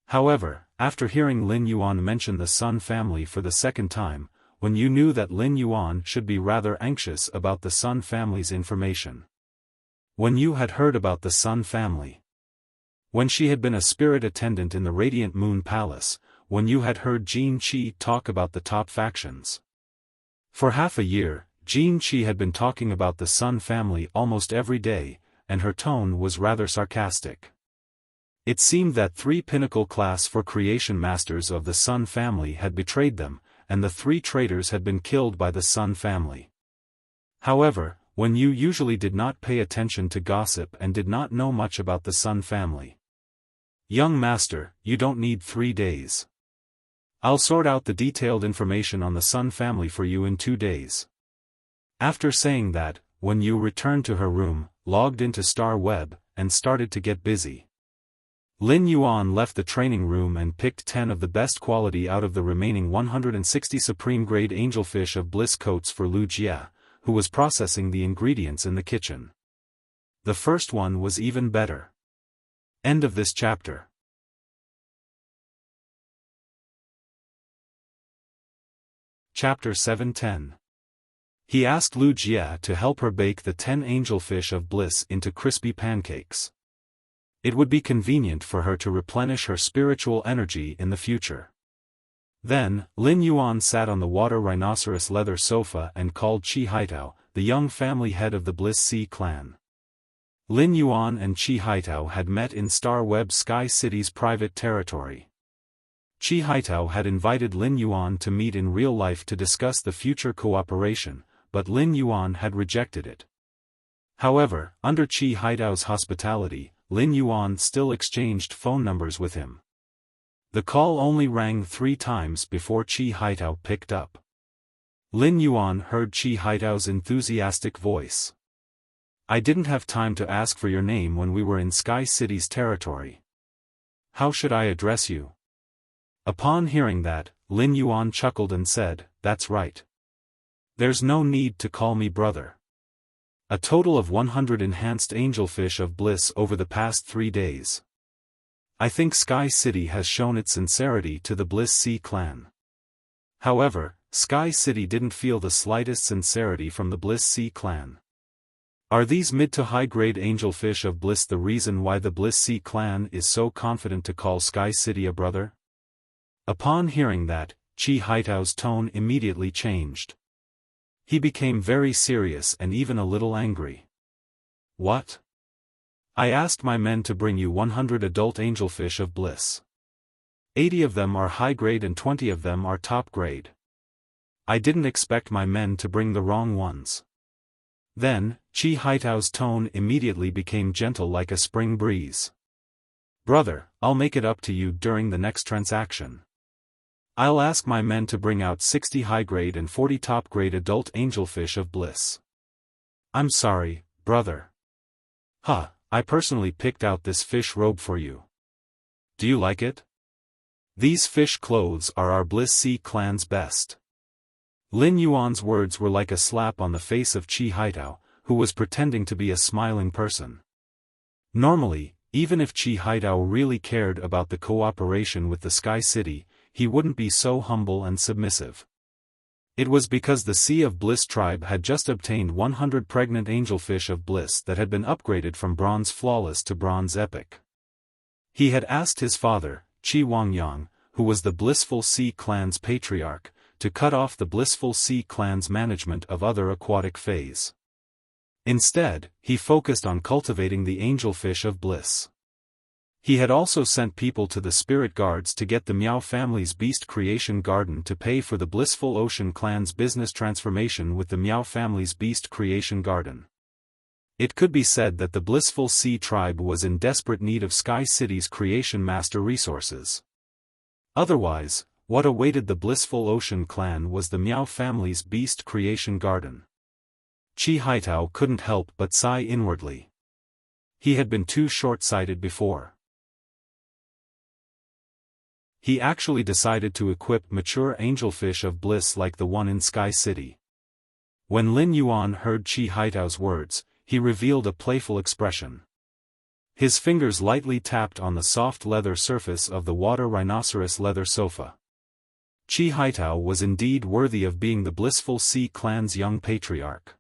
However, after hearing Lin Yuan mention the Sun family for the second time, Wen Yu knew that Lin Yuan should be rather anxious about the Sun family's information. Wen Yu had heard about the Sun family. When she had been a spirit attendant in the Radiant Moon Palace, Wen Yu had heard Jin Qi talk about the top factions. For half a year, Jin Qi had been talking about the Sun family almost every day, and her tone was rather sarcastic. It seemed that 3 Pinnacle Class for Creation Masters of the Sun family had betrayed them, and the 3 traitors had been killed by the Sun family. However, Wen Yu usually did not pay attention to gossip and did not know much about the Sun family. Young master, you don't need 3 days. I'll sort out the detailed information on the Sun family for you in 2 days. After saying that, Wen Yu returned to her room, logged into Star Web, and started to get busy. Lin Yuan left the training room and picked 10 of the best quality out of the remaining 160 supreme-grade angelfish of bliss coats for Lu Jie, who was processing the ingredients in the kitchen. The first one was even better. End of this chapter. Chapter 7:10. He asked Lu Jie to help her bake the 10 angelfish of bliss into crispy pancakes. It would be convenient for her to replenish her spiritual energy in the future. Then, Lin Yuan sat on the water rhinoceros leather sofa and called Chi Haitao, the young family head of the Bliss Sea clan. Lin Yuan and Chi Haitao had met in Star Web Sky City's private territory. Chi Haitao had invited Lin Yuan to meet in real life to discuss the future cooperation, but Lin Yuan had rejected it. However, under Chi Haitao's hospitality, Lin Yuan still exchanged phone numbers with him. The call only rang 3 times before Chi Haitao picked up. Lin Yuan heard Chi Haitao's enthusiastic voice. "I didn't have time to ask for your name when we were in Sky City's territory. How should I address you?" Upon hearing that, Lin Yuan chuckled and said, "That's right. There's no need to call me brother. A total of 100 enhanced angelfish of bliss over the past 3 days. I think Sky City has shown its sincerity to the Bliss Sea clan." However, Sky City didn't feel the slightest sincerity from the Bliss Sea clan. Are these mid to high-grade angelfish of bliss the reason why the Bliss Sea clan is so confident to call Sky City a brother? Upon hearing that, Chi Haitao's tone immediately changed. He became very serious and even a little angry. "What? I asked my men to bring you 100 adult angelfish of bliss. 80 of them are high grade and 20 of them are top grade. I didn't expect my men to bring the wrong ones." Then, Chi Haitao's tone immediately became gentle like a spring breeze. "Brother, I'll make it up to you during the next transaction. I'll ask my men to bring out 60 high-grade and 40 top-grade adult angelfish of bliss." "I'm sorry, brother. I personally picked out this fish robe for you. Do you like it? These fish clothes are our Bliss Sea clan's best." Lin Yuan's words were like a slap on the face of Chi Haitao, who was pretending to be a smiling person. Normally, even if Chi Haitao really cared about the cooperation with the Sky City, he wouldn't be so humble and submissive. It was because the Sea of Bliss tribe had just obtained 100 pregnant angelfish of bliss that had been upgraded from bronze flawless to bronze epic. He had asked his father, Chi Wangyang, who was the Blissful Sea clan's patriarch, to cut off the Blissful Sea clan's management of other aquatic fays. Instead, he focused on cultivating the angelfish of bliss. He had also sent people to the spirit guards to get the Miao family's beast creation garden to pay for the Blissful Ocean clan's business transformation with the Miao family's beast creation garden. It could be said that the Blissful Sea tribe was in desperate need of Sky City's creation master resources. Otherwise, what awaited the Blissful Ocean clan was the Miao family's beast creation garden. Chi Haitao couldn't help but sigh inwardly. He had been too short-sighted before. He actually decided to equip mature angelfish of bliss like the one in Sky City. When Lin Yuan heard Chi Haitao's words, he revealed a playful expression. His fingers lightly tapped on the soft leather surface of the water rhinoceros leather sofa. Chi Haitao was indeed worthy of being the Blissful Sea clan's young patriarch.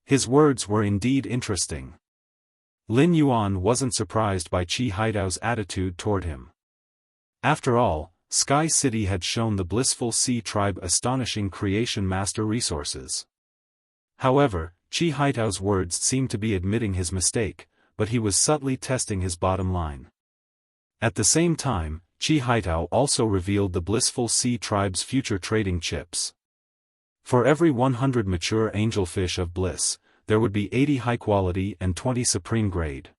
His words were indeed interesting. Lin Yuan wasn't surprised by Chi Haitao's attitude toward him. After all, Sky City had shown the Blissful Sea tribe astonishing creation master resources. However, Chi Haitao's words seemed to be admitting his mistake, but he was subtly testing his bottom line. At the same time, Chi Haitao also revealed the Blissful Sea tribe's future trading chips. For every 100 mature angelfish of bliss, there would be 80 high-quality and 20 supreme grade.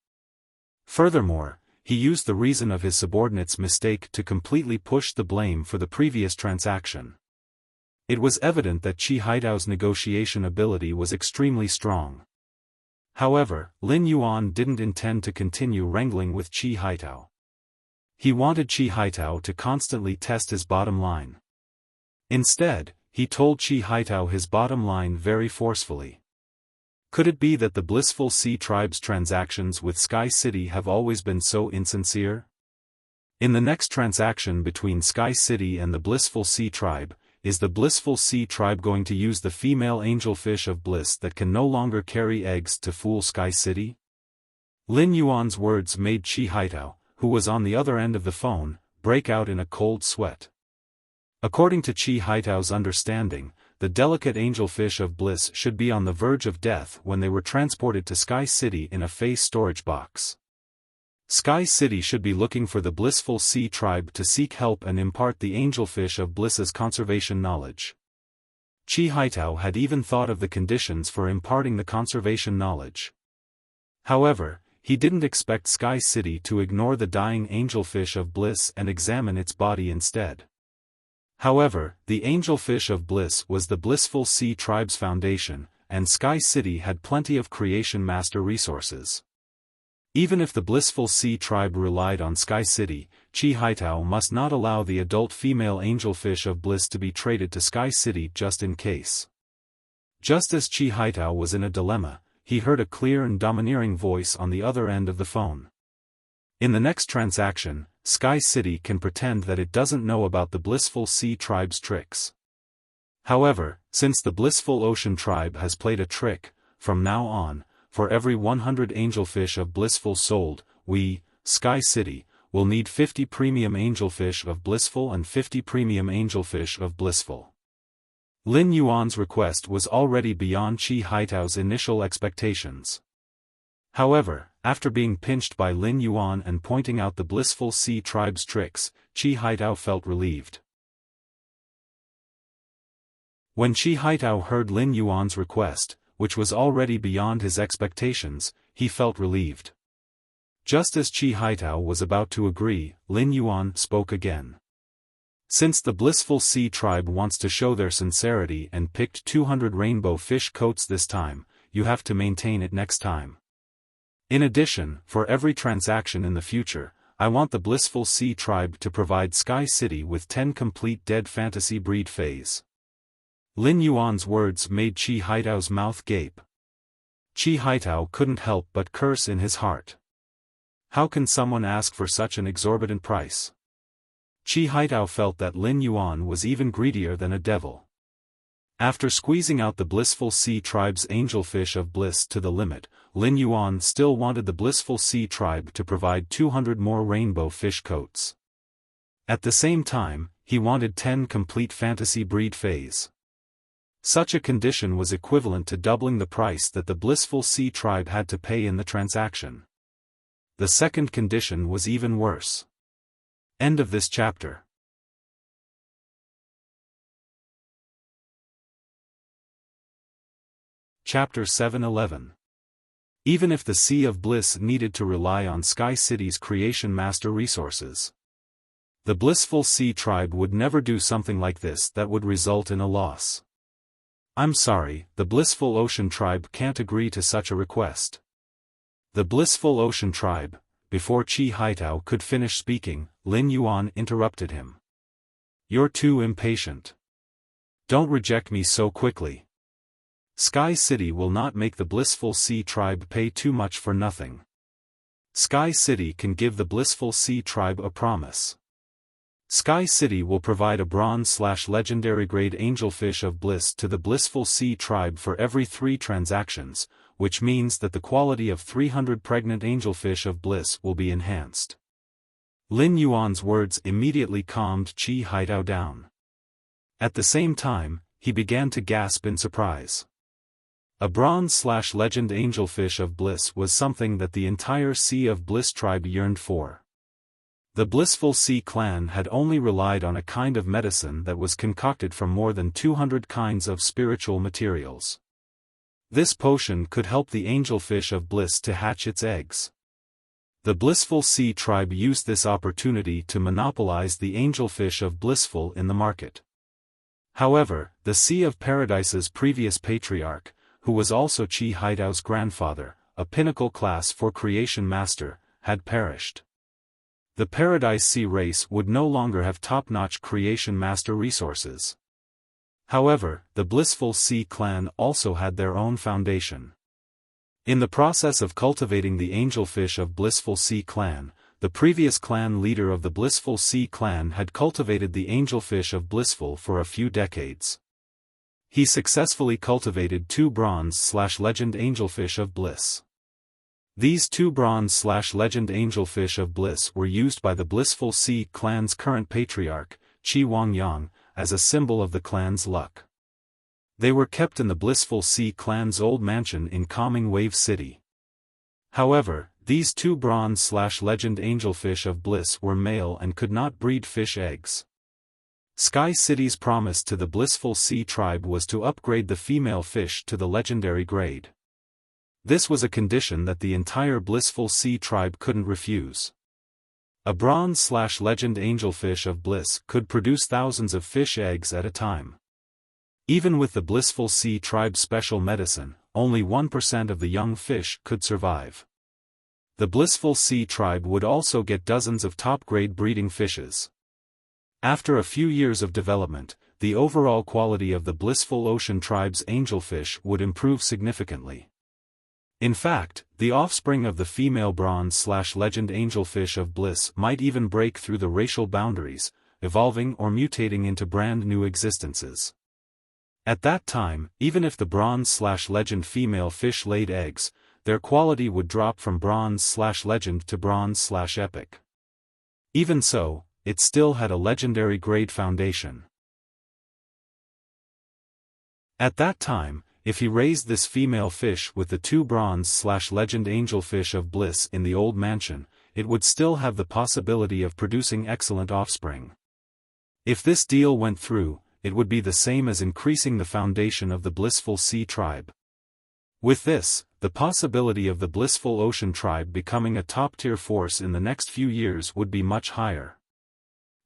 Furthermore, he used the reason of his subordinate's mistake to completely push the blame for the previous transaction. It was evident that Chi Haitao's negotiation ability was extremely strong. However, Lin Yuan didn't intend to continue wrangling with Chi Haitao. He wanted Chi Haitao to constantly test his bottom line. Instead, he told Chi Haitao his bottom line very forcefully. Could it be that the Blissful Sea Tribe's transactions with Sky City have always been so insincere? In the next transaction between Sky City and the Blissful Sea Tribe, is the Blissful Sea Tribe going to use the female angelfish of bliss that can no longer carry eggs to fool Sky City? Lin Yuan's words made Chi Haitao, who was on the other end of the phone, break out in a cold sweat. According to Chi Haitao's understanding, the delicate angelfish of bliss should be on the verge of death when they were transported to Sky City in a face storage box. Sky City should be looking for the Blissful Sea Tribe to seek help and impart the angelfish of bliss's conservation knowledge. Chi Haitao had even thought of the conditions for imparting the conservation knowledge. However, he didn't expect Sky City to ignore the dying angelfish of bliss and examine its body instead. However, the angelfish of bliss was the Blissful Sea Tribe's foundation, and Sky City had plenty of creation master resources. Even if the Blissful Sea Tribe relied on Sky City, Chi Haitao must not allow the adult female angelfish of bliss to be traded to Sky City just in case. Just as Chi Haitao was in a dilemma, he heard a clear and domineering voice on the other end of the phone. In the next transaction, Sky City can pretend that it doesn't know about the Blissful Sea Tribe's tricks. However, since the Blissful Ocean Tribe has played a trick, from now on, for every 100 angelfish of blissful sold, we, Sky City, will need 50 premium angelfish of blissful and 50 premium angelfish of blissful. Lin Yuan's request was already beyond Chi Haitao's initial expectations. However, after being pinched by Lin Yuan and pointing out the Blissful Sea Tribe's tricks, Chi Haitao felt relieved. When Chi Haitao heard Lin Yuan's request, which was already beyond his expectations, he felt relieved. Just as Chi Haitao was about to agree, Lin Yuan spoke again. Since the Blissful Sea Tribe wants to show their sincerity and picked 200 rainbow fish coats this time, you have to maintain it next time. In addition, for every transaction in the future, I want the Blissful Sea Tribe to provide Sky City with 10 complete dead fantasy breed phase. Lin Yuan's words made Chi Haitao's mouth gape. Chi Haitao couldn't help but curse in his heart. How can someone ask for such an exorbitant price? Chi Haitao felt that Lin Yuan was even greedier than a devil. After squeezing out the Blissful Sea Tribe's angelfish of bliss to the limit, Lin Yuan still wanted the Blissful Sea Tribe to provide 200 more rainbow fish coats. At the same time, he wanted 10 complete fantasy breed phase. Such a condition was equivalent to doubling the price that the Blissful Sea Tribe had to pay in the transaction. The second condition was even worse. End of this chapter. Chapter 7:11. Even if the Sea of Bliss needed to rely on Sky City's creation master resources, the Blissful Sea Tribe would never do something like this that would result in a loss. I'm sorry, the Blissful Ocean Tribe can't agree to such a request. The Blissful Ocean Tribe, before Chi Haitao could finish speaking, Lin Yuan interrupted him. You're too impatient. Don't reject me so quickly. Sky City will not make the Blissful Sea Tribe pay too much for nothing. Sky City can give the Blissful Sea Tribe a promise. Sky City will provide a bronze/legendary grade angelfish of bliss to the Blissful Sea Tribe for every 3 transactions, which means that the quality of 300 pregnant angelfish of bliss will be enhanced. Lin Yuan's words immediately calmed Chi Haitao down. At the same time, he began to gasp in surprise. A bronze/legend angelfish of bliss was something that the entire Sea of Bliss tribe yearned for. The Blissful Sea clan had only relied on a kind of medicine that was concocted from more than 200 kinds of spiritual materials. This potion could help the angelfish of bliss to hatch its eggs. The Blissful Sea tribe used this opportunity to monopolize the angelfish of blissful in the market. However, the Sea of Paradise's previous patriarch, who was also Chi Haitao's grandfather, a pinnacle class for creation master, had perished. The Paradise Sea race would no longer have top-notch creation master resources. However, the Blissful Sea clan also had their own foundation. In the process of cultivating the angelfish of Blissful Sea clan, the previous clan leader of the Blissful Sea clan had cultivated the angelfish of Blissful for a few decades. He successfully cultivated 2 bronze/legend angelfish of bliss. These 2 bronze/legend angelfish of bliss were used by the Blissful Sea clan's current patriarch, Qi Wangyang, as a symbol of the clan's luck. They were kept in the Blissful Sea clan's old mansion in Calming Wave City. However, these 2 bronze/legend angelfish of bliss were male and could not breed fish eggs. Sky City's promise to the Blissful Sea tribe was to upgrade the female fish to the legendary grade. This was a condition that the entire Blissful Sea tribe couldn't refuse. A bronze/legend angelfish of bliss could produce thousands of fish eggs at a time. Even with the Blissful Sea tribe's special medicine, only 1% of the young fish could survive. The Blissful Sea tribe would also get dozens of top-grade breeding fishes. After a few years of development, the overall quality of the Blissful Ocean tribe's angelfish would improve significantly. In fact, the offspring of the female bronze/legend angelfish of bliss might even break through the racial boundaries, evolving or mutating into brand new existences. At that time, even if the bronze/legend female fish laid eggs, their quality would drop from bronze/legend to bronze/epic. Even so, it still had a legendary grade foundation. At that time, if he raised this female fish with the 2 bronze/legend angelfish of bliss in the old mansion, it would still have the possibility of producing excellent offspring. If this deal went through, it would be the same as increasing the foundation of the Blissful Sea tribe. With this, the possibility of the Blissful Ocean tribe becoming a top-tier force in the next few years would be much higher.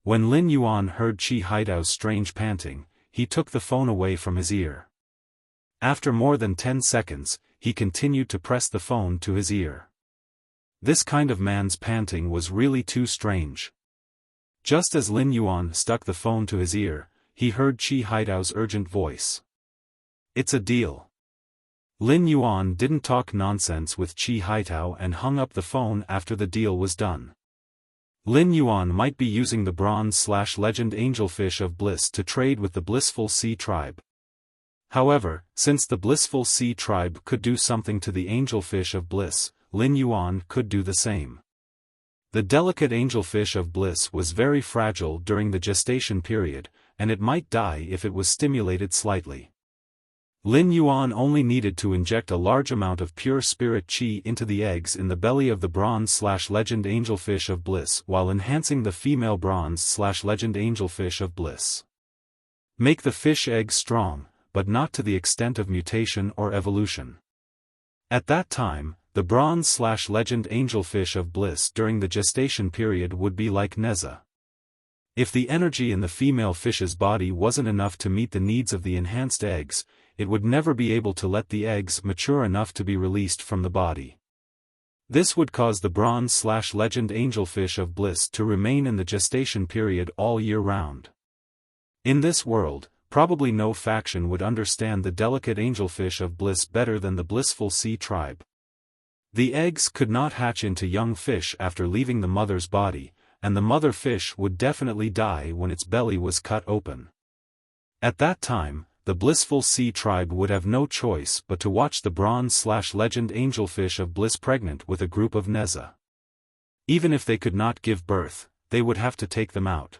When Lin Yuan heard Qi Haidao's strange panting, he took the phone away from his ear. After more than 10 seconds, he continued to press the phone to his ear. This kind of man's panting was really too strange. Just as Lin Yuan stuck the phone to his ear, he heard Qi Haidao's urgent voice. "It's a deal." Lin Yuan didn't talk nonsense with Qi Haidao and hung up the phone after the deal was done. Lin Yuan might be using the bronze/legend angelfish of bliss to trade with the Blissful Sea tribe. However, since the Blissful Sea tribe could do something to the angelfish of bliss, Lin Yuan could do the same. The delicate angelfish of bliss was very fragile during the gestation period, and it might die if it was stimulated slightly. Lin Yuan only needed to inject a large amount of pure spirit qi into the eggs in the belly of the bronze/legend angelfish of bliss while enhancing the female bronze/legend angelfish of bliss. Make the fish eggs strong, but not to the extent of mutation or evolution. At that time, the bronze/legend angelfish of bliss during the gestation period would be like Neza. If the energy in the female fish's body wasn't enough to meet the needs of the enhanced eggs, it would never be able to let the eggs mature enough to be released from the body. This would cause the bronze/legend angelfish of bliss to remain in the gestation period all year round. In this world, probably no faction would understand the delicate angelfish of bliss better than the Blissful Sea tribe. The eggs could not hatch into young fish after leaving the mother's body, and the mother fish would definitely die when its belly was cut open. At that time, the Blissful Sea tribe would have no choice but to watch the bronze/legend angelfish of bliss pregnant with a group of Neza. Even if they could not give birth, they would have to take them out.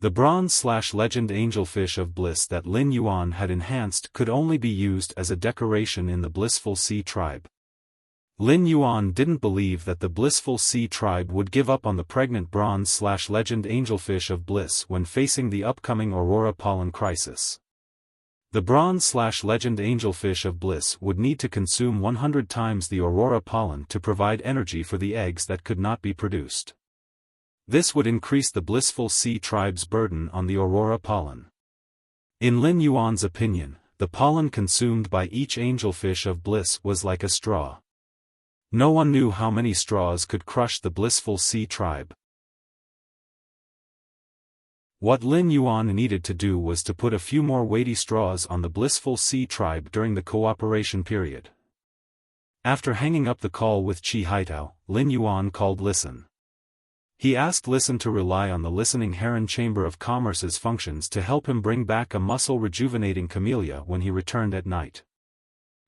The bronze/legend angelfish of bliss that Lin Yuan had enhanced could only be used as a decoration in the Blissful Sea tribe. Lin Yuan didn't believe that the Blissful Sea tribe would give up on the pregnant bronze/legend angelfish of bliss when facing the upcoming Aurora pollen crisis. The bronze/legend angelfish of bliss would need to consume 100 times the Aurora pollen to provide energy for the eggs that could not be produced. This would increase the Blissful Sea tribe's burden on the Aurora pollen. In Lin Yuan's opinion, the pollen consumed by each angelfish of bliss was like a straw. No one knew how many straws could crush the Blissful Sea tribe. What Lin Yuan needed to do was to put a few more weighty straws on the blissful sea tribe during the cooperation period. After hanging up the call with Qi Haitao, Lin Yuan called Listen. He asked Listen to rely on the listening heron Chamber of Commerce's functions to help him bring back a muscle-rejuvenating camellia when he returned at night.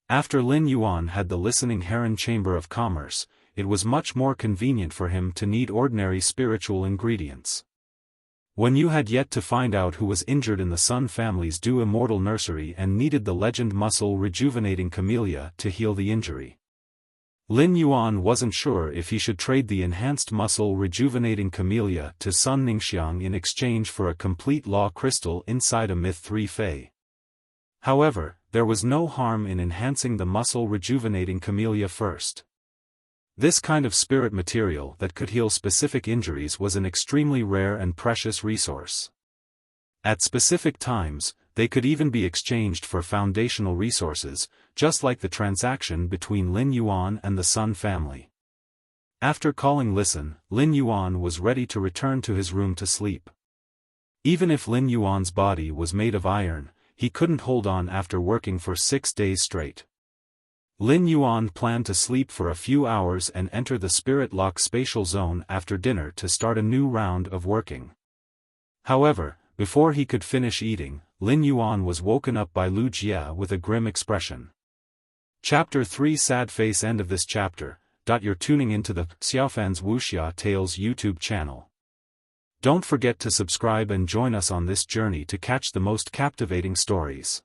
After Lin Yuan had the listening heron Chamber of Commerce, it was much more convenient for him to need ordinary spiritual ingredients. When you had yet to find out who was injured in the Sun family's Dew Immortal Nursery and needed the legend muscle-rejuvenating camellia to heal the injury. Lin Yuan wasn't sure if he should trade the enhanced muscle-rejuvenating camellia to Sun Ningxiang in exchange for a complete law crystal inside a Myth 3 Fei. However, there was no harm in enhancing the muscle-rejuvenating camellia first. This kind of spirit material that could heal specific injuries was an extremely rare and precious resource. At specific times, they could even be exchanged for foundational resources, just like the transaction between Lin Yuan and the Sun family. After calling Listen, Lin Yuan was ready to return to his room to sleep. Even if Lin Yuan's body was made of iron, he couldn't hold on after working for 6 days straight. Lin Yuan planned to sleep for a few hours and enter the Spirit Lock spatial zone after dinner to start a new round of working. However, before he could finish eating, Lin Yuan was woken up by Lu Jia with a grim expression. Chapter 3 Sad face. End of this chapter. You're tuning into the Xiaofan's Wuxia Tales YouTube channel. Don't forget to subscribe and join us on this journey to catch the most captivating stories.